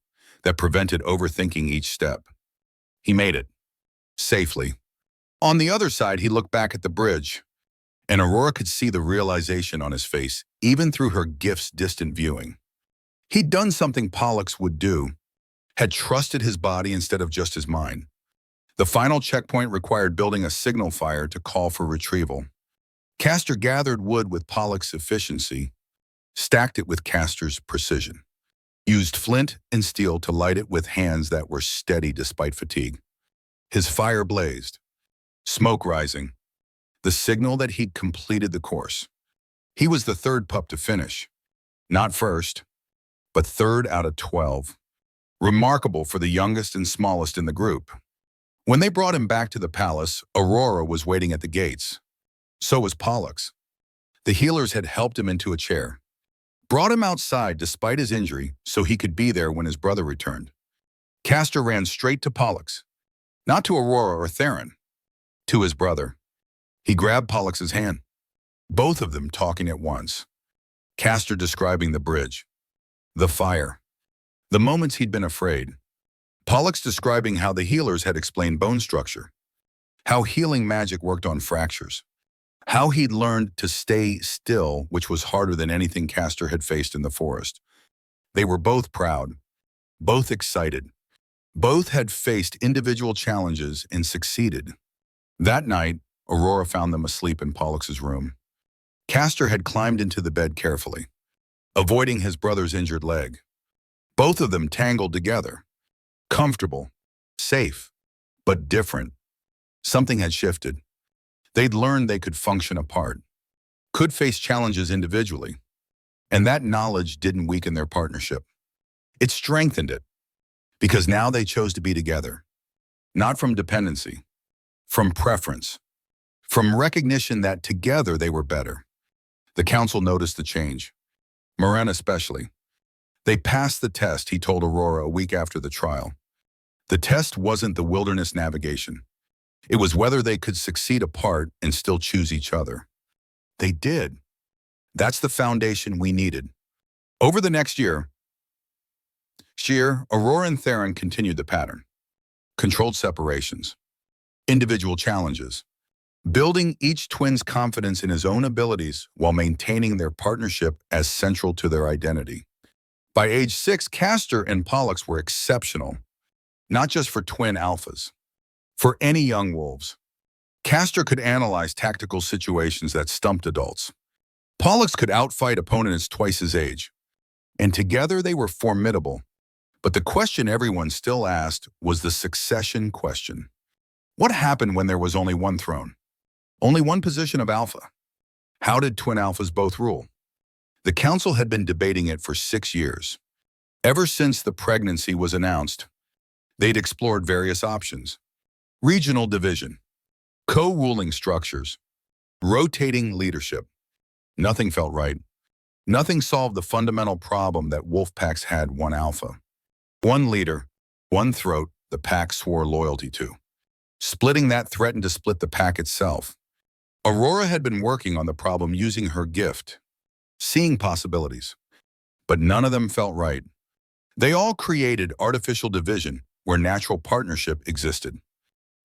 that prevented overthinking each step. He made it. Safely. On the other side, he looked back at the bridge, and Aurora could see the realization on his face, even through her gift's distant viewing. He'd done something Pollux would do, had trusted his body instead of just his mind. The final checkpoint required building a signal fire to call for retrieval. Castor gathered wood with Pollux's efficiency, stacked it with Castor's precision, used flint and steel to light it with hands that were steady despite fatigue. His fire blazed, smoke rising, the signal that he'd completed the course. He was the 3rd pup to finish, not first, but 3rd out of 12. Remarkable for the youngest and smallest in the group. When they brought him back to the palace, Aurora was waiting at the gates. So was Pollux. The healers had helped him into a chair, brought him outside despite his injury so he could be there when his brother returned. Castor ran straight to Pollux, not to Aurora or Theron, to his brother. He grabbed Pollux's hand, both of them talking at once. Castor describing the bridge, the fire, the moments he'd been afraid. Pollux describing how the healers had explained bone structure, how healing magic worked on fractures, how he'd learned to stay still, which was harder than anything Castor had faced in the forest. They were both proud, both excited, Both had faced individual challenges and succeeded. That night, Aurora found them asleep in Pollux's room. Castor had climbed into the bed carefully, avoiding his brother's injured leg. Both of them tangled together, comfortable, safe, but different. Something had shifted. They'd learned they could function apart, could face challenges individually, and that knowledge didn't weaken their partnership. It strengthened it, because now they chose to be together, not from dependency, from preference, from recognition that together they were better. The council noticed the change, Moran especially. They passed the test, he told Aurora a week after the trial. The test wasn't the wilderness navigation. It was whether they could succeed apart and still choose each other. They did. That's the foundation we needed. Over the next year, Aurora and Theron continued the pattern. Controlled separations, individual challenges, building each twin's confidence in his own abilities while maintaining their partnership as central to their identity. By age 6, Castor and Pollux were exceptional, not just for twin alphas. For any young wolves, Castor could analyze tactical situations that stumped adults. Pollux could outfight opponents twice his age, and together they were formidable. But the question everyone still asked was the succession question. What happened when there was only one throne? Only one position of alpha? How did twin alphas both rule? The council had been debating it for 6 years. Ever since the pregnancy was announced, they'd explored various options. Regional division, co-ruling structures, rotating leadership. Nothing felt right. Nothing solved the fundamental problem that wolf packs had one alpha. One leader, one throat the pack swore loyalty to. Splitting that threatened to split the pack itself. Aurora had been working on the problem using her gift, seeing possibilities, but none of them felt right. They all created artificial division where natural partnership existed.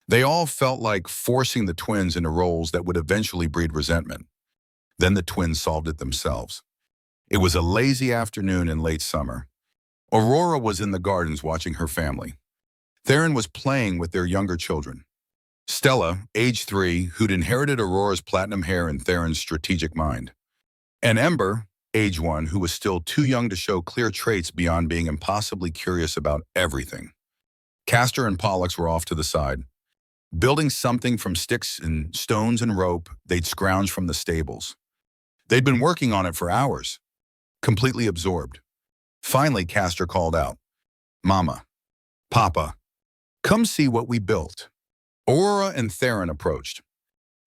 They all felt like forcing the twins into roles that would eventually breed resentment. Then the twins solved it themselves. It was a lazy afternoon in late summer. Aurora was in the gardens watching her family. Theron was playing with their younger children. Stella, age 3, who'd inherited Aurora's platinum hair and Theron's strategic mind. And Ember, age 1, who was still too young to show clear traits beyond being impossibly curious about everything. Castor and Pollux were off to the side, building something from sticks and stones and rope they'd scrounged from the stables. They'd been working on it for hours, completely absorbed. Finally, Castor called out, "Mama, Papa, come see what we built." Aurora and Theron approached.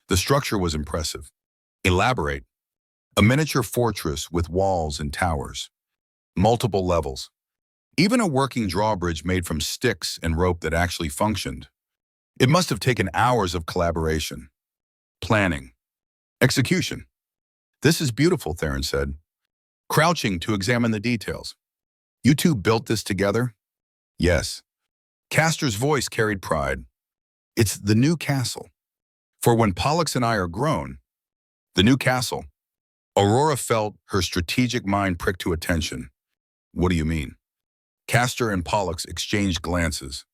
The structure was impressive. Elaborate. A miniature fortress with walls and towers. Multiple levels. Even a working drawbridge made from sticks and rope that actually functioned. It must have taken hours of collaboration, planning, execution. "This is beautiful," Theron said, crouching to examine the details. "You two built this together?" "Yes." Castor's voice carried pride. "It's the new castle. For when Pollux and I are grown, the new castle." Aurora felt her strategic mind prick to attention. "What do you mean?" Castor and Pollux exchanged glances.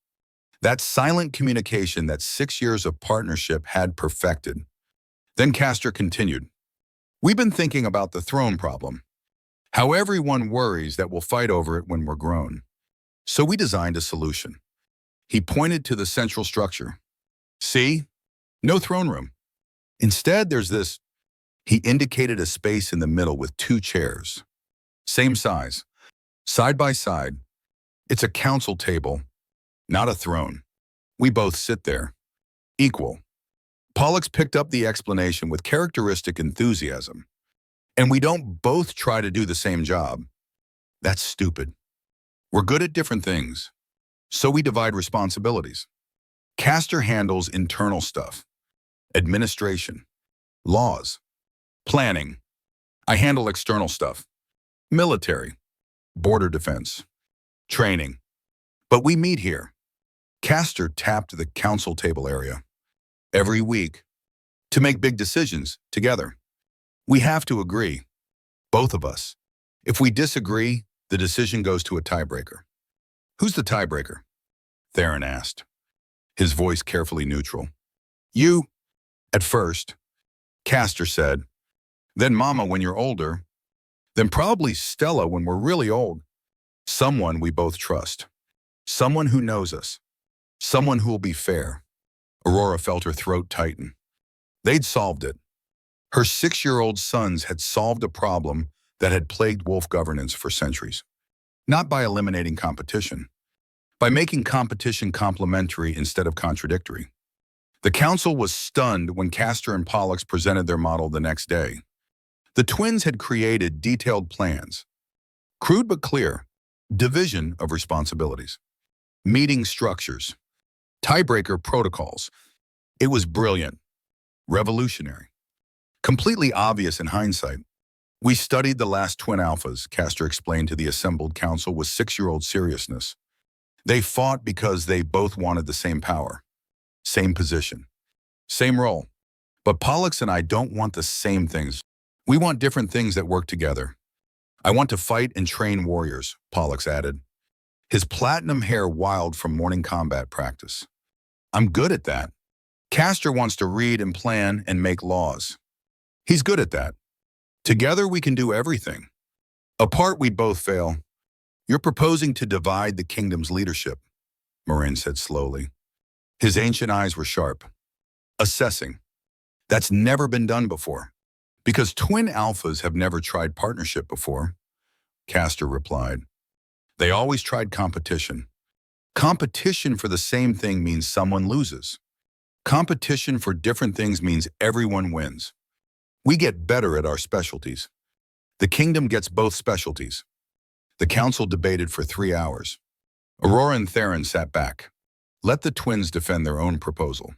That silent communication that 6 years of partnership had perfected. Then Castor continued, "We've been thinking about the throne problem. How everyone worries that we'll fight over it when we're grown. So we designed a solution." He pointed to the central structure. "See? No throne room. Instead, there's this." He indicated a space in the middle with 2 chairs. Same size, side by side. It's a council table, not a throne. We both sit there, equal. Pollux picked up the explanation with characteristic enthusiasm. "And we don't both try to do the same job. That's stupid. We're good at different things. So we divide responsibilities. Castor handles internal stuff, administration, laws, planning. I handle external stuff, military, border defense, training. But we meet here." Castor tapped the council table area. "Every week, to make big decisions together. We have to agree, both of us. If we disagree, the decision goes to a tiebreaker." "Who's the tiebreaker?" Theron asked, his voice carefully neutral. You, at first, Castor said. Then Mama when you're older. Then probably Stella when we're really old. Someone we both trust. Someone who knows us. Someone who will be fair. Aurora felt her throat tighten. They'd solved it. Her 6-year-old sons had solved a problem that had plagued wolf governance for centuries. Not by eliminating competition, by making competition complementary instead of contradictory. The council was stunned when Castor and Pollux presented their model the next day. The twins had created detailed plans, crude but clear, division of responsibilities, meeting structures, tiebreaker protocols. It was brilliant, revolutionary, completely obvious in hindsight. We studied the last twin alphas, Castor explained to the assembled council with 6-year-old seriousness. They fought because they both wanted the same power, same position, same role. But Pollux and I don't want the same things. We want different things that work together. I want to fight and train warriors, Pollux added, his platinum hair wild from morning combat practice. I'm good at that. Castor wants to read and plan and make laws. He's good at that. Together we can do everything. Apart we both fail. You're proposing to divide the kingdom's leadership, Morin said slowly. His ancient eyes were sharp. Assessing. That's never been done before. Because twin alphas have never tried partnership before, Castor replied. They always tried competition. Competition for the same thing means someone loses. Competition for different things means everyone wins. We get better at our specialties. The kingdom gets both specialties. The council debated for 3 hours. Aurora and Theron sat back. Let the twins defend their own proposal.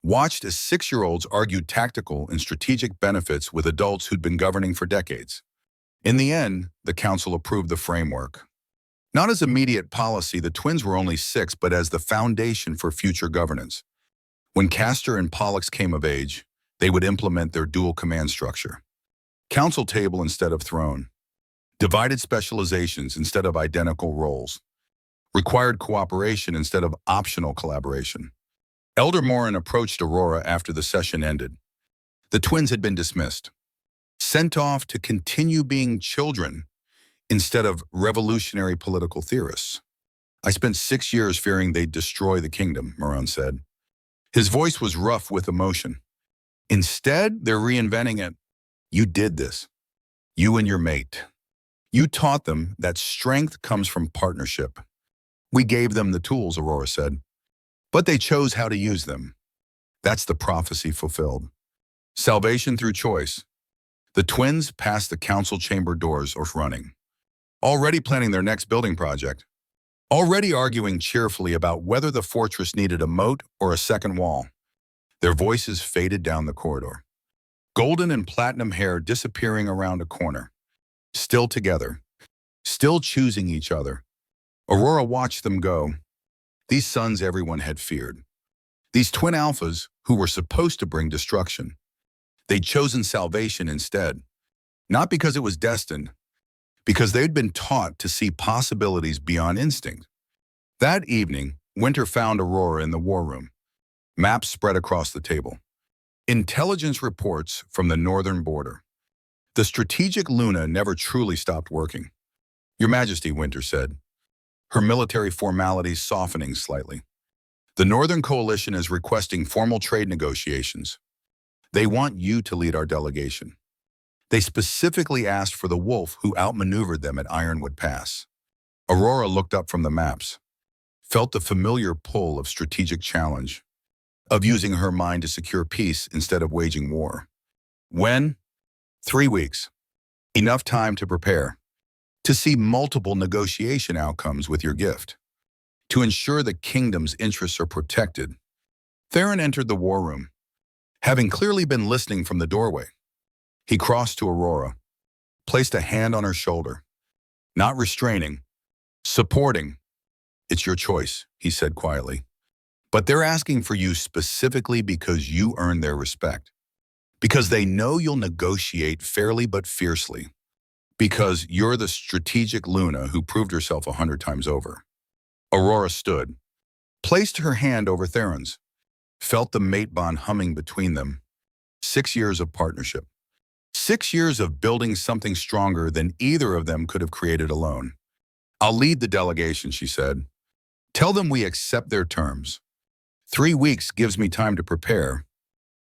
Watched as 6-year-olds argued tactical and strategic benefits with adults who'd been governing for decades. In the end, the council approved the framework. Not as immediate policy, the twins were only 6, but as the foundation for future governance. When Castor and Pollux came of age, they would implement their dual command structure. Council table instead of throne. Divided specializations instead of identical roles. Required cooperation instead of optional collaboration. Elder Morin approached Aurora after the session ended. The twins had been dismissed. Sent off to continue being children instead of revolutionary political theorists. I spent 6 years fearing they'd destroy the kingdom, Morin said. His voice was rough with emotion. Instead, they're reinventing it. You did this. You and your mate. You taught them that strength comes from partnership. We gave them the tools, Aurora said. But they chose how to use them. That's the prophecy fulfilled. Salvation through choice. The twins passed the council chamber doors of running. Already planning their next building project. Already arguing cheerfully about whether the fortress needed a moat or a second wall. Their voices faded down the corridor. Golden and platinum hair disappearing around a corner. Still together. Still choosing each other. Aurora watched them go. These sons everyone had feared. These twin alphas who were supposed to bring destruction. They'd chosen salvation instead. Not because it was destined, because they'd been taught to see possibilities beyond instinct. That evening, Winter found Aurora in the war room. Maps spread across the table. Intelligence reports from the northern border. The strategic Luna never truly stopped working. Your Majesty, Winter said, her military formalities softening slightly. The Northern Coalition is requesting formal trade negotiations. They want you to lead our delegation. They specifically asked for the wolf who outmaneuvered them at Ironwood Pass. Aurora looked up from the maps, felt the familiar pull of strategic challenge, of using her mind to secure peace instead of waging war. When? 3 weeks. Enough time to prepare, to see multiple negotiation outcomes with your gift, to ensure the kingdom's interests are protected. Theron entered the war room, having clearly been listening from the doorway. He crossed to Aurora, placed a hand on her shoulder, not restraining, supporting. It's your choice, he said quietly. But they're asking for you specifically because you earn their respect. Because they know you'll negotiate fairly but fiercely. Because you're the strategic Luna who proved herself 100 times over. Aurora stood, placed her hand over Theron's, felt the mate bond humming between them. 6 years of partnership. 6 years of building something stronger than either of them could have created alone. "I'll lead the delegation," she said. "Tell them we accept their terms. 3 weeks gives me time to prepare,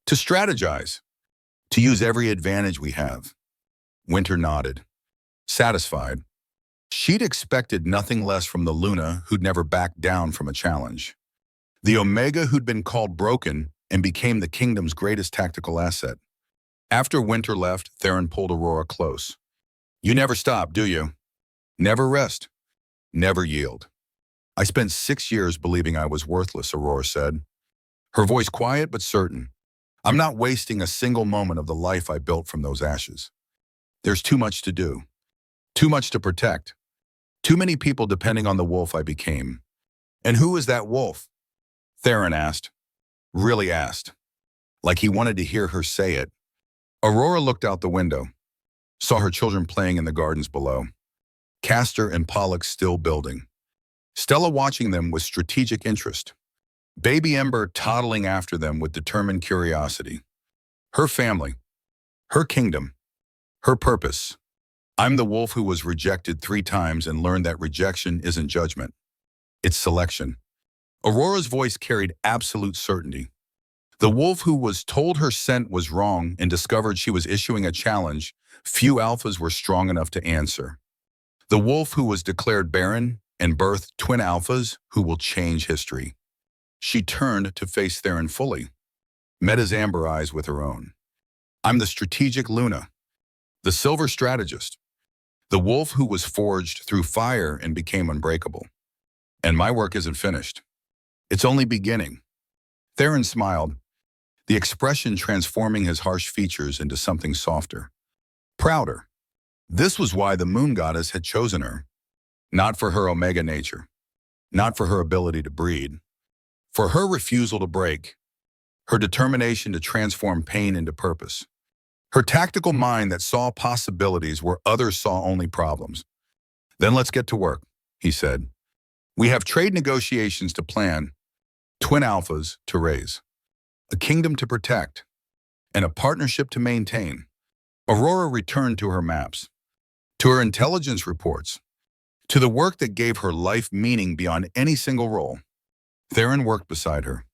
to strategize, to use every advantage we have." Winter nodded, satisfied. She'd expected nothing less from the Luna who'd never backed down from a challenge. The Omega who'd been called broken and became the kingdom's greatest tactical asset. After Winter left, Theron pulled Aurora close. "You never stop, do you? Never rest. Never yield." "I spent 6 years believing I was worthless," Aurora said, her voice quiet but certain. "I'm not wasting a single moment of the life I built from those ashes. There's too much to do, too much to protect, too many people depending on the wolf I became." "And who is that wolf?" Theron asked. Really asked. Like he wanted to hear her say it. Aurora looked out the window, saw her children playing in the gardens below. Castor and Pollux still building. Stella watching them with strategic interest. Baby Ember toddling after them with determined curiosity. Her family, her kingdom, her purpose. "I'm the wolf who was rejected 3 times and learned that rejection isn't judgment. It's selection." Aurora's voice carried absolute certainty. The wolf who was told her scent was wrong and discovered she was issuing a challenge few alphas were strong enough to answer. The wolf who was declared barren and birthed twin alphas who will change history. She turned to face Theron fully, met his amber eyes with her own. "I'm the strategic Luna, the silver strategist, the wolf who was forged through fire and became unbreakable. And my work isn't finished. It's only beginning." Theron smiled, the expression transforming his harsh features into something softer, prouder. This was why the moon goddess had chosen her. Not for her omega nature, not for her ability to breed, for her refusal to break, her determination to transform pain into purpose, her tactical mind that saw possibilities where others saw only problems. "Then let's get to work," he said. "We have trade negotiations to plan, twin alphas to raise, a kingdom to protect, and a partnership to maintain." Aurora returned to her maps, to her intelligence reports, to the work that gave her life meaning beyond any single role. Theron worked beside her,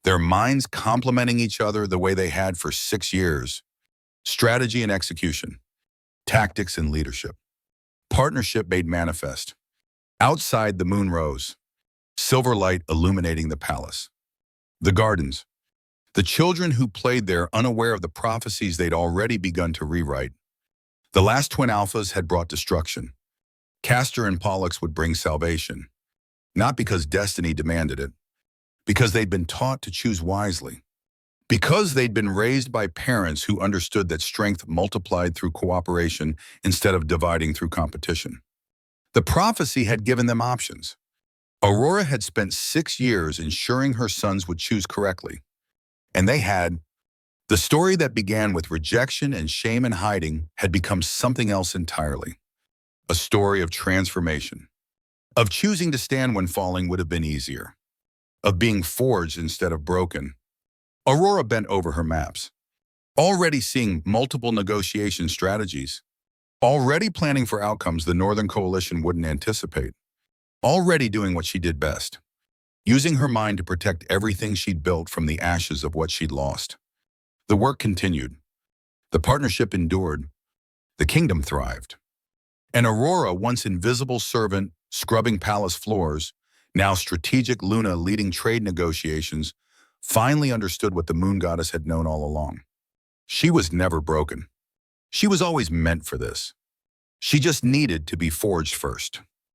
their minds complementing each other the way they had for 6 years. Strategy and execution, tactics and leadership. Partnership made manifest. Outside, the moon rose, silver light illuminating the palace. The gardens. The children who played there unaware of the prophecies they'd already begun to rewrite. The last twin alphas had brought destruction. Castor and Pollux would bring salvation. Not because destiny demanded it, because they'd been taught to choose wisely. Because they'd been raised by parents who understood that strength multiplied through cooperation instead of dividing through competition. The prophecy had given them options. Aurora had spent 6 years ensuring her sons would choose correctly. And they had. The story that began with rejection and shame and hiding had become something else entirely. A story of transformation. Of choosing to stand when falling would have been easier. Of being forged instead of broken. Aurora bent over her maps, already seeing multiple negotiation strategies, already planning for outcomes the Northern Coalition wouldn't anticipate, already doing what she did best, using her mind to protect everything she'd built from the ashes of what she'd lost. The work continued. The partnership endured. The kingdom thrived. And Aurora, once invisible servant, scrubbing palace floors, now strategic Luna leading trade negotiations, finally understood what the moon goddess had known all along. She was never broken. She was always meant for this. She just needed to be forged first.